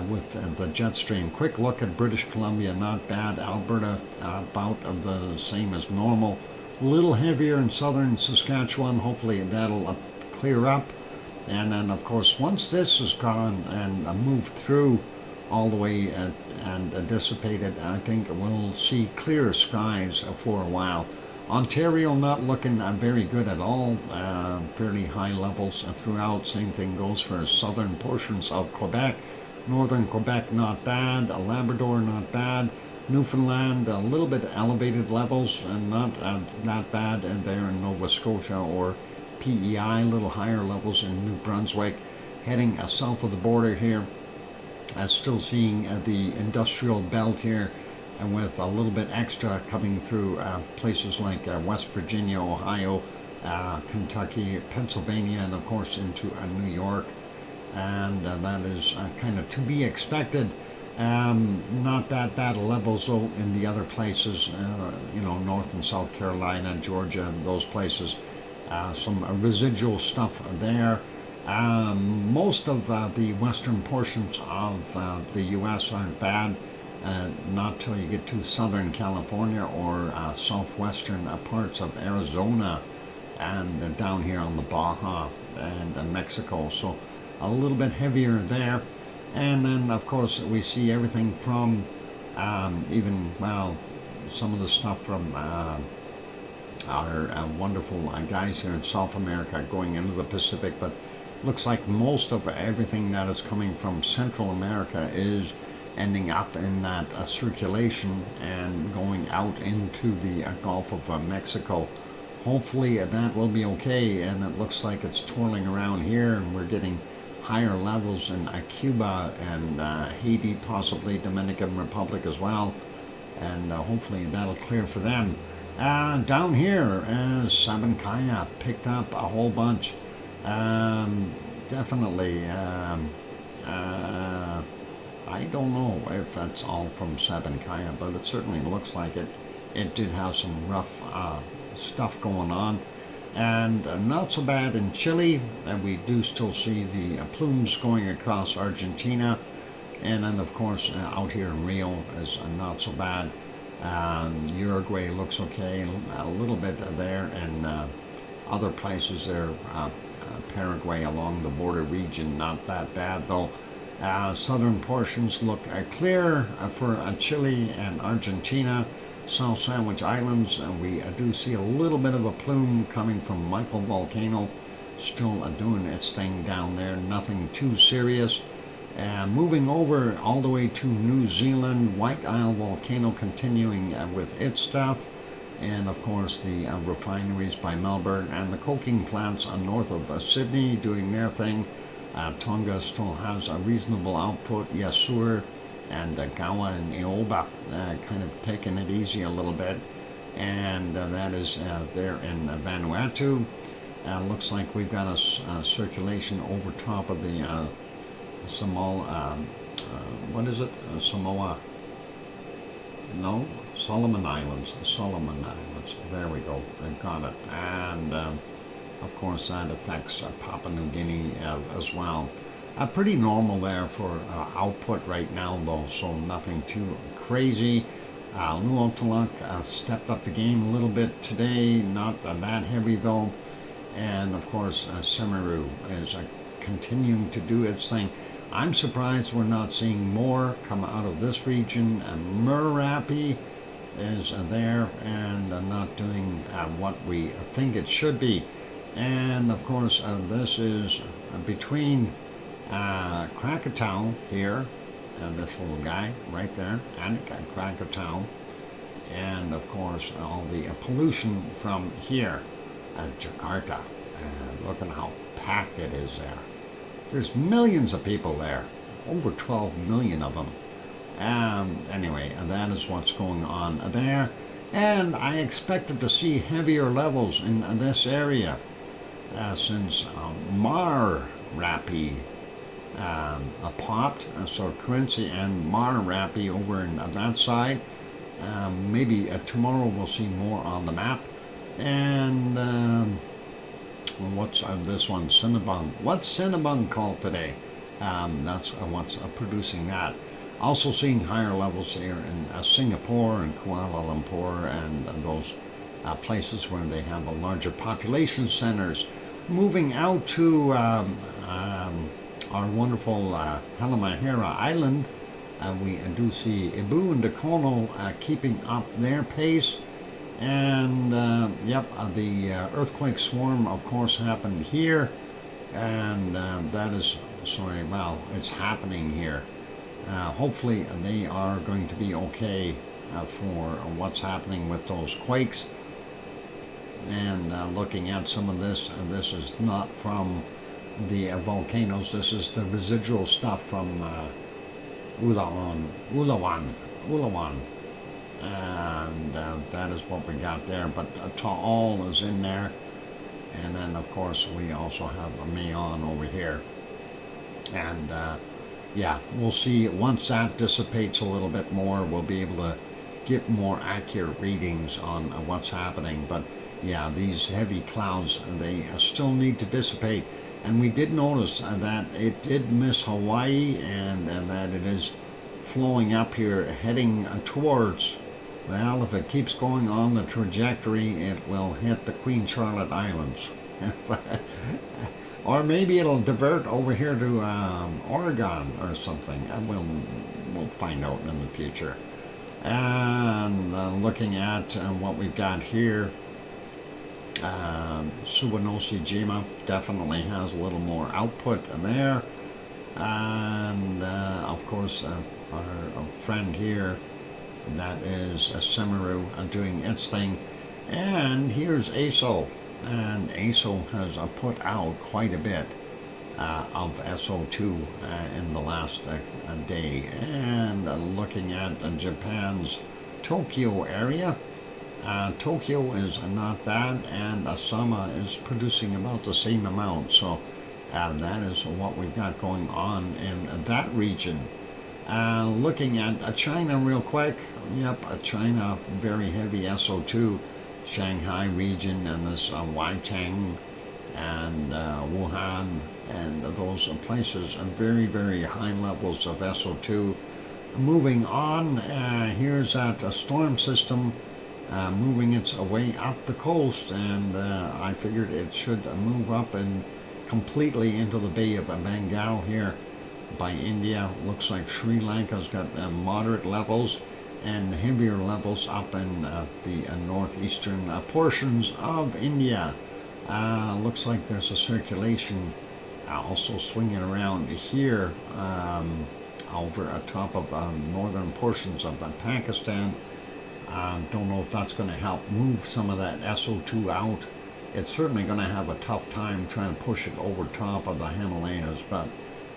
with the jet stream. Quick look at British Columbia, not bad. Alberta about of the same as normal. A little heavier in southern Saskatchewan. Hopefully that'll clear up. And then, of course, once this is gone and moved through all the way and dissipated, I think we'll see clear skies for a while. Ontario not looking very good at all. Fairly high levels throughout. Same thing goes for southern portions of Quebec. Northern Quebec not bad. Labrador not bad. Newfoundland a little bit elevated levels and not that bad. And there in Nova Scotia or PEI, little higher levels in New Brunswick. Heading south of the border here, still seeing the industrial belt here and with a little bit extra coming through places like West Virginia, Ohio, Kentucky, Pennsylvania, and of course into New York. And that is kind of to be expected. Not that bad levels though in the other places, North and South Carolina, Georgia, those places. Some residual stuff there. Most of the western portions of the U.S. aren't bad. Not till you get to Southern California or southwestern parts of Arizona and down here on the Baja and Mexico. So a little bit heavier there. And then, of course, we see everything from some of the stuff from our wonderful guys here in South America going into the Pacific. But looks like most of everything that is coming from Central America is ending up in that circulation and going out into the Gulf of Mexico. Hopefully that will be okay, and it looks like it's twirling around here, and we're getting higher levels in Cuba and Haiti, possibly Dominican Republic as well, and hopefully that'll clear for them. Down here, Sabancaya picked up a whole bunch. Definitely. I don't know if that's all from Sabancaya, but it certainly looks like it. It did have some rough stuff going on. And not so bad in Chile. We do still see the plumes going across Argentina. And then, of course, out here in Rio is not so bad. Uruguay looks okay, a little bit there. And other places there, Paraguay along the border region, not that bad though. Southern portions look clear for Chile and Argentina. South Sandwich Islands, we do see a little bit of a plume coming from Michael Volcano, still doing its thing down there, nothing too serious. Moving over all the way to New Zealand, White Isle Volcano continuing with its stuff, and of course the refineries by Melbourne and the coking plants north of Sydney doing their thing. Tonga still has a reasonable output. Yasur and Gawa and Eoba kind of taking it easy a little bit. And that is there in Vanuatu. Looks like we've got a circulation over top of the Samoa, what is it? Samoa, no? Solomon Islands. There we go. I got it. And of course, that affects Papua New Guinea as well. Pretty normal there for output right now, though, so nothing too crazy. Nuotulak stepped up the game a little bit today, not that heavy, though. And, of course, Semeru is continuing to do its thing. I'm surprised we're not seeing more come out of this region. Marapi is there and not doing what we think it should be. And of course, this is between Krakatoa here, and this little guy right there, and Krakatoa, and of course, all the pollution from here at Jakarta. And look at how packed it is there. There's millions of people there, over 12 million of them. Anyway, that is what's going on there. And I expected to see heavier levels in this area. Since Marapi popped, so Quincy and Marapi over in that side. Maybe tomorrow we'll see more on the map. And what's this one? Cinnabon. What's Cinnabon called today? That's what's producing that. Also seeing higher levels here in Singapore and Kuala Lumpur and those places where they have a larger population centers. Moving out to our wonderful Halmahera Island, we do see Ibu and Dakono keeping up their pace. And the earthquake swarm, of course, happened here, and that is, it's happening here. Hopefully they are going to be okay for what's happening with those quakes. And looking at some of this, and this is not from the volcanoes, this is the residual stuff from Ulawan, and that is what we got there. But Taal is in there, and then of course we also have a Mayon over here, and yeah, we'll see. Once that dissipates a little bit more, we'll be able to get more accurate readings on what's happening. But yeah, these heavy clouds, they still need to dissipate. And we did notice that it did miss Hawaii, and that it is flowing up here, heading towards, well, if it keeps going on the trajectory, it will hit the Queen Charlotte Islands. Or maybe it'll divert over here to Oregon or something. We'll find out in the future. And looking at what we've got here, Suwanoshi-jima definitely has a little more output there. And of course, our friend here, that is Semiru, doing its thing. And here's ASO. And ASO has put out quite a bit of SO2 in the last day. And looking at Japan's Tokyo area, Tokyo is not bad, and Asama is producing about the same amount. So that is what we've got going on in that region. Looking at China real quick, yep, China, very heavy SO2. Shanghai region and this Weitang and Wuhan and those places, very, very high levels of SO2. Moving on, here's that storm system moving its way up the coast, and I figured it should move up and completely into the Bay of Bengal here by India. Looks like Sri Lanka's got moderate levels and heavier levels up in the northeastern portions of India. Looks like there's a circulation also swinging around here over atop of northern portions of Pakistan. Don't know if that's going to help move some of that SO2 out. It's certainly going to have a tough time trying to push it over top of the Himalayas, but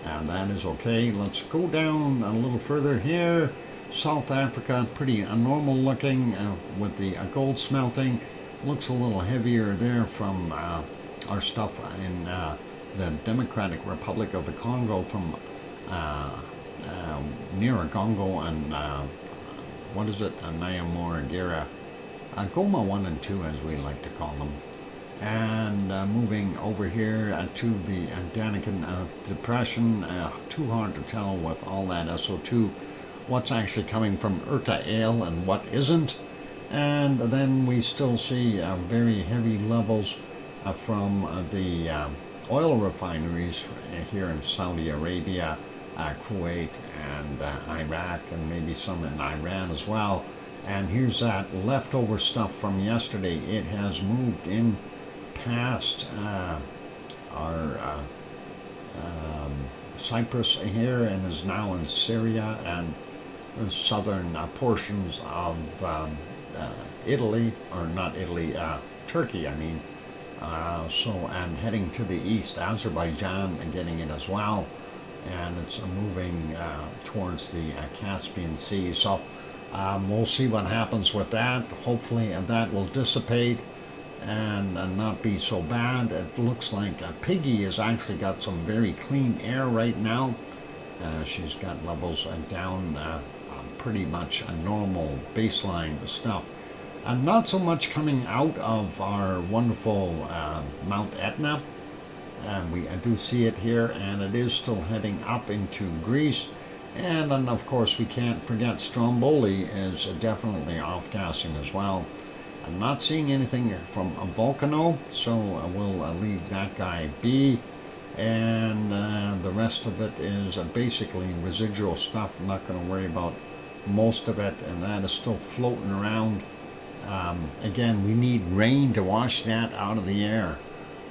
that is okay. Let's go down a little further here. South Africa, pretty normal looking with the gold smelting. Looks a little heavier there from our stuff in the Democratic Republic of the Congo, from Nyiragongo and what is it, Nyamuragira, Goma 1 and 2 as we like to call them. And moving over here to the Daniken Depression, too hard to tell with all that SO2 what's actually coming from Urta Ale and what isn't. And then we still see very heavy levels from the oil refineries here in Saudi Arabia, Kuwait, and Iraq, and maybe some in Iran as well. And here's that leftover stuff from yesterday. It has moved in past our Cyprus here and is now in Syria and the southern portions of Italy, or not Italy, Turkey, I mean. And heading to the east, Azerbaijan, and getting it as well. And it's moving towards the Caspian Sea. So we'll see what happens with that. Hopefully that will dissipate and not be so bad. It looks like Piggy has actually got some very clean air right now. She's got levels down pretty much a normal baseline stuff. And not so much coming out of our wonderful Mount Etna. We do see it here, and it is still heading up into Greece. And then, of course, we can't forget Stromboli is definitely off-gassing as well. I'm not seeing anything from a Volcano, so we'll leave that guy be. And the rest of it is basically residual stuff. I'm not going to worry about most of it, and that is still floating around. Again, we need rain to wash that out of the air,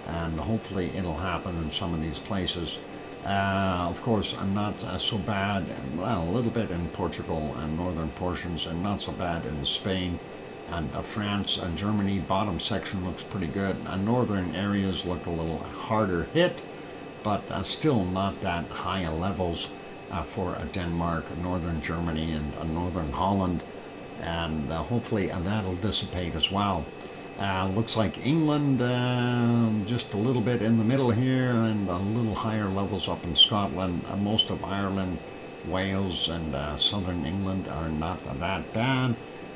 and hopefully it'll happen in some of these places. Of course, not so bad, well, a little bit in Portugal and northern portions, and not so bad in Spain and France and Germany. Bottom section looks pretty good. Northern areas look a little harder hit, but still not that high levels for Denmark, northern Germany, and northern Holland. and hopefully that'll dissipate as well. Looks like England just a little bit in the middle here, and a little higher levels up in Scotland. Most of Ireland, Wales, and southern England are not that bad.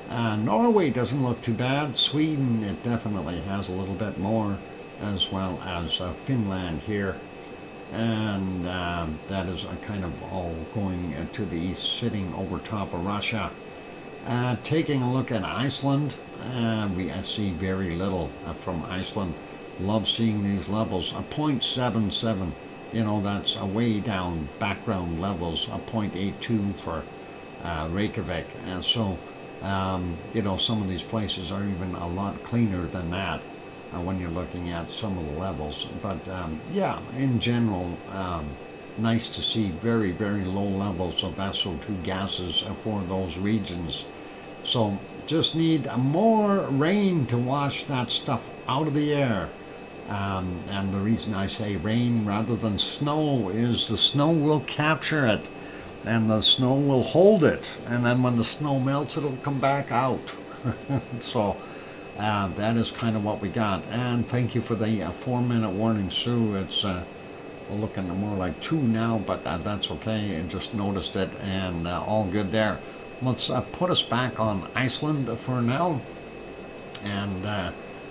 Norway doesn't look too bad. Sweden, it definitely has a little bit more, as well as Finland here. And that is kind of all going to the east, sitting over top of Russia. Taking a look at Iceland, I see very little from Iceland. Love seeing these levels. 0.77, you know, that's a way down background levels. 0.82 for Reykjavik. And so, you know, some of these places are even a lot cleaner than that when you're looking at some of the levels. But yeah, in general, nice to see very, very low levels of SO2 gases for those regions. So just need more rain to wash that stuff out of the air. And the reason I say rain rather than snow is the snow will capture it, and the snow will hold it, and then when the snow melts, it'll come back out. So that is kind of what we got. And thank you for the 4-minute warning, Sue. It's looking more like 2 now, but that's okay. I just noticed it, and all good there. Let's put us back on Iceland for now, and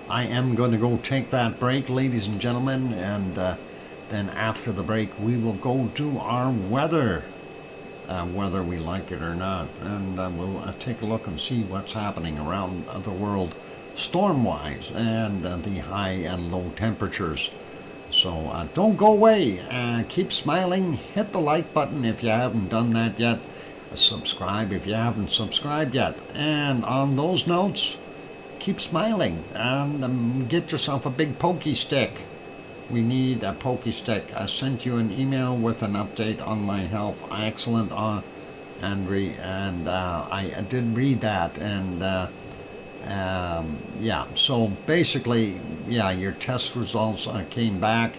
I am going to go take that break, ladies and gentlemen, and then after the break we will go do our weather, whether we like it or not, and we'll take a look and see what's happening around the world storm-wise, and the high and low temperatures. So don't go away, keep smiling, hit the like button if you haven't done that yet, subscribe if you haven't subscribed yet, and on those notes, keep smiling, and get yourself a big pokey stick. We need a pokey stick. I sent you an email with an update on my health. Excellent, Andre, and I did read that, and yeah, so basically, yeah, your test results came back,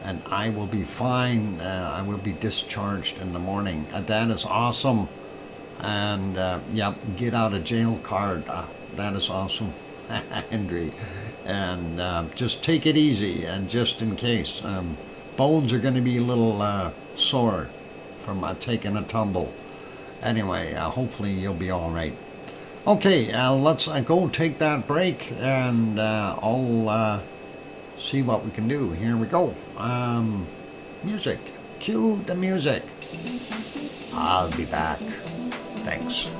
and I will be fine. I will be discharged in the morning. That is awesome. And yeah, get out of jail card. That is awesome, Andre. And just take it easy, and just in case, bones are going to be a little sore from taking a tumble. Anyway, hopefully you'll be all right. Okay, let's go take that break, and I'll see what we can do. Here we go. Music. Cue the music. I'll be back. Thanks.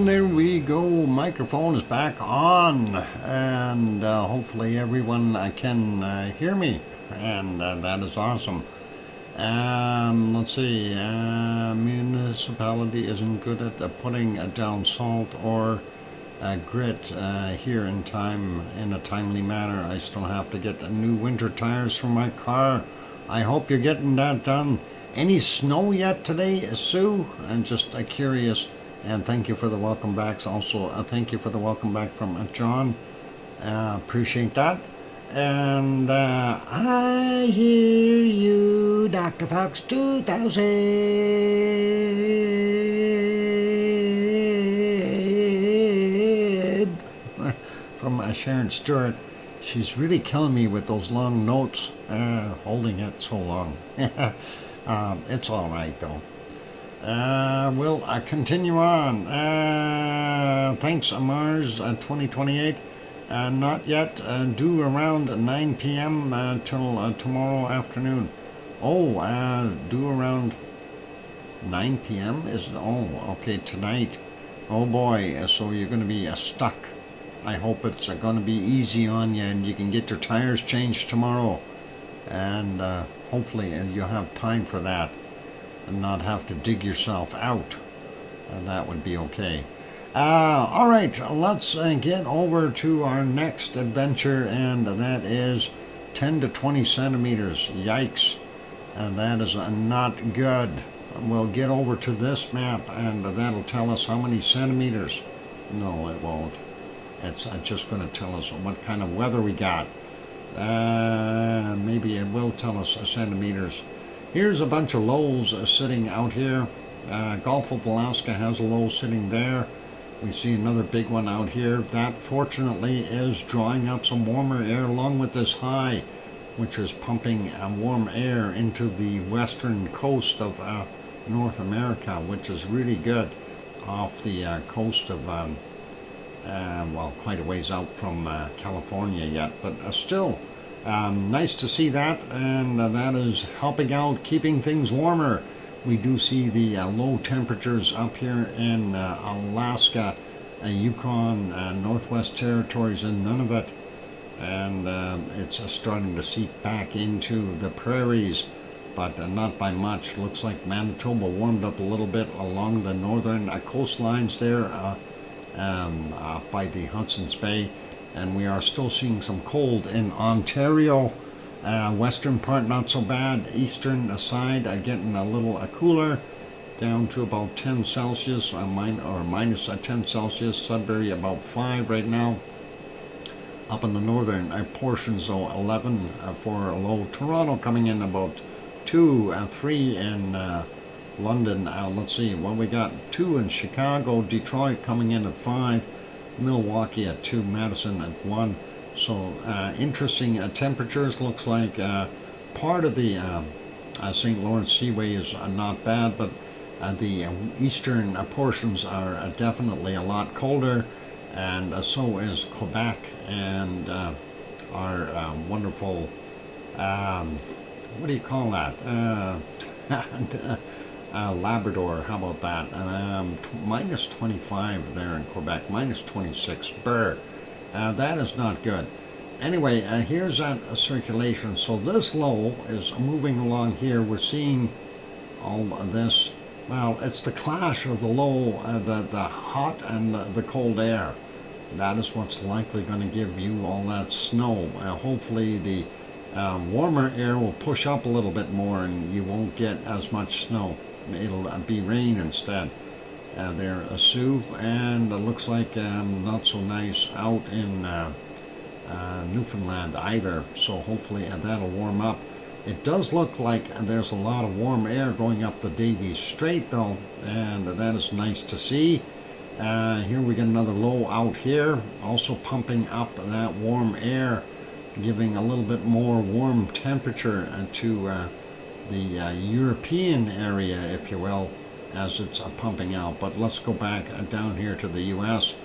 And there we go. Microphone is back on, and hopefully everyone can hear me, and that is awesome. Let's see. Municipality isn't good at putting down salt or grit here in a timely manner. I still have to get new winter tires for my car. I hope you're getting that done. Any snow yet today, Sue? I'm just curious. And thank you for the welcome backs. Also, thank you for the welcome back from John. Appreciate that. And I hear you, DrFox2000. From Sharon Stewart. She's really killing me with those long notes, holding it so long. It's all right, though. We'll continue on. Thanks, Mars 2028. Not yet. Due around 9 p.m. Till tomorrow afternoon. Oh, due around 9 p.m. is okay, tonight. Oh boy, so you're going to be stuck. I hope it's going to be easy on you and you can get your tires changed tomorrow. And hopefully you'll have time for that and not have to dig yourself out. And that would be okay. All right, let's get over to our next adventure, and that is 10 to 20 centimeters. Yikes. And that is not good. We'll get over to this map, and that'll tell us how many centimeters. No, it won't. It's just going to tell us what kind of weather we got. Maybe it will tell us centimeters. Here's a bunch of lows sitting out here. Gulf of Alaska has a low sitting there. We see another big one out here. That fortunately is drawing up some warmer air along with this high, which is pumping warm air into the western coast of North America, which is really good off the coast of, well, quite a ways out from California yet, but still nice to see that, and that is helping out, keeping things warmer. We do see the low temperatures up here in Alaska, Yukon, Northwest Territories, and Nunavut, and it's starting to seep back into the prairies, but not by much. Looks like Manitoba warmed up a little bit along the northern coastlines there by the Hudson's Bay, and we are still seeing some cold in Ontario. Western part not so bad. Eastern side getting a little cooler, down to about 10 Celsius, minus 10 Celsius. Sudbury about 5 right now. Up in the northern portions, though, 11 for a low. Toronto coming in about 2, 3 in London. Let's see what we got. 2 in Chicago. Detroit coming in at 5. Milwaukee at 2. Madison at 1. So interesting temperatures. Looks like part of the St. Lawrence Seaway is not bad, but the eastern portions are definitely a lot colder, and so is Quebec and our wonderful, what do you call that? Labrador, how about that? Minus 25 there in Quebec, minus 26. Brr. That is not good. Anyway, here's that circulation. So this low is moving along here. We're seeing all of this. Well, it's the clash of the low, the hot and the cold air. That is what's likely going to give you all that snow. Hopefully the warmer air will push up a little bit more and you won't get as much snow. It'll be rain instead. There, Sue, and it looks like not so nice out in Newfoundland either, so hopefully that'll warm up. It does look like there's a lot of warm air going up the Davies Strait though, and that is nice to see. Here we get another low out here, also pumping up that warm air, giving a little bit more warm temperature to the European area, if you will, as it's pumping out. But let's go back down here to the U.S.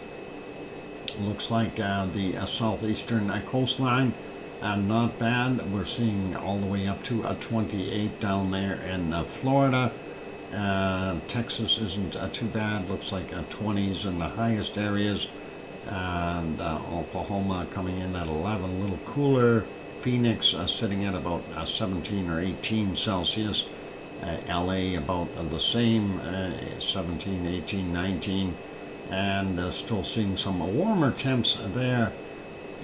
Looks like the southeastern coastline, not bad. We're seeing all the way up to 28 down there in Florida. Texas isn't too bad, looks like 20s in the highest areas, and Oklahoma coming in at 11, a little cooler. Phoenix sitting at about 17 or 18 Celsius. LA about the same, 17, 18, 19, and still seeing some warmer temps there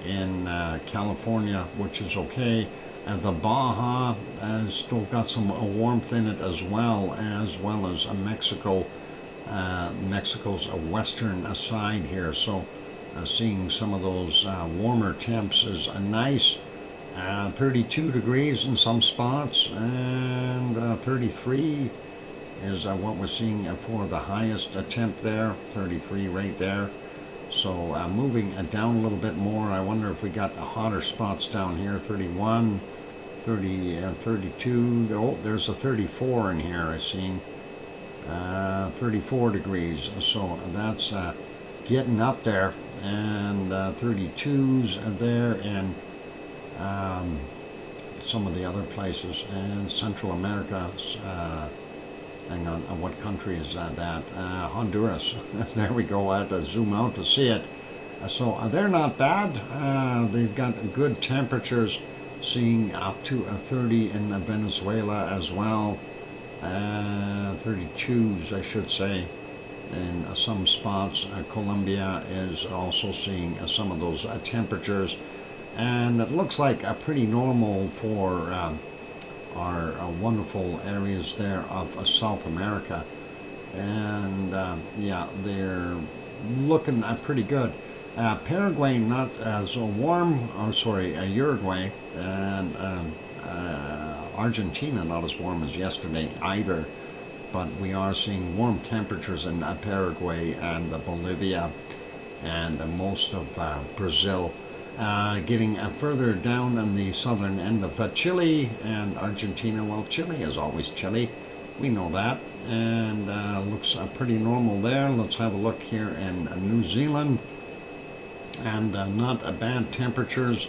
in California, which is okay. The Baja has still got some warmth in it as well as Mexico. Mexico's western side here, so seeing some of those warmer temps is nice. 32 degrees in some spots, and 33 is what we're seeing for the highest temp there, 33 right there. So moving down a little bit more, I wonder if we got hotter spots down here, 31, 30, 32, oh, there's a 34 in here, I see, 34 degrees, so that's getting up there, and 32s there, and some of the other places, and Central America, hang on, what country is that? Honduras. There we go. I had to zoom out to see it. So they're not bad. They've got good temperatures, seeing up to 30 in Venezuela as well. 32s, I should say. In some spots, Colombia is also seeing some of those temperatures. And it looks like pretty normal for our wonderful areas there of South America. And yeah, they're looking pretty good. Paraguay not as warm, Uruguay and Argentina not as warm as yesterday either. But we are seeing warm temperatures in Paraguay and Bolivia and most of Brazil. Getting further down on the southern end of Chile and Argentina. Well, Chile is always chilly, we know that, and looks pretty normal there. Let's have a look here in New Zealand, and not bad temperatures.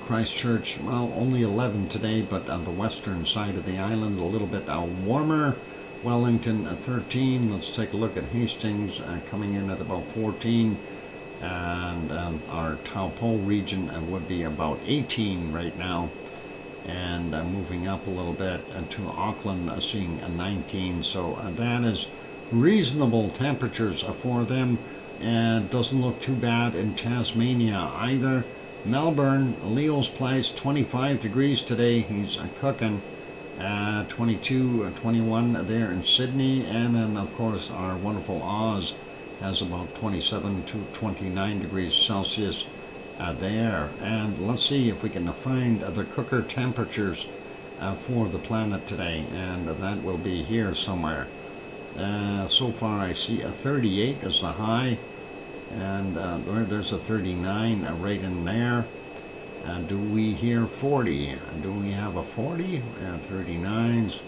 Christchurch, well, only 11 today, but on the western side of the island a little bit warmer. Wellington 13. Let's take a look at Hastings, coming in at about 14. And our Taupo region would be about 18 right now, and moving up a little bit to Auckland, seeing a 19. So that is reasonable temperatures for them, and doesn't look too bad in Tasmania either. Melbourne, Leo's place, 25 degrees today. He's cooking. 22, 21 there in Sydney, and then of course our wonderful Oz has about 27 to 29 degrees Celsius there. And let's see if we can find the cooker temperatures for the planet today, and that will be here somewhere. So far I see a 38 as the high, and there's a 39 right in there. Do we hear 40? Do we have a 40? 39s,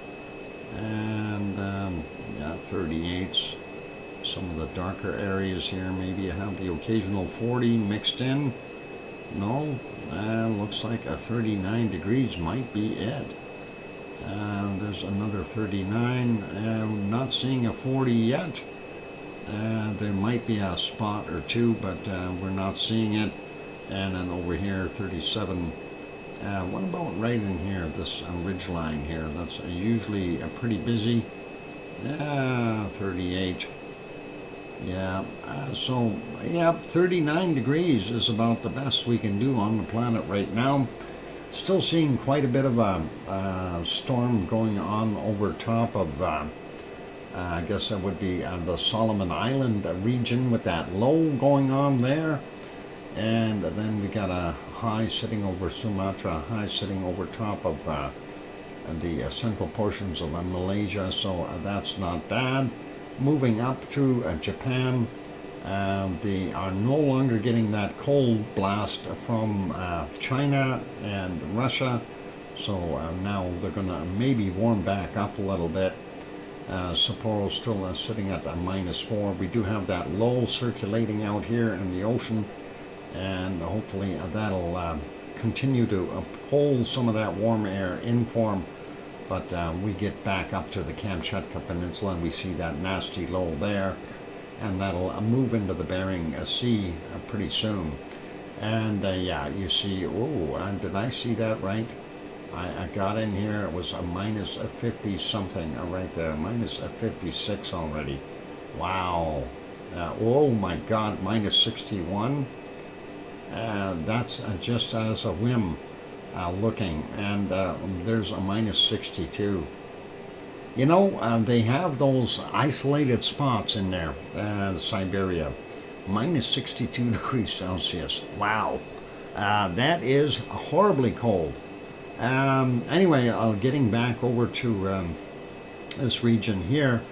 and yeah, 38s. Some of the darker areas here, maybe you have the occasional 40 mixed in. No, looks like a 39 degrees might be it. There's another 39. Not seeing a 40 yet. There might be a spot or two, but we're not seeing it. And then over here, 37. What about right in here, this ridge line here? That's usually pretty busy. 38. Yeah, so yeah, 39 degrees is about the best we can do on the planet right now. Still seeing quite a bit of a storm going on over top of, I guess that would be the Solomon Island region, with that low going on there. And then we got a high sitting over Sumatra, high sitting over top of the central portions of Malaysia, so that's not bad. Moving up through Japan, they are no longer getting that cold blast from China and Russia, so now they're going to maybe warm back up a little bit. Sapporo still sitting at -4. We do have that low circulating out here in the ocean, and hopefully that'll continue to hold some of that warm air in form But we get back up to the Kamchatka Peninsula and we see that nasty low there, and that'll move into the Bering Sea pretty soon. And yeah, you see, oh, did I see that right? I got in here, it was a minus 50 something right there, minus 56 already. Wow. Oh my God, minus 61. That's just as a whim looking, and there's a minus 62. You know, they have those isolated spots in there, Siberia, minus 62 degrees Celsius. Wow, that is horribly cold. Anyway, getting back over to this region here,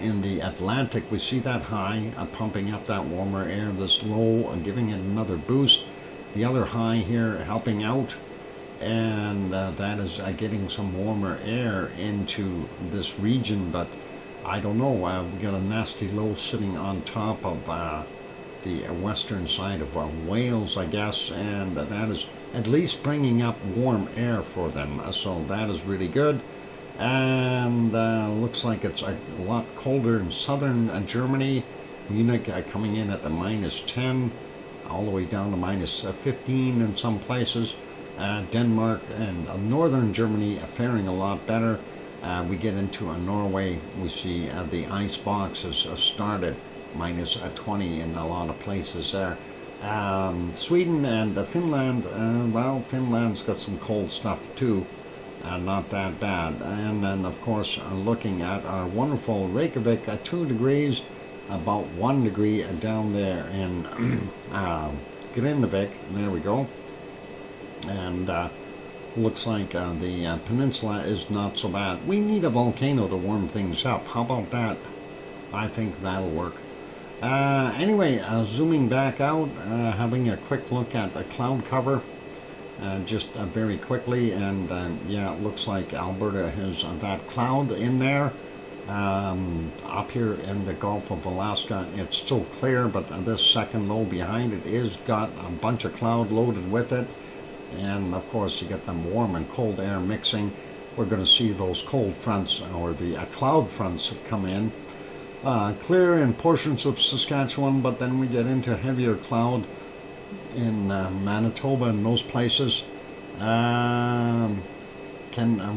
in the Atlantic, we see that high pumping up that warmer air, this low and giving it another boost. The other high here helping out, and that is getting some warmer air into this region, but I don't know, we've got a nasty low sitting on top of the western side of Wales, I guess, and that is at least bringing up warm air for them, so that is really good. And looks like it's a lot colder in southern Germany. Munich coming in at the minus 10, all the way down to minus 15 in some places. Denmark and northern Germany faring a lot better. We get into Norway, we see the ice box has started, minus 20 in a lot of places there. Sweden and Finland, well, Finland's got some cold stuff too. Not that bad. And then, of course, looking at our wonderful Reykjavik, 2 degrees, about 1 degree down there in Grindavik. There we go. And looks like the peninsula is not so bad. We need a volcano to warm things up. How about that? I think that'll work. Anyway, zooming back out, having a quick look at the cloud cover. Just very quickly, and yeah, it looks like Alberta has that cloud in there. Up here in the Gulf of Alaska, it's still clear, but this second low behind it is got a bunch of cloud loaded with it. And of course, you get them warm and cold air mixing. We're going to see those cold fronts, or the cloud fronts, come in. Clear in portions of Saskatchewan, but then we get into heavier cloud in Manitoba and those places. Can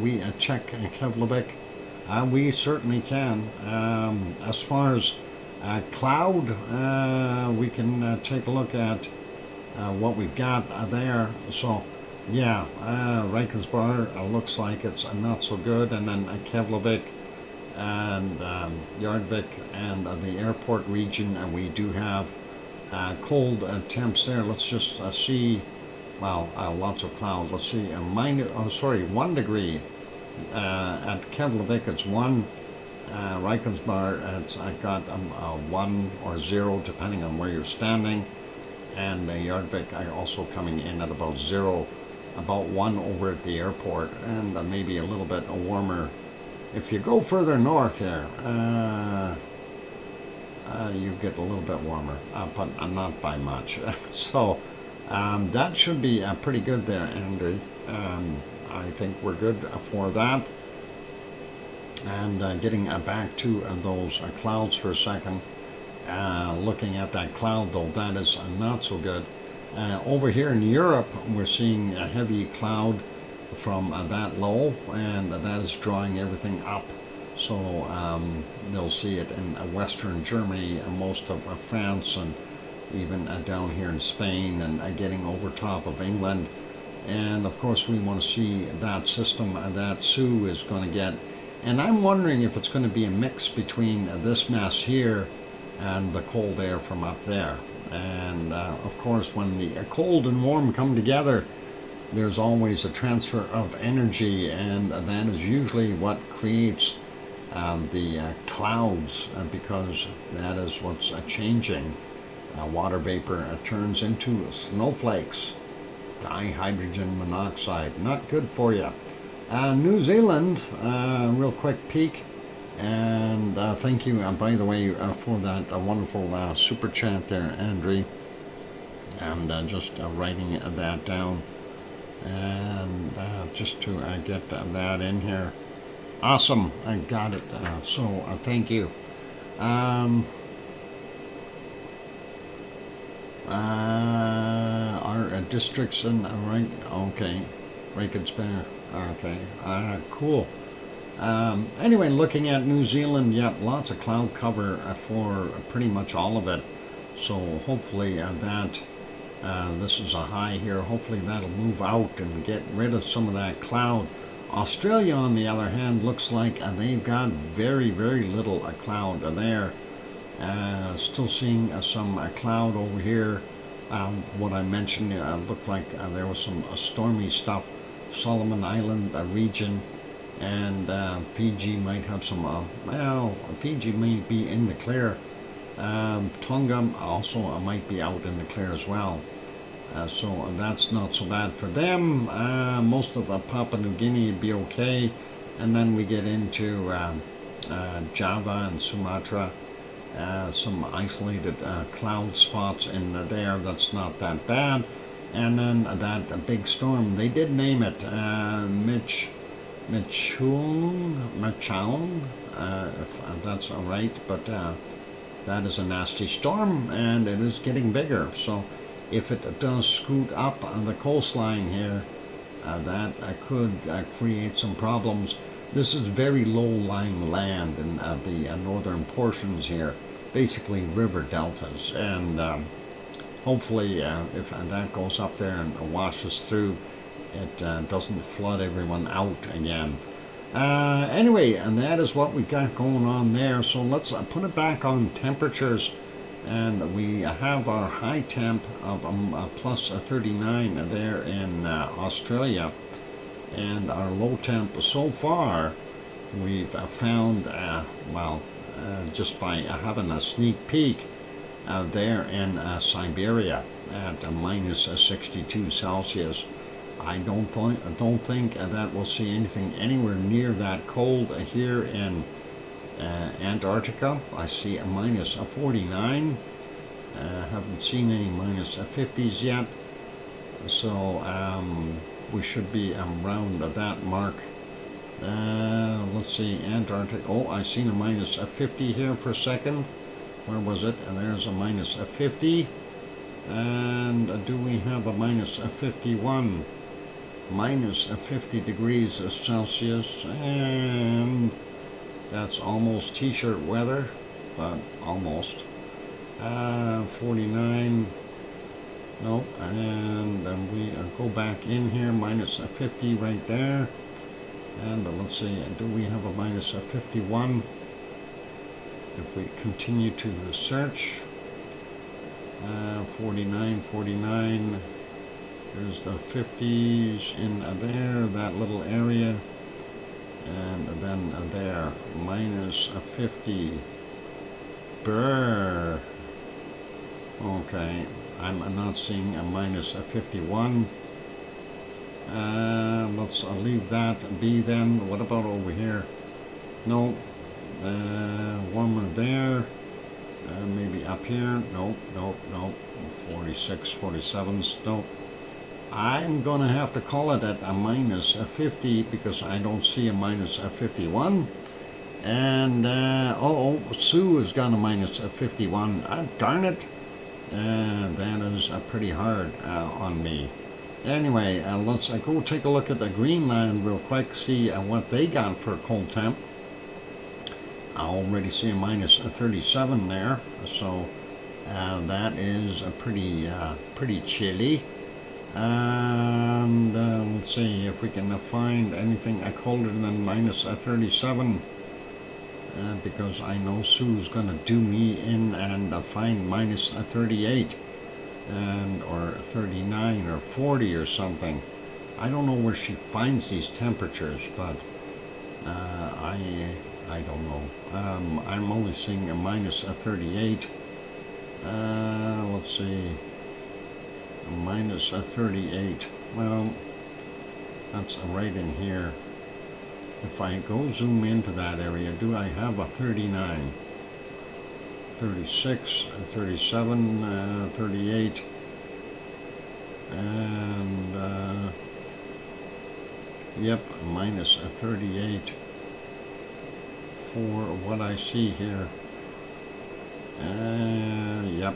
we check Keflavik? We certainly can. As far as cloud, we can take a look at what we've got there. So yeah, Reykjanes looks like it's not so good, and then Keflavik and Yardvik and the airport region, we do have cold temps there. Let's just see, well, lots of cloud. Let's see, 1 degree. At Keflavik it's 1. Reykjanes it's got 1 or 0 depending on where you're standing. And Yardvik also coming in at about 0, about 1 over at the airport, and maybe a little bit warmer. If you go further north here, you get a little bit warmer, but not by much. So that should be pretty good there, Andrew. I think we're good for that. And getting back to those clouds for a second. Looking at that cloud, though, that is not so good. Over here in Europe, we're seeing a heavy cloud from that low, and that is drawing everything up. So they'll see it in western Germany, most of France, and even down here in Spain, and getting over top of England. And of course we want to see that system that Sue is going to get. And I'm wondering if it's going to be a mix between this mass here and the cold air from up there. And of course, when the cold and warm come together, there's always a transfer of energy, and that is usually what creates the clouds, because that is what's changing. Water vapor turns into snowflakes, dihydrogen monoxide. Not good for you. New Zealand, real quick peek. And thank you, by the way, for that wonderful super chat there, Andrew. And just writing that down. and just to get that in here. Awesome, I got it. So thank you. Our districts and right, okay, Reykjavik, okay, cool. Anyway, looking at New Zealand, yep, lots of cloud cover for pretty much all of it. So hopefully this is a high here. Hopefully that'll move out and get rid of some of that cloud. Australia, on the other hand, looks like they've got very, very little cloud there. Still seeing some cloud over here. What I mentioned looked like there was some stormy stuff. Solomon Island region, and Fiji might have some, well, Fiji may be in the clear. Tonga also might be out in the clear as well. So that's not so bad for them. Most of Papua New Guinea would be okay. And then we get into Java and Sumatra. Some isolated cloud spots in there. That's not that bad. And then that big storm, they did name it Michaung, if that's all right, but that is a nasty storm, and it is getting bigger. So if it does scoot up on the coastline here, that could create some problems. This is very low-lying land in the northern portions here, basically river deltas, and hopefully if that goes up there and washes through, it doesn't flood everyone out again. Anyway, and that is what we got going on there. So let's put it back on temperatures, and we have our high temp of plus 39 there in Australia, and our low temp so far we've found, well, just by having a sneak peek, there in Siberia at minus 62 Celsius. I don't think that we'll see anything anywhere near that cold here in Antarctica. I see a minus 49. Haven't seen any minus 50s yet. So we should be around that mark. Let's see, Antarctica. Oh, I seen a minus 50 here for a second. Where was it? And there's a minus 50. And do we have a minus 51? Minus 50 degrees Celsius, and that's almost t-shirt weather, but almost. 49. Nope. And then we go back in here, minus 50 right there. And let's see, do we have a minus 51? If we continue to search, 49, 49. There's the 50s in there, that little area, and then there, minus 50. Brr. Okay, I'm not seeing a minus 51. Let's leave that be then. What about over here? No. Warmer there. Maybe up here. Nope, nope, nope. 46, 47s. Nope. I'm going to have to call it at a minus 50 because I don't see a minus 51. And, Sue has got a minus 51. Darn it. That is pretty hard on me. Anyway, let's go take a look at the Greenland real quick, see what they got for a cold temp. I already see a minus 37 there, so that is pretty chilly. And let's see if we can find anything colder than minus 37, because I know Sue's going to do me in and find minus 38 and or 39 or 40 or something. I don't know where she finds these temperatures, but I don't know. I'm only seeing a minus 38. Let's see. Minus 38. Well, that's right in here. If I go zoom into that area, do I have a 39? 36, 37, 38, and Yep, minus 38 for what I see here. Yep.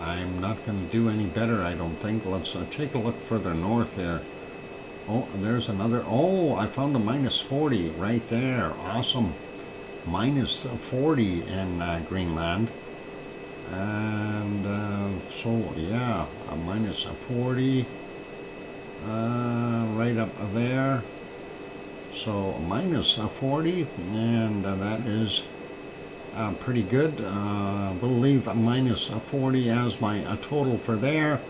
I'm not going to do any better, I don't think. Let's take a look further north here. Oh, there's another. Oh, I found a minus 40 right there. Awesome. Minus 40 in Greenland. And so, yeah, a minus 40 right up there. So, minus 40, and that is pretty good. We'll leave a minus 40 as my total for there.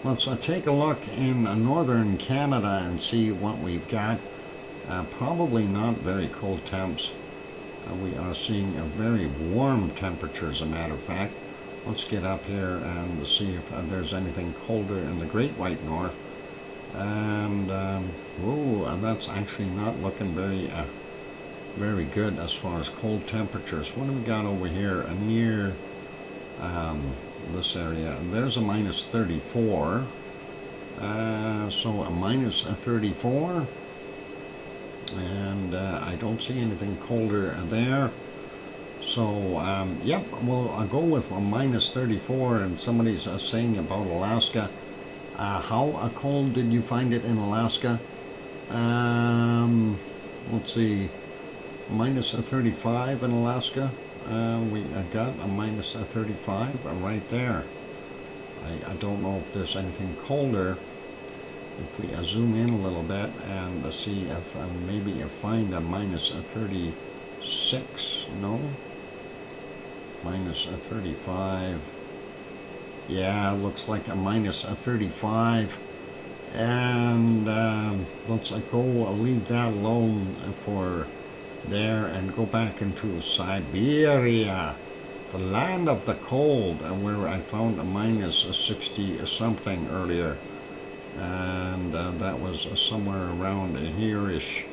Let's take a look in northern Canada and see what we've got. Probably not very cold temps. We are seeing a very warm temperature, as a matter of fact. Let's get up here and see if there's anything colder in the Great White North. And whoa, that's actually not looking very good as far as cold temperatures. What do we got over here near this area? There's a minus 34. So a minus 34. And I don't see anything colder there. So, yep, well, I'll go with a minus 34. And somebody's saying about Alaska. How cold did you find it in Alaska? Let's see. Minus 35 in Alaska. We got a minus 35 right there. I don't know if there's anything colder. If we zoom in a little bit and see if maybe find a minus 36. No? Minus 35. Yeah, looks like a minus 35. And let's go leave that alone for there and go back into Siberia, the land of the cold, where I found a minus 60 something earlier. And that was somewhere around here-ish.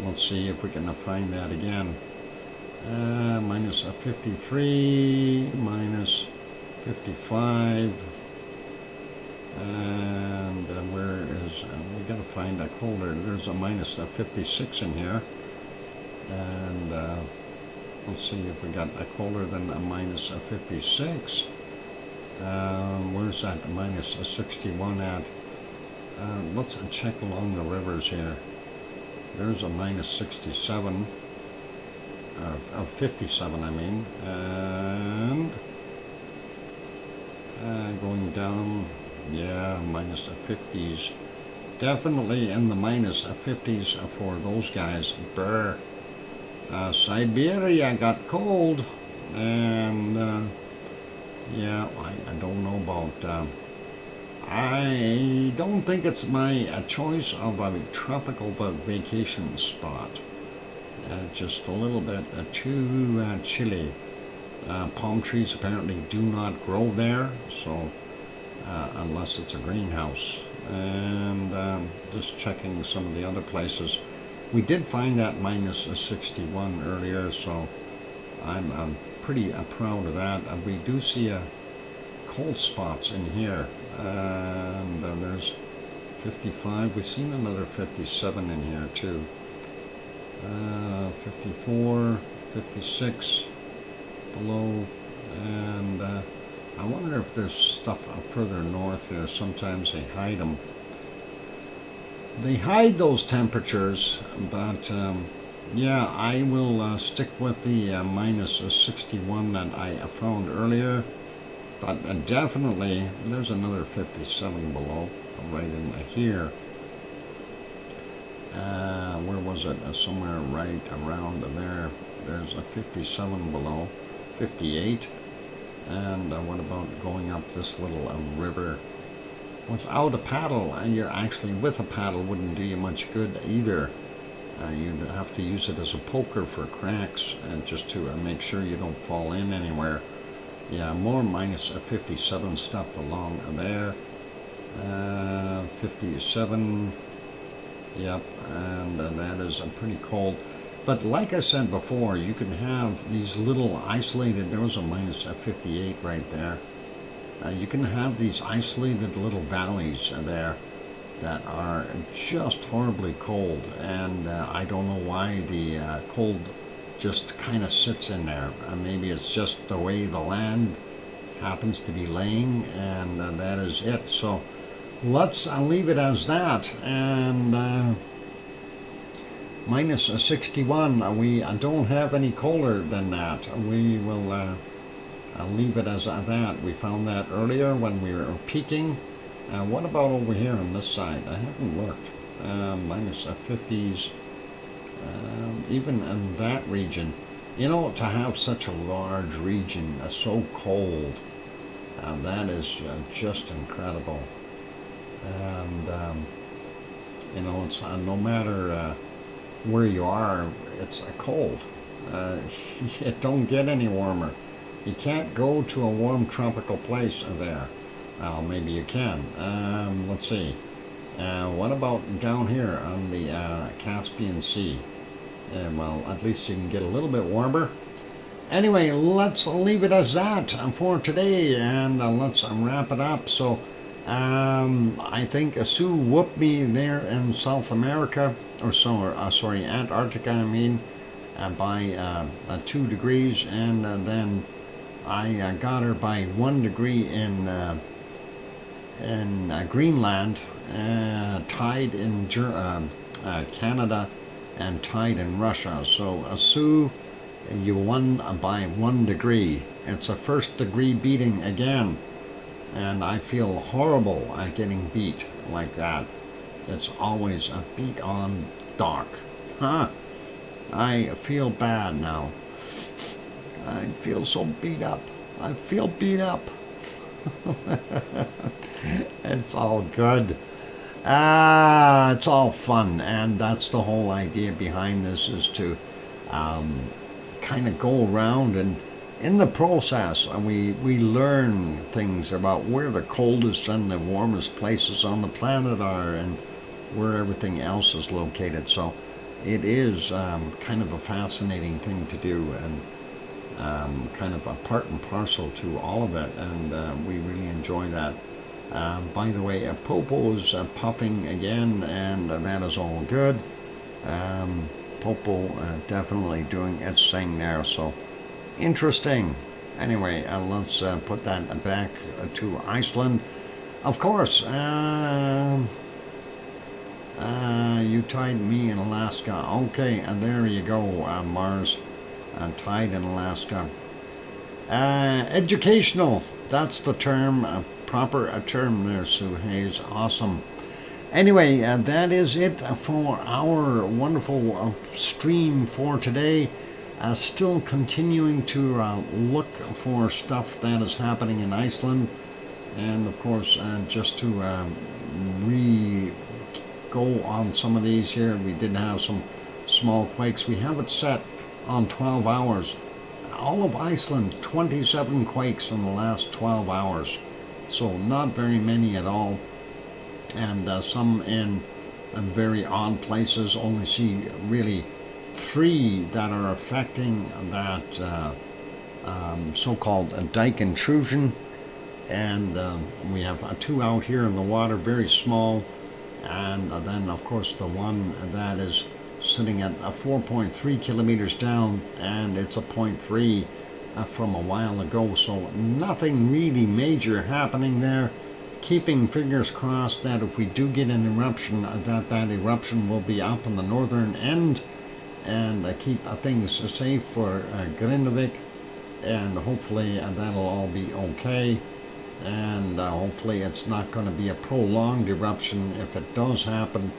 Let's see if we can find that again. Minus 53, minus 55, and where is, we gotta find a colder. There's a minus 56 in here. And let's see if we got a colder than a minus 56. Where's that minus 61 at? Let's check along the rivers here. There's a minus 67, 57 I mean, and going down, yeah, minus 50s. Definitely in the minus 50s for those guys. Brr. Siberia got cold, and yeah, I don't know about. I don't think it's my choice of a tropical vacation spot. Just a little bit too chilly. Palm trees apparently do not grow there, so unless it's a greenhouse. And just checking some of the other places. We did find that minus 61 earlier, so I'm pretty proud of that. We do see cold spots in here. And there's 55. We've seen another 57 in here too. 54, 56 below, and I wonder if there's stuff further north here. Sometimes they hide them. They hide those temperatures, but yeah, I will stick with the minus 61 that I found earlier. But definitely, there's another 57 below, right in here. Where was it? Somewhere right around there. There's a 57 below, 58. And what about going up this little river? Without a paddle, and you're actually with a paddle wouldn't do you much good either. You'd have to use it as a poker for cracks, and just to make sure you don't fall in anywhere. Yeah, more minus 57 stuff along there. 57. Yep, and that is pretty cold. But like I said before, you can have these little isolated, there was a minus 58 right there. You can have these isolated little valleys there. that are just horribly cold, and I don't know why the cold just kind of sits in there. Maybe it's just the way the land happens to be laying, and that is it. So let's leave it as that. And minus 61, we don't have any colder than that. We will leave it as that. We found that earlier when we were peaking. What about over here on this side? I haven't looked. Minus 50s, even in that region. You know, to have such a large region so cold, that is just incredible. And you know, it's no matter where you are, it's cold. It don't get any warmer. You can't go to a warm tropical place there. Well, maybe you can. Let's see. What about down here on the Caspian Sea? Well, at least you can get a little bit warmer. Anyway, let's leave it as that for today, and let's wrap it up. So, I think Sue whooped me there in South America, or sorry, Antarctica, I mean, by 2 degrees, and then I got her by 1 degree in Greenland, tied in Canada, and tied in Russia. So Sue, you won by 1 degree. It's a first degree beating again, and I feel horrible at getting beat like that. It's always a beat on dock. Huh? I feel bad now. I feel so beat up. I feel beat up. It's all good. It's all fun, and that's the whole idea behind this, is to kind of go around, and in the process we learn things about where the coldest and the warmest places on the planet are, and where everything else is located. So it is kind of a fascinating thing to do, and kind of a part and parcel to all of it, and we really enjoy that. By the way, Popo's puffing again, and that is all good. Popo definitely doing its thing there, so interesting. Anyway, let's put that back to Iceland. Of course, you tied me in Alaska. Okay, there you go, Mars. Tied in Alaska. Educational, that's the term, proper term there, Sue Hayes. Awesome. Anyway, that is it for our wonderful stream for today. Still continuing to look for stuff that is happening in Iceland, and of course just to go on some of these here. We did have some small quakes. We have it set on 12 hours. All of Iceland, 27 quakes in the last 12 hours. So not very many at all. And some in very odd places. Only see really 3 that are affecting that so-called dike intrusion. And we have 2 out here in the water, very small. And then, of course, the one that is sitting at 4.3 kilometers down, and it's a 0.3 from a while ago. So nothing really major happening there. Keeping fingers crossed that if we do get an eruption, that eruption will be up in the northern end, and keep things safe for Grindavik, and hopefully that'll all be okay. And hopefully it's not going to be a prolonged eruption if it does happen.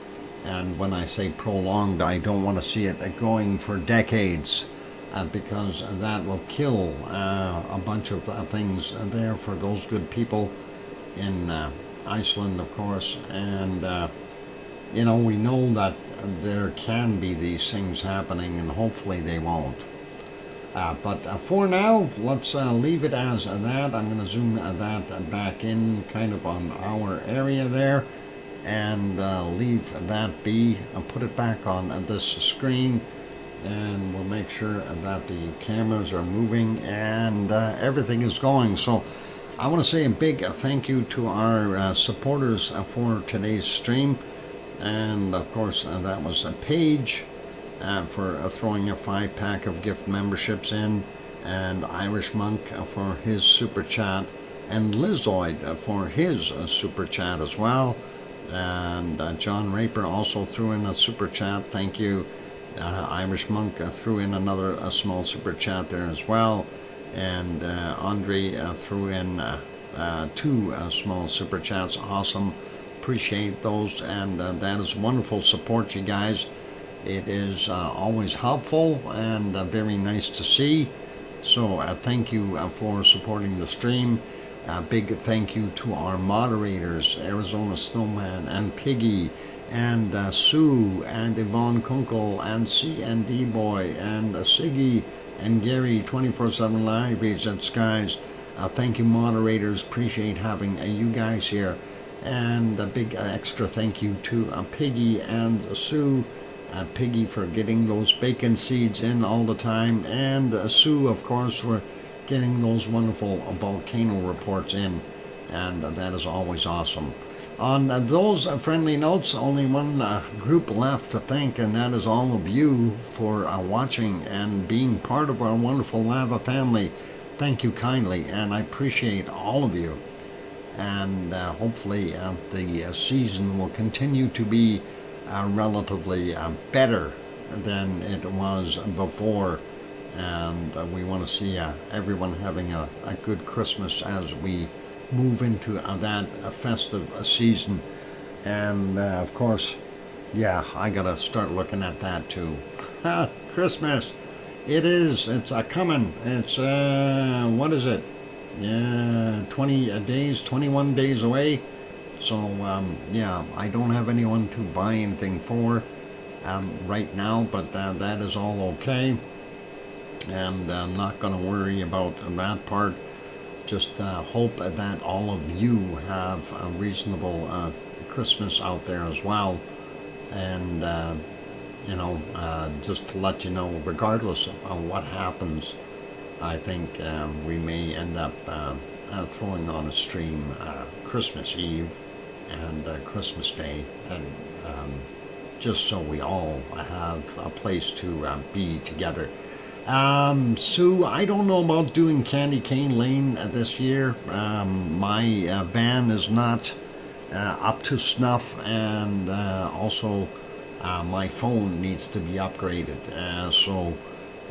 And when I say prolonged, I don't want to see it going for decades, because that will kill a bunch of things there for those good people in Iceland, of course. And you know, we know that there can be these things happening, and hopefully they won't. But for now, let's leave it as that. I'm going to zoom that back in kind of on our area there, and leave that be, and put it back on this screen, and we'll make sure that the cameras are moving and everything is going. So I want to say a big thank you to our supporters for today's stream. And of course, that was a Paige for throwing a 5-pack of gift memberships in, and Irish Monk for his super chat, and Lizoid for his super chat as well. And John Raper also threw in a super chat. Thank you. Irish Monk threw in another small super chat there as well. And Andre threw in 2 small super chats. Awesome. Appreciate those. And that is wonderful support, you guys. It is always helpful and very nice to see. So thank you for supporting the stream. Big thank you to our moderators, Arizona Snowman and Piggy and Sue and Yvonne Kunkel and C&D Boy and Siggy and Gary 24/7 Live Agent Skies. Thank you, moderators. Appreciate having you guys here. And a big extra thank you to Piggy and Sue. Piggy for getting those bacon seeds in all the time, and Sue, of course, for getting those wonderful volcano reports in, and that is always awesome. On those friendly notes, only one group left to thank, and that is all of you for watching and being part of our wonderful lava family. Thank you kindly, and I appreciate all of you. And hopefully the season will continue to be relatively better than it was before, and we want to see everyone having a good Christmas as we move into that festive season. And of course, yeah, I gotta start looking at that too. Christmas, it's coming. It's what is it, 20 days, 21 days away. So yeah, I don't have anyone to buy anything for right now, but that is all okay, and I'm not going to worry about that part. Just hope that all of you have a reasonable Christmas out there as well. And you know, just to let you know, regardless of what happens, I think we may end up throwing on a stream Christmas Eve and Christmas Day, and just so we all have a place to be together. Sue, I don't know about doing Candy Cane Lane this year. My van is not up to snuff, and also my phone needs to be upgraded. So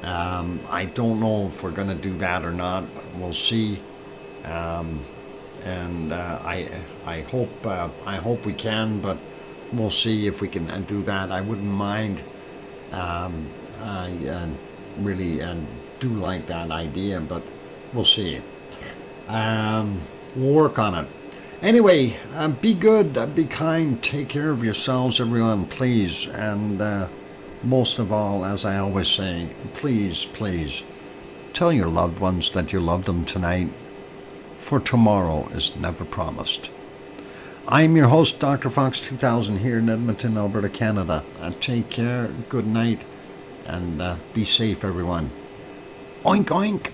I don't know if we're going to do that or not. We'll see. And I hope we can, but we'll see if we can do that. I wouldn't mind. I really do like that idea, but we'll see. We'll work on it. Anyway, be good, be kind, take care of yourselves, everyone, please. And most of all, as I always say, please, please, tell your loved ones that you love them tonight, for tomorrow is never promised. I'm your host, DrFox2000, here in Edmonton, Alberta, Canada. Take care, good night, and be safe, everyone. Oink, oink.